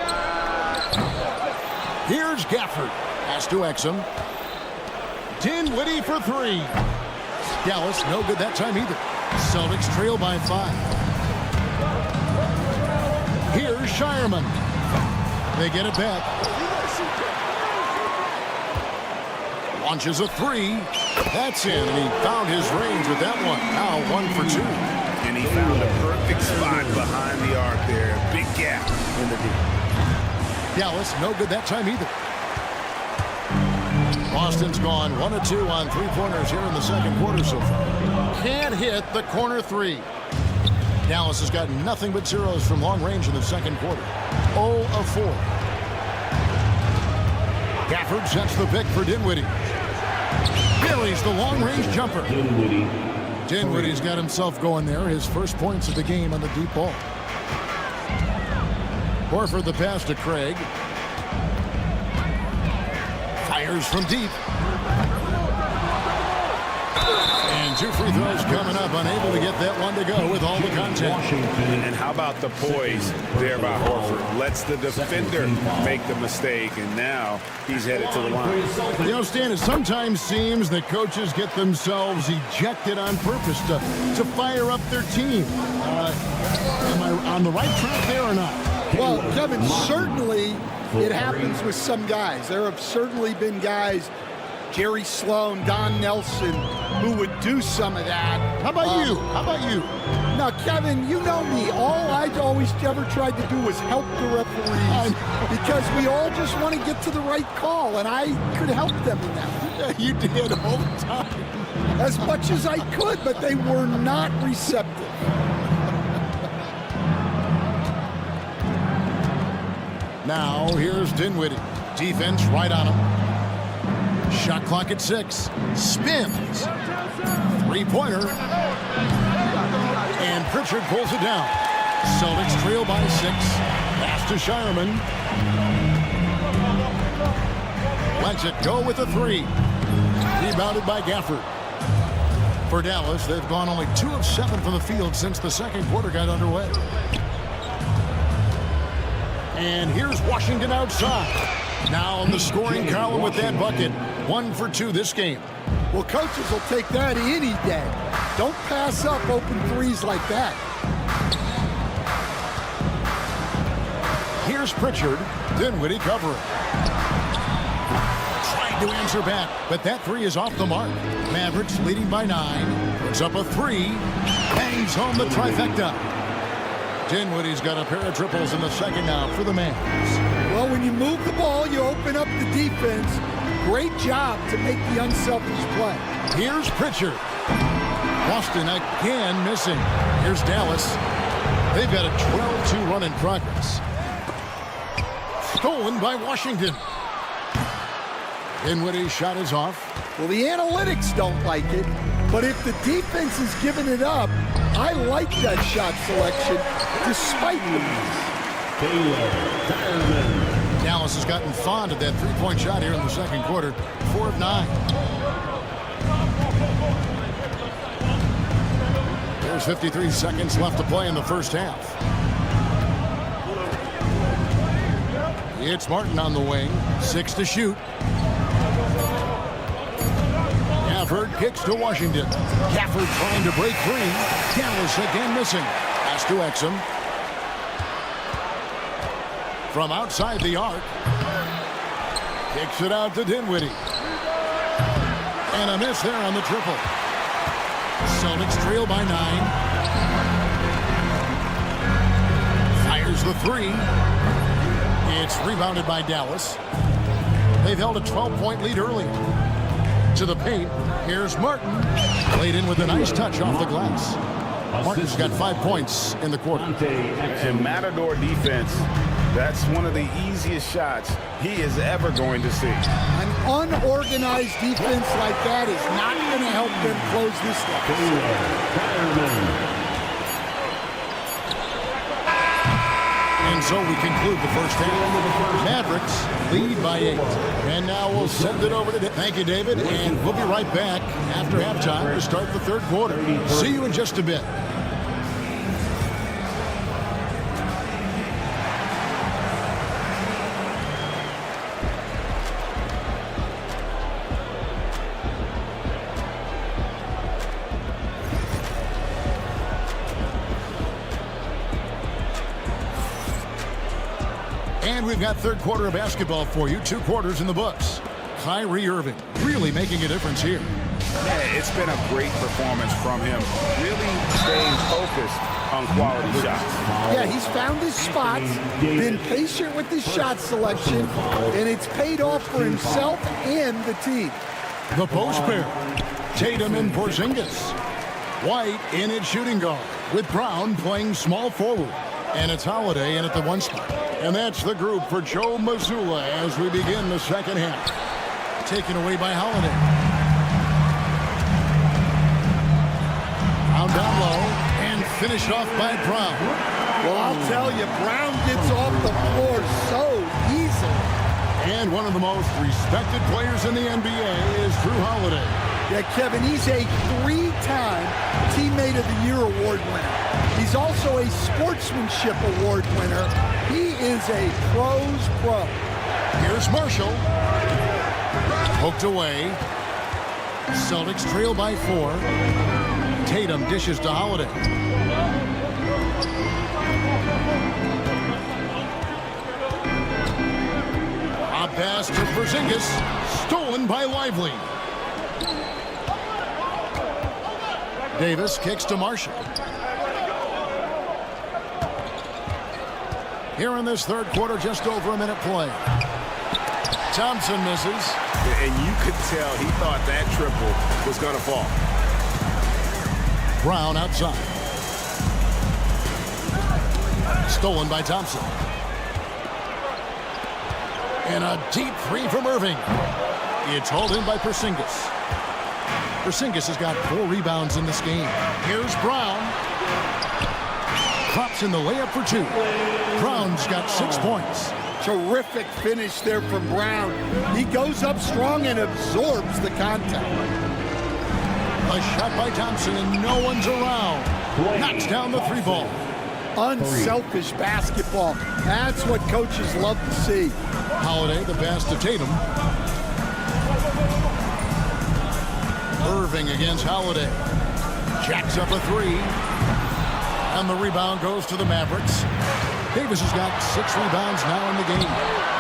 Here's Gafford. Pass to Exum. Dinwiddie for 3. Dallas, no good that time either. Celtics trail by 5. Here's Shireman. They get it back. Launches a 3. That's in, and he found his range with that one. Now 1 for 2. And he found a perfect spot behind the arc there. Big gap in the deep. Dallas, no good that time either. Boston's gone 1 of 2 on 3-pointers here in the second quarter so far. Can't hit the corner 3. Dallas has got nothing but zeros from long range in the second quarter. 0 of 4. Gafford sets the pick for Dinwiddie. Buries the long-range jumper. Dinwiddie's got himself going there. His first points of the game on the deep ball. Horford the pass to Craig. Fires from deep. And 2 free throws coming up. Unable to get that one to go with all the contact. And how about the poise there by Horford? Lets the defender make the mistake, and now he's headed to the line. You know, Stan, it sometimes seems that coaches get themselves ejected on purpose to fire up their team. Am I on the right track there or not? Well, Kevin, certainly it happens with some guys. There have certainly been guys Jerry Sloan, Don Nelson, who would do some of that. How about you? How about you? Now, Kevin, you know me. All I always ever tried to do was help the referees because we all just want to get to the right call, and I could help them in that. Yeah, you did all the time. As much as I could, but they were not receptive. Now, here's Dinwiddie. Defense right on him. Shot clock at 6. Spins. Three-pointer. And Pritchard pulls it down. Celtics trail by 6. Pass to Shireman. Lets it go with a 3. Rebounded by Gafford. For Dallas, they've gone only 2 of 7 from the field since the second quarter got underway. And here's Washington outside. Now in the scoring column with that bucket. 1 for 2 this game. Well, coaches will take that any day. Don't pass up open threes like that. Here's Pritchard. Dinwiddie covering. Trying to answer back, but that 3 is off the mark. Mavericks leading by 9. Puts up a 3. Bangs home the trifecta. Dinwiddie's got a pair of triples in the second now for the Mavs. Well, when you move the ball, you open up the defense. Great job to make the unselfish play. Here's Pritchard. Boston again missing. Here's Dallas. They've got a 12-2 run in progress. Stolen by Washington. Dinwiddie's shot is off. Well, the analytics don't like it, but if the defense is giving it up, I like that shot selection despite the miss. Dallas has gotten fond of that three-point shot here in the second quarter. 4 of 9. There's 53 seconds left to play in the first half. It's Martin on the wing. 6 to shoot. Gafford kicks to Washington. Gafford trying to break free. Dallas again missing. Pass to Exum. From outside the arc. Kicks it out to Dinwiddie. And a miss there on the triple. Celtics trail by 9. Fires the 3. It's rebounded by Dallas. They've held a 12-point lead early. To the paint. Here's Martin. Laid in with a nice touch off the glass. Martin's got 5 points in the quarter. And Matador defense, that's one of the easiest shots he is ever going to see. An unorganized defense like that is not going to help them close this deficit. And so we conclude the first half. Mavericks lead by 8. And now we'll send it over to David. Thank you, David. And we'll be right back after halftime to start the third quarter. See you in just a bit. And we've got third quarter of basketball for you. 2 quarters in the books. Kyrie Irving really making a difference here. Yeah, it's been a great performance from him. Really staying focused on quality shots. Yeah, he's found his spots, been patient with his shot selection, and it's paid off for himself and the team. The post pair. Tatum and Porzingis. White in at shooting guard with Brown playing small forward. And it's Holiday in at the 1 spot. And that's the group for Joe Mazzulla as we begin the second half. Taken away by Holiday. Brown down low and finished off by Brown. Well, I'll tell you, Brown gets off the floor so easily. And one of the most respected players in the NBA is Drew Holiday. Yeah, Kevin, he's a 3-time Teammate of the Year award winner. He's also a Sportsmanship Award winner. He is a pro's pro. Here's Marshall. Poked away. Celtics trail by 4. Tatum dishes to Holiday. A pass to Porzingis. Stolen Stolen by Lively. Davis kicks to Marshall. Here in this third quarter, just over a minute play. Thompson misses. And you could tell he thought that triple was going to fall. Brown outside. Stolen by Thompson. And a deep three from Irving. It's hauled in by Porzingis. Porzingis has got 4 rebounds in this game. Here's Brown. Drops in the layup for 2. Brown's got 6 points. Terrific finish there from Brown. He goes up strong and absorbs the contact. A shot by Thompson and no one's around. Knocks down the 3 ball. Unselfish basketball. That's what coaches love to see. Holiday, the pass to Tatum. Irving against Holiday. Jacks up a 3. And the rebound goes to the Mavericks. Davis has got 6 rebounds now in the game.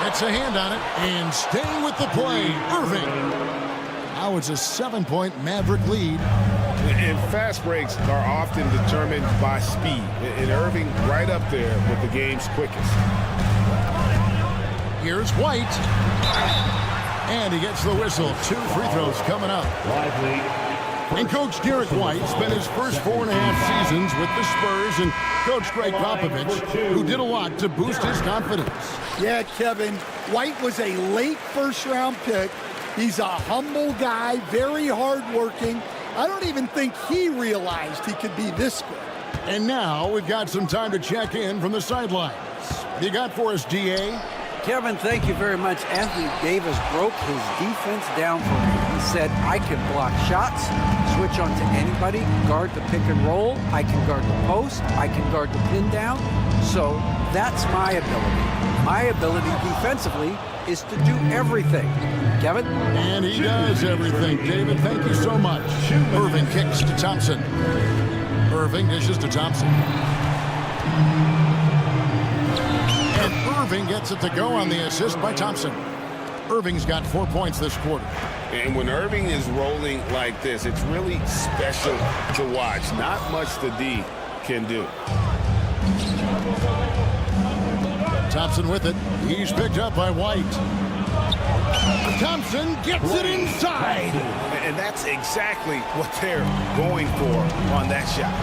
Gets a hand on it and staying with the play, Irving. Now it's a 7-point Maverick lead. And fast breaks are often determined by speed. And Irving right up there with the game's quickest. Here's White. And he gets the whistle. 2 free throws coming up. And Coach Derek White spent his first 4.5 seasons with the Spurs and Coach Greg Popovich, who did a lot to boost his confidence. Yeah, Kevin, White was a late first-round pick. He's a humble guy, very hardworking. I don't even think he realized he could be this good. And now we've got some time to check in from the sidelines. What do you got for us, DA? Kevin, thank you very much. Anthony Davis broke his defense down for me. He said, I can block shots, switch on to anybody, guard the pick and roll, I can guard the post, I can guard the pin down. So that's my ability. My ability defensively is to do everything. Kevin? And he does everything. David, thank you so much. Irving kicks to Thompson. Irving dishes to Thompson. And Irving gets it to go on the assist by Thompson. Irving's got 4 points this quarter. And when Irving is rolling like this, it's really special to watch. Not much the D can do. Thompson with it. He's picked up by White. Thompson gets it inside. And that's exactly what they're going for on that shot.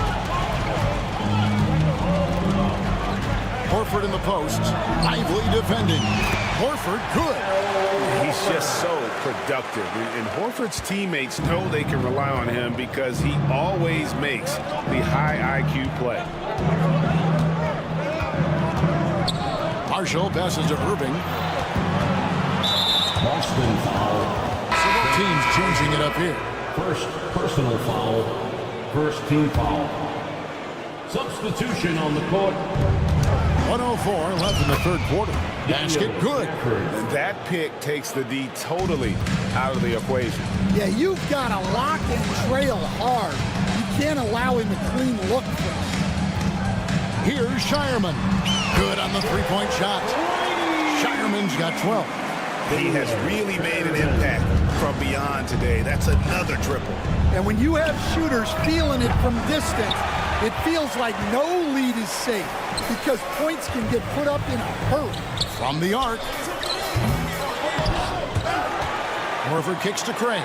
Horford in the post. Lively defending. Horford good. He's just so productive. And Horford's teammates know they can rely on him because he always makes the high IQ play. Marshall passes to Irving. Boston foul. So both teams changing it up here. First personal foul. First team foul. Substitution on the court. 104 left in the third quarter. Basket good. And that pick takes the D totally out of the equation. Yeah, you've got to lock and trail hard. You can't allow him a clean look from him. Here's Shireman. Good on the three-point shot. Shireman's got 12. He has really made an impact from beyond today. That's another triple. And when you have shooters feeling it from distance, it feels like no lead is safe because points can get put up in a hurry. From the arc. Horford kicks to Craig.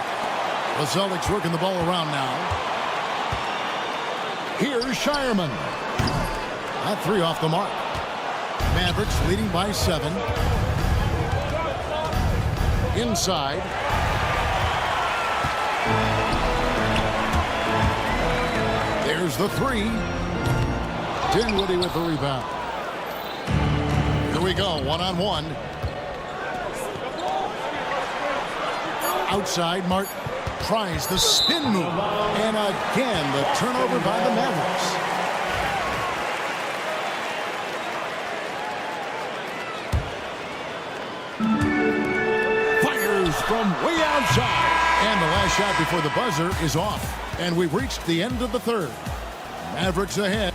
The Celtics working the ball around now. Here's Shireman. That 3 off the mark. Mavericks leading by 7. Inside. There's the 3. Dinwiddie with the rebound. Here we go, one-on-one. Outside, Martin tries the spin move. And again, the turnover by the Mavericks. From way outside. And the last shot before the buzzer is off. And we've reached the end of the third. Mavericks ahead.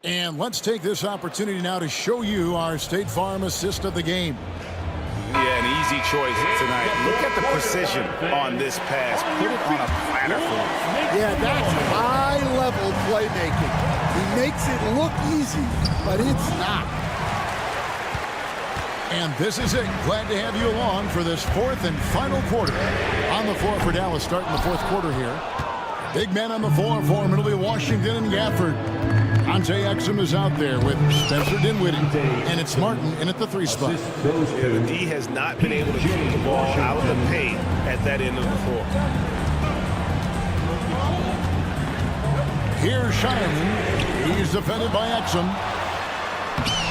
And let's take this opportunity now to show you our State Farm assist of the game. Yeah, an easy choice tonight. Look at the precision on this pass. Put it on a platter for him. Yeah, that's high-level playmaking. He makes it look easy, but it's not. And this is it. Glad to have you along for this fourth and final quarter. On the floor for Dallas starting the fourth quarter here. Big man on the floor for him. It'll be Washington and Gafford. Ante Exum is out there with Spencer Dinwiddie. And it's Martin in at the 3 spot. Yeah, the D has not been able to keep the ball out of the paint at that end of the floor. Here's Shireman. He's defended by Exum.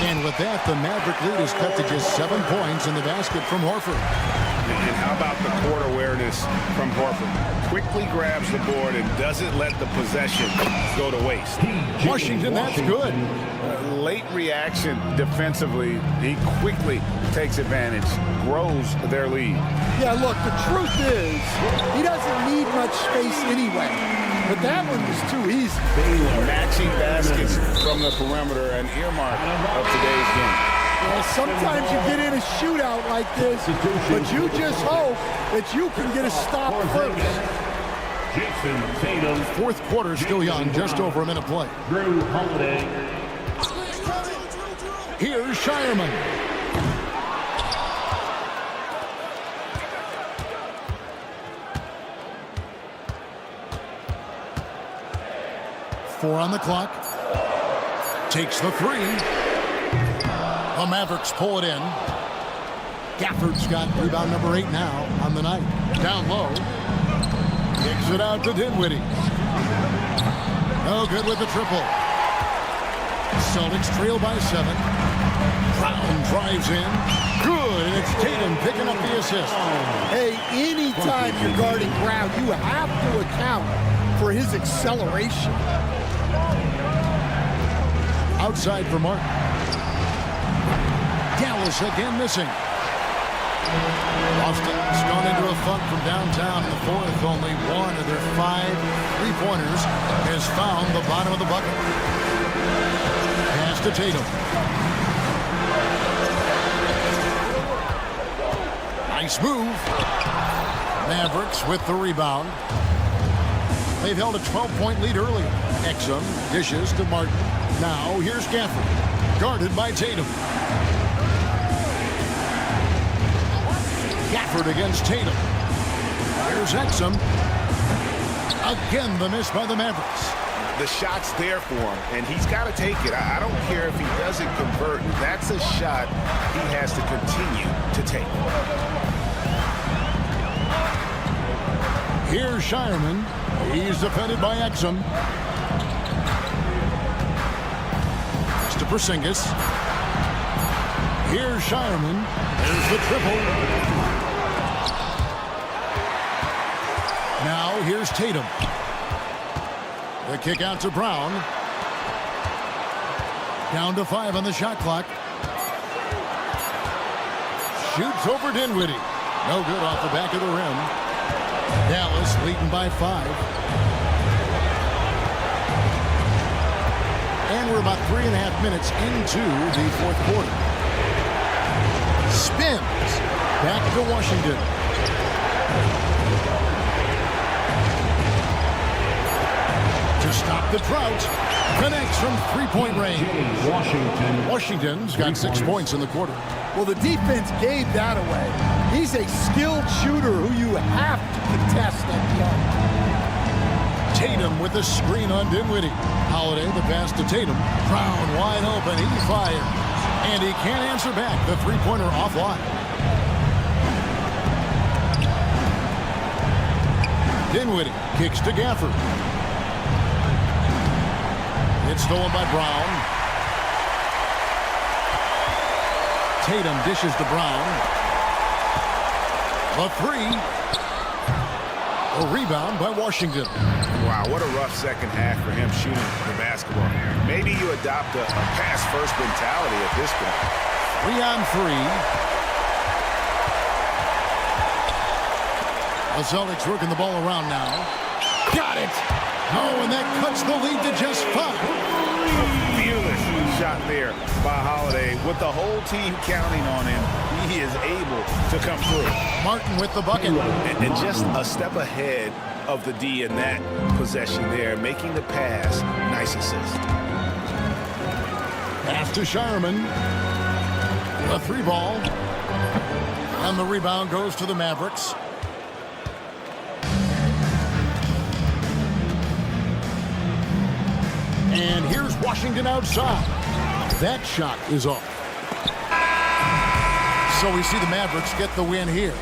And with that, the Maverick lead is cut to just 7 points in the basket from Horford. And how about the court awareness from Horford? Quickly grabs the board and doesn't let the possession go to waste. Washington, that's good. Late reaction defensively. He quickly takes advantage, grows their lead. Yeah, look, the truth is, he doesn't need much space anyway. But that one was too easy. Matching baskets from the perimeter, an earmark of today's game. Well, sometimes you get in a shootout like this, but you just hope that you can get a stop first. Jason Tatum. Fourth quarter still young, just over a minute play. Drew Holiday. Here's Shireman. Four on the clock. Takes the 3. The Mavericks pull it in. Gafford's got rebound number 8 now on the night. Down low. Kicks it out to Dinwiddie. No good with the triple. Celtics trail by 7. Brown drives in. Good, and it's Tatum picking up the assist. Hey, anytime you're guarding Brown, you have to account for his acceleration. Outside for Martin. Dallas again missing. Boston's gone into a funk from downtown in the fourth. Only one of their 5 3-pointers has found the bottom of the bucket. Pass to Tatum. Nice move. Mavericks with the rebound. They've held a 12-point lead earlier. Exum dishes to Martin. Now here's Gafford, guarded by Tatum. Gafford against Tatum. Here's Exum. Again, the miss by the Mavericks. The shot's there for him, and he's got to take it. I don't care if he doesn't convert. That's a shot he has to continue to take. Here's Shireman. He's defended by Exum. It's to Porzingis. Here's Shireman. There's the triple. Now here's Tatum. The kick out to Brown. Down to 5 on the shot clock. Shoots over Dinwiddie. No good off the back of the rim. Dallas leading by 5. And we're about 3.5 minutes into the fourth quarter. Spins. Back to Washington. To stop the drought. Connects from 3-point range. Washington's got 6 points in the quarter. Well, the defense gave that away. He's a skilled shooter who you have to contest at the arc. Tatum with the screen on Dinwiddie. Holiday, the pass to Tatum. Brown wide open. He fires. And he can't answer back. The 3-pointer offline. Dinwiddie kicks to Gafford. It's stolen by Brown. Tatum dishes to Brown. A 3. A rebound by Washington. Wow, what a rough second half for him shooting the basketball. Maybe you adopt a pass-first mentality at this point. 3 on 3. The Celtics working the ball around now. Got it! Oh, and that cuts the lead to just 5. Fearless shot there by Holiday. With the whole team counting on him, he is able to come through. Martin with the bucket. And just a step ahead of the D in that possession there, making the pass. Nice assist. Pass to Shireman. A 3-ball. And the rebound goes to the Mavericks. And here's Washington outside. That shot is off. So we see the Mavericks get the win here.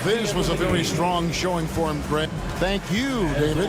This was a very strong showing for him, Greg. Thank you, David.